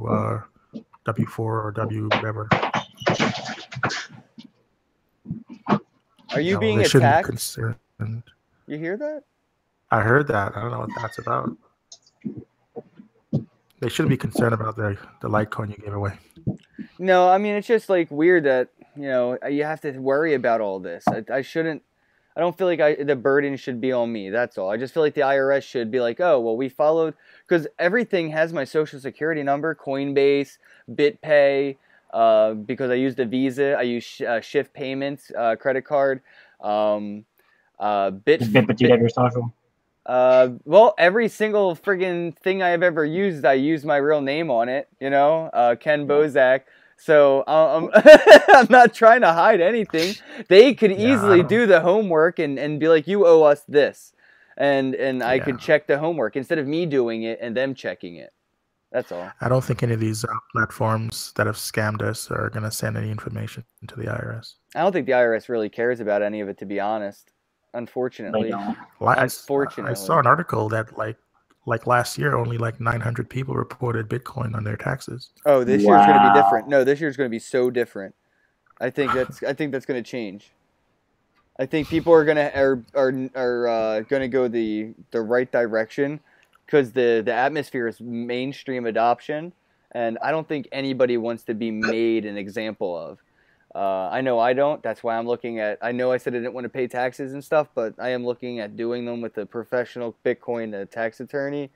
[SPEAKER 6] or W whatever.
[SPEAKER 1] Are you being attacked? You hear that?
[SPEAKER 6] I heard that. I don't know what that's about. They shouldn't be concerned about the Litecoin you gave away.
[SPEAKER 1] No, I mean, it's just like weird that, you have to worry about all this. I don't feel like the burden should be on me. That's all. I just feel like the IRS should be like, oh, well, we followed, because everything has my social security number, Coinbase, BitPay, because I use the Visa, I use Shift Payments, credit card,
[SPEAKER 4] but you have your social?
[SPEAKER 1] Well, every single friggin' thing I have ever used, I use my real name on it, Ken Bosak. So I'm not trying to hide anything. They could easily do the homework and be like, you owe us this. And I could check the homework instead of me doing it and them checking it. That's all.
[SPEAKER 6] I don't think any of these platforms that have scammed us are going to send any information to the IRS.
[SPEAKER 1] I don't think the IRS really cares about any of it, to be honest. Unfortunately.
[SPEAKER 4] They don't.
[SPEAKER 6] Well,
[SPEAKER 1] Unfortunately.
[SPEAKER 6] I saw an article that like last year, only like 900 people reported Bitcoin on their taxes.
[SPEAKER 1] Oh, this year's going to be
[SPEAKER 4] Wow.
[SPEAKER 1] different. No, this year's going to be so different. I think that's going to change. I think people are going to go the right direction because the atmosphere is mainstream adoption, and I don't think anybody wants to be made an example of. I know I don't. That's why I'm looking at. I know I said I didn't want to pay taxes and stuff, but I am looking at doing them with a professional Bitcoin tax attorney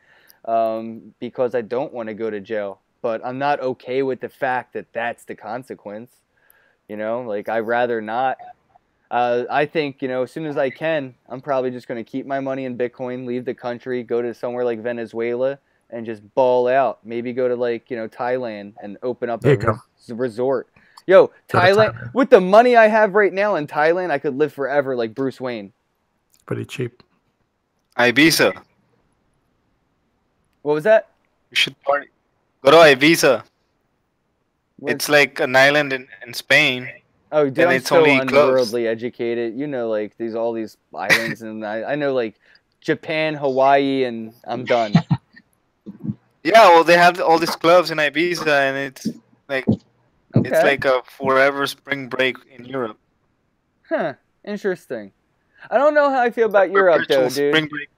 [SPEAKER 1] because I don't want to go to jail. But I'm not okay with the fact that that's the consequence. You know, like I'd rather not. I think, you know, as soon as I can, I'm probably just going to keep my money in Bitcoin, leave the country, go to somewhere like Venezuela, and just ball out. Maybe go to like, you know, Thailand and open up a resort. Yo, Thailand, with the money I have right now in Thailand, I could live forever like Bruce Wayne.
[SPEAKER 6] Pretty cheap.
[SPEAKER 5] Ibiza.
[SPEAKER 1] What was that?
[SPEAKER 5] You should party. Go to Ibiza.
[SPEAKER 1] Where's...
[SPEAKER 5] It's like an island in Spain.
[SPEAKER 1] Oh, dude,
[SPEAKER 5] and
[SPEAKER 1] I'm
[SPEAKER 5] it's
[SPEAKER 1] so
[SPEAKER 5] only
[SPEAKER 1] unworldly educated. You know, like all these islands, and I know like Japan, Hawaii, and I'm done.
[SPEAKER 5] Yeah, well, they have all these clubs in Ibiza, and it's like it's like a forever spring break in Europe.
[SPEAKER 1] Huh? Interesting. I don't know how I feel about Europe though, dude.
[SPEAKER 5] Spring break.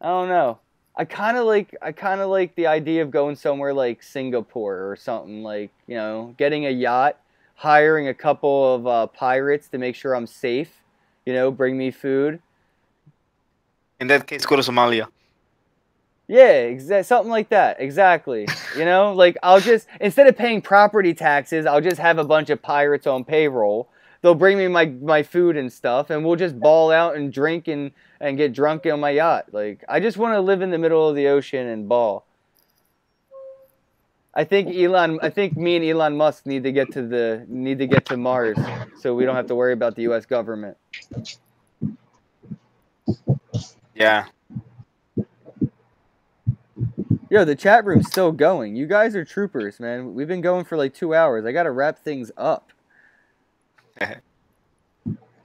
[SPEAKER 1] I don't know. I kind of like the idea of going somewhere like Singapore or something, like, you know, getting a yacht, hiring a couple of pirates to make sure I'm safe, you know, bring me food.
[SPEAKER 5] In that case, go to Somalia.
[SPEAKER 1] Yeah, something like that. Exactly. You know, like I'll just, instead of paying property taxes, I'll just have a bunch of pirates on payroll. They'll bring me my food and stuff, and we'll just ball out and drink and get drunk on my yacht. Like, I just want to live in the middle of the ocean and ball. I think me and Elon Musk need to get to Mars, so we don't have to worry about the U.S. government.
[SPEAKER 5] Yeah.
[SPEAKER 1] Yo, the chat room's still going. You guys are troopers, man. We've been going for like 2 hours. I got to wrap things up.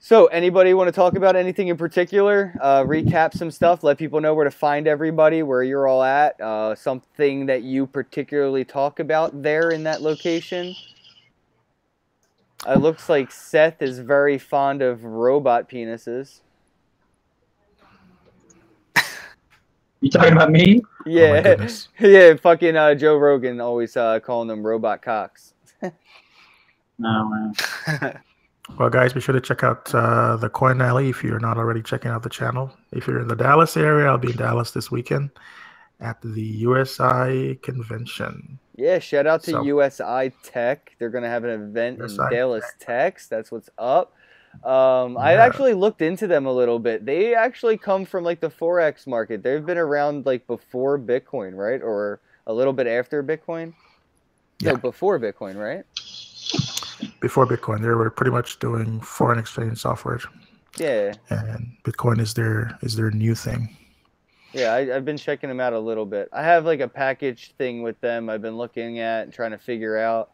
[SPEAKER 1] So, anybody want to talk about anything in particular? Recap some stuff. Let people know where to find everybody, where you're all at. Something that you particularly talk about there in that location. It looks like Seth is very fond of robot penises.
[SPEAKER 4] You talking about me?
[SPEAKER 1] Yeah, yeah. Fucking Joe Rogan always calling them robot cocks.
[SPEAKER 4] No, man.
[SPEAKER 6] Well, guys, be sure to check out the Coin Alley if you're not already checking out the channel. If you're in the Dallas area, I'll be in Dallas this weekend at the USI convention.
[SPEAKER 1] Yeah, shout out to USI Tech. They're going to have an event in Dallas, Texas. That's what's up. I actually looked into them a little bit. They actually come from like the Forex market. They've been around like before Bitcoin, right? Or a little bit after Bitcoin?
[SPEAKER 6] Yeah.
[SPEAKER 1] No, before Bitcoin, right?
[SPEAKER 6] Before Bitcoin, they were pretty much doing foreign exchange software.
[SPEAKER 1] Yeah.
[SPEAKER 6] And Bitcoin is their new thing.
[SPEAKER 1] Yeah, I've been checking them out a little bit. I have like a package thing with them I've been looking at and trying to figure out.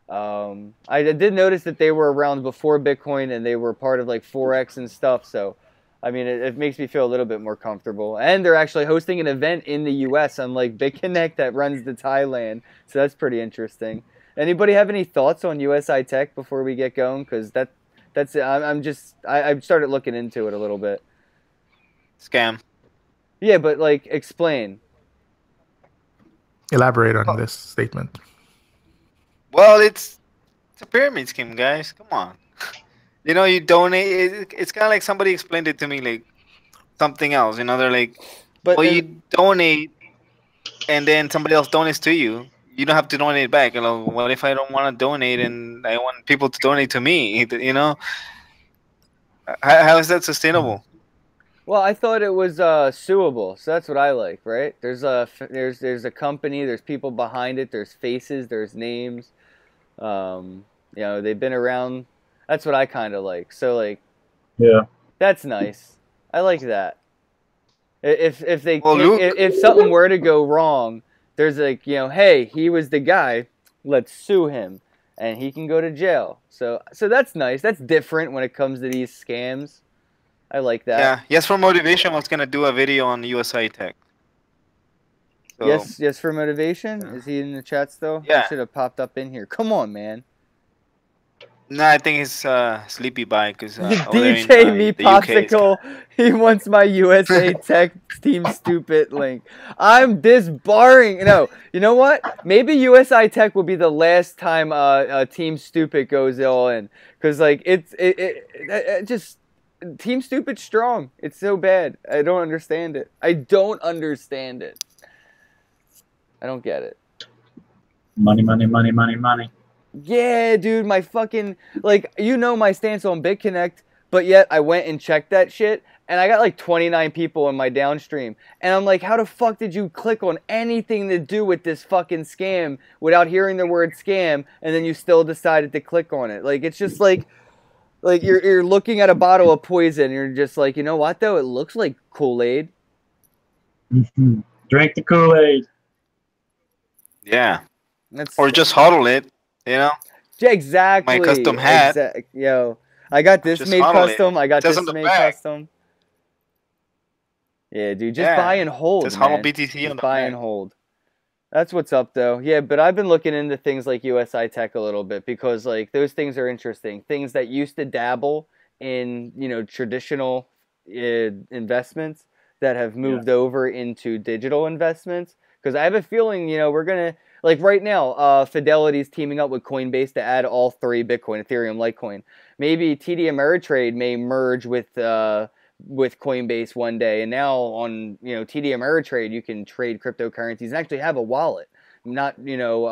[SPEAKER 1] I did notice that they were around before Bitcoin and they were part of like Forex and stuff. So, I mean, it makes me feel a little bit more comfortable. And they're actually hosting an event in the U.S. unlike BitConnect that runs to Thailand. So that's pretty interesting. Anybody have any thoughts on USI Tech before we get going? Because that's I started looking into it a little bit.
[SPEAKER 5] Scam.
[SPEAKER 1] Yeah, but like explain.
[SPEAKER 6] Elaborate on this statement.
[SPEAKER 5] Well, it's a pyramid scheme, guys. Come on. You know, you donate. It's kind of like somebody explained it to me, like something else. You know, they're like, well, you donate, and then somebody else donates to you. You don't have to donate back. You know, what if I don't want to donate and I want people to donate to me? You know, how is that sustainable?
[SPEAKER 1] Well, I thought it was suable, so that's what I like, right? There's a company, there's people behind it, there's faces, there's names. You know, they've been around. That's what I kind of like. So like,
[SPEAKER 4] yeah,
[SPEAKER 1] that's nice. I like that. If something were to go wrong, there's like, you know, hey, he was the guy, let's sue him, and he can go to jail. So that's nice. That's different when it comes to these scams. I like that.
[SPEAKER 5] Yeah. Yes for Motivation was gonna do a video on USI Tech. So,
[SPEAKER 1] Yes for Motivation. Is he in the chat still?
[SPEAKER 5] Yeah.
[SPEAKER 1] He should have popped up in here. Come on, man.
[SPEAKER 5] No, I think it's Sleepy Bye because
[SPEAKER 1] DJ Me Popsicle. He wants my USA Tech Team Stupid link. I'm disbarring. No, you know what? Maybe USI Tech will be the last time Team Stupid goes all in, because like it just Team Stupid's strong. It's so bad. I don't understand it. I don't understand it. I don't get it.
[SPEAKER 4] Money, money, money, money, money.
[SPEAKER 1] Yeah, dude, my fucking, like, you know my stance on BitConnect, but yet I went and checked that shit, and I got like 29 people in my downstream, and I'm like, how the fuck did you click on anything to do with this fucking scam without hearing the word scam, and then you still decided to click on it? Like, it's just like you're looking at a bottle of poison, and you're just like, you know what, though? It looks like Kool-Aid.
[SPEAKER 4] Drink the Kool-Aid.
[SPEAKER 5] Yeah. Or just hodl it. You know?
[SPEAKER 1] Exactly.
[SPEAKER 5] My custom hat.
[SPEAKER 1] Yo, I got this
[SPEAKER 5] just
[SPEAKER 1] made custom.
[SPEAKER 5] it.
[SPEAKER 1] I got
[SPEAKER 5] Just
[SPEAKER 1] this
[SPEAKER 5] on the
[SPEAKER 1] made
[SPEAKER 5] back.
[SPEAKER 1] custom. Yeah, dude, just buy and hold,
[SPEAKER 5] Just
[SPEAKER 1] man.
[SPEAKER 5] hodl BTC on the
[SPEAKER 1] buy
[SPEAKER 5] back.
[SPEAKER 1] and hold. That's what's up, though. Yeah, but I've been looking into things like USI Tech a little bit because, like, those things are interesting. Things that used to dabble in, you know, traditional investments that have moved over into digital investments. Because I have a feeling, you know, we're gonna, like, right now, Fidelity's teaming up with Coinbase to add all three: Bitcoin, Ethereum, Litecoin. Maybe TD Ameritrade may merge with Coinbase one day, and now on, you know, TD Ameritrade you can trade cryptocurrencies and actually have a wallet, not, you know,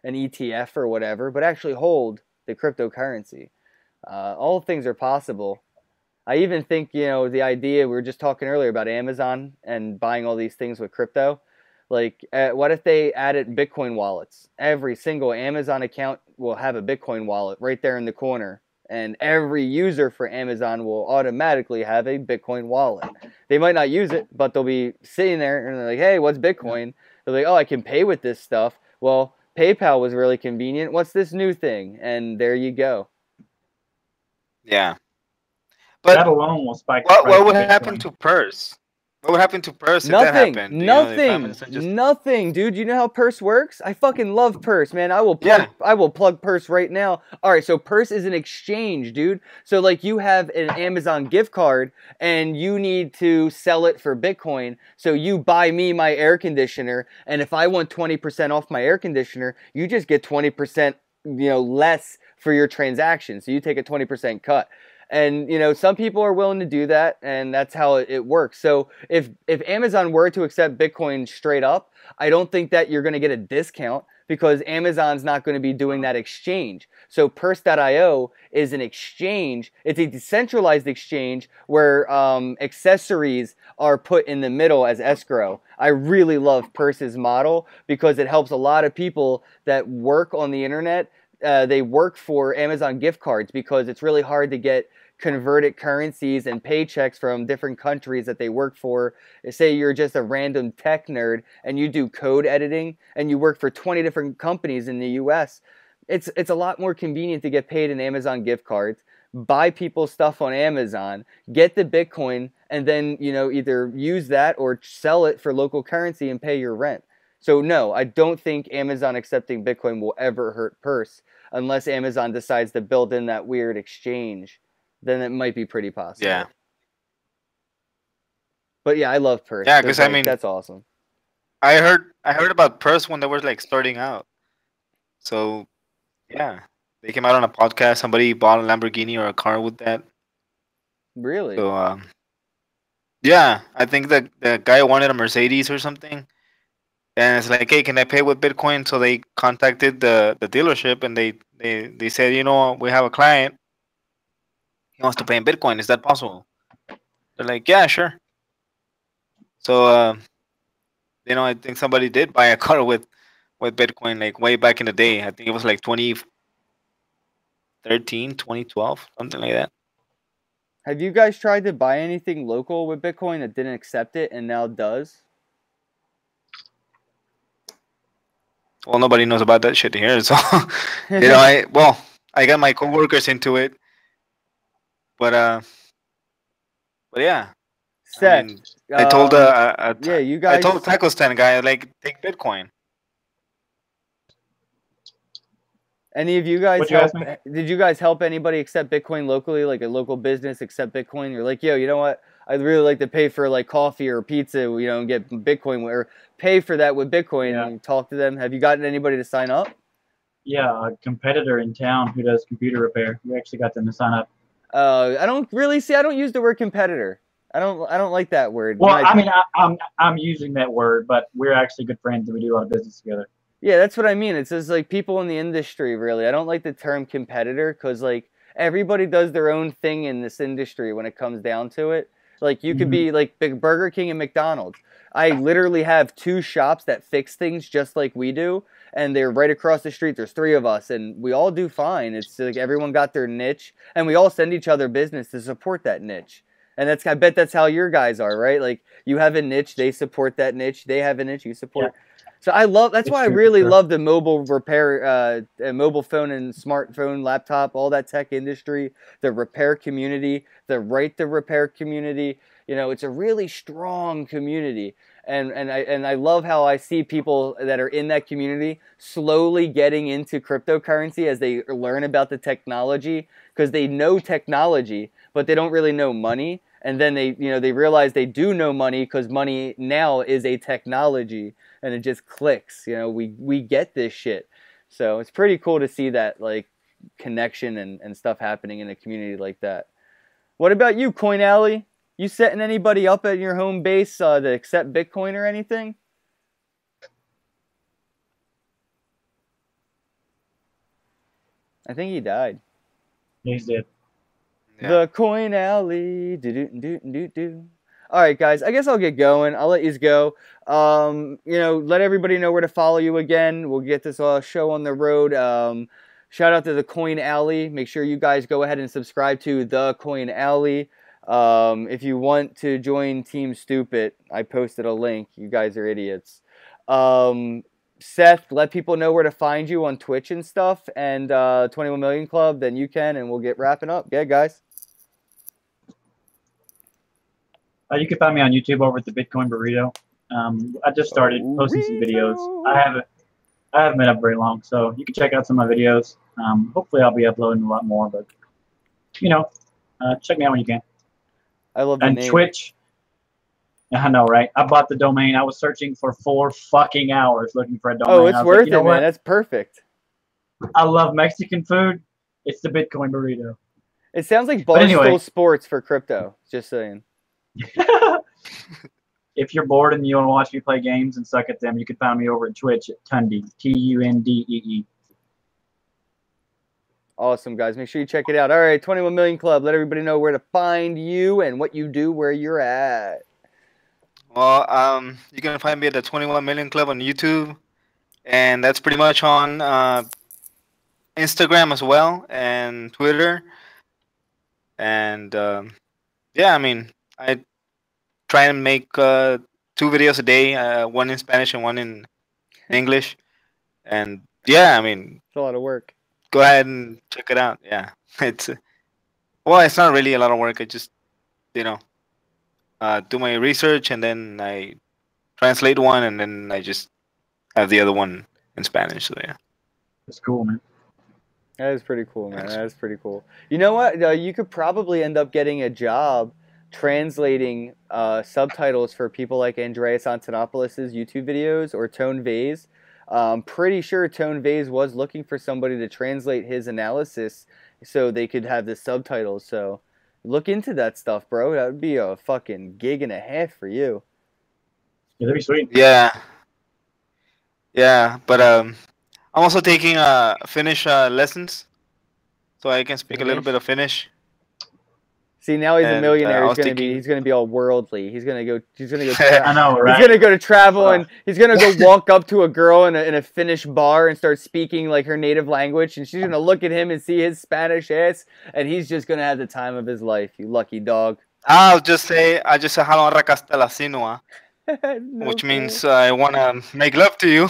[SPEAKER 1] an ETF or whatever, but actually hold the cryptocurrency. All things are possible. I even think, you know, the idea we were just talking earlier about Amazon and buying all these things with crypto. Like, what if they added Bitcoin wallets? Every single Amazon account will have a Bitcoin wallet right there in the corner. And every user for Amazon will automatically have a Bitcoin wallet. They might not use it, but they'll be sitting there and they're like, hey, what's Bitcoin? They're like, oh, I can pay with this stuff. Well, PayPal was really convenient. What's this new thing? And there you go.
[SPEAKER 5] Yeah. But
[SPEAKER 4] that alone will spike.
[SPEAKER 5] What would happen to Purse? What would happen to Purse if that happened?
[SPEAKER 1] Nothing, dude. You know how Purse works? I fucking love Purse, man. I will plug Purse right now. All right, so Purse is an exchange, dude. So like you have an Amazon gift card and you need to sell it for Bitcoin. So you buy me my air conditioner, and if I want 20% off my air conditioner, you just get 20%, you know, less for your transaction. So you take a 20% cut. And, you know, some people are willing to do that, and that's how it works. So if Amazon were to accept Bitcoin straight up, I don't think that you're going to get a discount because Amazon's not going to be doing that exchange. So Purse.io is an exchange. It's a decentralized exchange where accessories are put in the middle as escrow. I really love Purse's model because it helps a lot of people that work on the internet. They work for Amazon gift cards because it's really hard to get converted currencies and paychecks from different countries that they work for. Say you're just a random tech nerd and you do code editing and you work for 20 different companies in the US. It's a lot more convenient to get paid in Amazon gift cards, buy people stuff on Amazon, get the Bitcoin, and then, you know, either use that or sell it for local currency and pay your rent. So no, I don't think Amazon accepting Bitcoin will ever hurt Purse unless Amazon decides to build in that weird exchange. Then it might be pretty possible.
[SPEAKER 5] Yeah.
[SPEAKER 1] But yeah, I love Purse.
[SPEAKER 5] Yeah, because I mean,
[SPEAKER 1] that's awesome.
[SPEAKER 5] I heard about Purse when they were like starting out. So yeah, they came out on a podcast. Somebody bought a Lamborghini or a car with that.
[SPEAKER 1] Really?
[SPEAKER 5] So yeah, I think that the guy wanted a Mercedes or something, and it's like, hey, can I pay with Bitcoin? So they contacted the dealership, and they said, you know, we have a client. He wants to pay in Bitcoin. Is that possible? They're like, yeah, sure. So, you know, I think somebody did buy a car with Bitcoin like way back in the day. I think it was like 2013, 2012, something like that.
[SPEAKER 1] Have you guys tried to buy anything local with Bitcoin that didn't accept it and now does?
[SPEAKER 5] well, nobody knows about that shit here. So, I got my coworkers into it, but yeah.
[SPEAKER 1] Seth,
[SPEAKER 5] I told
[SPEAKER 1] yeah, you
[SPEAKER 5] I
[SPEAKER 1] guys.
[SPEAKER 5] told taco stand guy like take Bitcoin.
[SPEAKER 1] Any of you guys
[SPEAKER 4] What'd you
[SPEAKER 1] help?
[SPEAKER 4] ask me?
[SPEAKER 1] Did you guys help anybody accept Bitcoin locally, like a local business accept Bitcoin? You're like, yo, you know what? I'd really like to pay for like coffee or pizza, you know, and get Bitcoin or pay for that with Bitcoin.
[SPEAKER 4] Yeah.
[SPEAKER 1] And you talk to them. Have you gotten anybody to sign up?
[SPEAKER 4] Yeah, a competitor in town who does computer repair. We actually got them to sign up.
[SPEAKER 1] I don't really see. I don't use the word competitor. I don't like that word.
[SPEAKER 4] Well, I mean, I'm using that word, but we're actually good friends and we do a lot of business together.
[SPEAKER 1] Yeah, that's what I mean. It's just like people in the industry, really. I don't like the term competitor because, like, everybody does their own thing in this industry when it comes down to it. Like, you could be like Big Burger King and McDonald's. I literally have 2 shops that fix things just like we do, and they're right across the street. There's 3 of us, and we all do fine. It's like everyone got their niche, and we all send each other business to support that niche. And I bet that's how your guys are, right? Like, you have a niche, they support that niche. They have a niche, you support. Yeah. So that's why I really love the mobile repair, mobile phone and smartphone, laptop, all that tech industry, the repair community, the right to repair community. You know, it's a really strong community. And I love how I see people that are in that community slowly getting into cryptocurrency as they learn about the technology, because they know technology, but they don't really know money. And then they realize they do know money because money now is a technology, and it just clicks. You know, we get this shit. So it's pretty cool to see that like connection and stuff happening in a community like that. What about you, Coin Alley? You setting anybody up at your home base to accept Bitcoin or anything? I think he died.
[SPEAKER 4] He's dead.
[SPEAKER 5] Yeah.
[SPEAKER 1] The Coin Alley. Do. All right, guys. I guess I'll get going. I'll let you go. Let everybody know where to follow you again. We'll get this show on the road. Shout out to the Coin Alley. Make sure you guys go ahead and subscribe to the Coin Alley. If you want to join Team Stupid, I posted a link. You guys are idiots. Seth, let people know where to find you on Twitch and stuff, and 21 Million Club, then you can, and we'll get wrapping up. Yeah, guys.
[SPEAKER 4] You can find me on YouTube over at the Bitcoin Burrito. I just started posting some videos. I haven't been up very long, so you can check out some of my videos. Hopefully, I'll be uploading a lot more, but check me out when you can.
[SPEAKER 1] I love the name.
[SPEAKER 4] And Twitch. I know, right? I bought the domain. I was searching for 4 fucking hours looking for a domain.
[SPEAKER 1] Oh, it's worth it, man. That's perfect.
[SPEAKER 4] I love Mexican food. It's the Bitcoin Burrito.
[SPEAKER 1] It sounds like Barstool Sports for crypto. Just saying.
[SPEAKER 4] If you're bored and you want to watch me play games and suck at them, you can find me over at Twitch at Tundee, Tundee.
[SPEAKER 1] Awesome, guys. Make sure you check it out. All right, 21 Million Club. Let everybody know where to find you and what you do where you're at.
[SPEAKER 5] Well, you can find me at the 21 Million Club on YouTube, and that's pretty much on Instagram as well and Twitter. And yeah, I mean, I try and make 2 videos a day, one in Spanish and one in English. And yeah, I mean,
[SPEAKER 1] it's a lot of work.
[SPEAKER 5] Go ahead and check it out. Yeah, it's not really a lot of work. I just do my research, and then I translate one, and then I just have the other one in Spanish. So yeah,
[SPEAKER 4] that's cool, man.
[SPEAKER 1] That is pretty cool, man. That is pretty cool. You know what? You could probably end up getting a job translating subtitles for people like Andreas Antonopoulos' YouTube videos or Tone Vase. I'm pretty sure Tone Vase was looking for somebody to translate his analysis so they could have the subtitles. So look into that stuff, bro. That would be a fucking gig and a half for you.
[SPEAKER 4] Yeah, that'd be sweet.
[SPEAKER 5] Yeah. Yeah, but I'm also taking Finnish lessons, so I can speak a little bit of Finnish.
[SPEAKER 1] See, now he's a millionaire. He's gonna be all worldly. He's gonna go.
[SPEAKER 4] I know, right?
[SPEAKER 1] He's gonna go to travel, and he's gonna go walk up to a girl in a Finnish bar and start speaking like her native language, and she's gonna look at him and see his Spanish ass, and he's just gonna have the time of his life. You lucky dog.
[SPEAKER 5] I'll just say haluan rakastella sinua.
[SPEAKER 1] No
[SPEAKER 5] which
[SPEAKER 1] clue.
[SPEAKER 5] means I want to make love to you.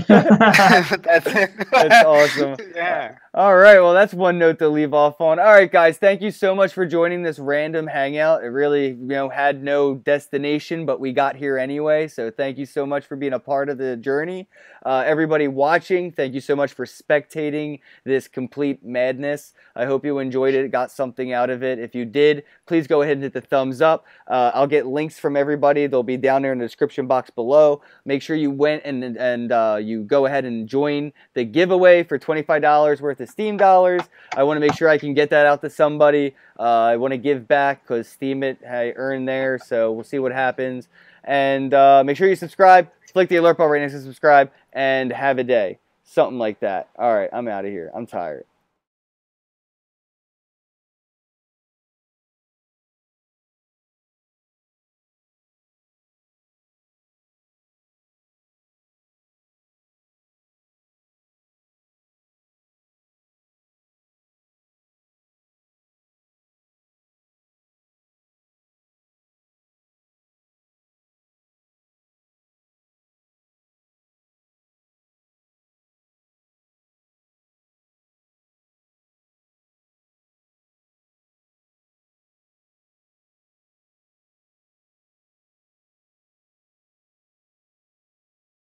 [SPEAKER 5] That's it.
[SPEAKER 1] That's awesome.
[SPEAKER 5] Yeah.
[SPEAKER 1] All right, well, that's one note to leave off on. All right, guys, thank you so much for joining this random hangout. It really, had no destination, but we got here anyway. So thank you so much for being a part of the journey. Everybody watching, thank you so much for spectating this complete madness. I hope you enjoyed it, got something out of it. If you did, please go ahead and hit the thumbs up. I'll get links from everybody. They'll be down there in the description box below. Make sure you went and you go ahead and join the giveaway for $25 worth of Steam dollars. I want to make sure I can get that out to somebody. I want to give back because Steam it I earned there, so we'll see what happens. And make sure you subscribe. Click the alert bell right next to subscribe, and have a day. Something like that. All right, I'm out of here. I'm tired.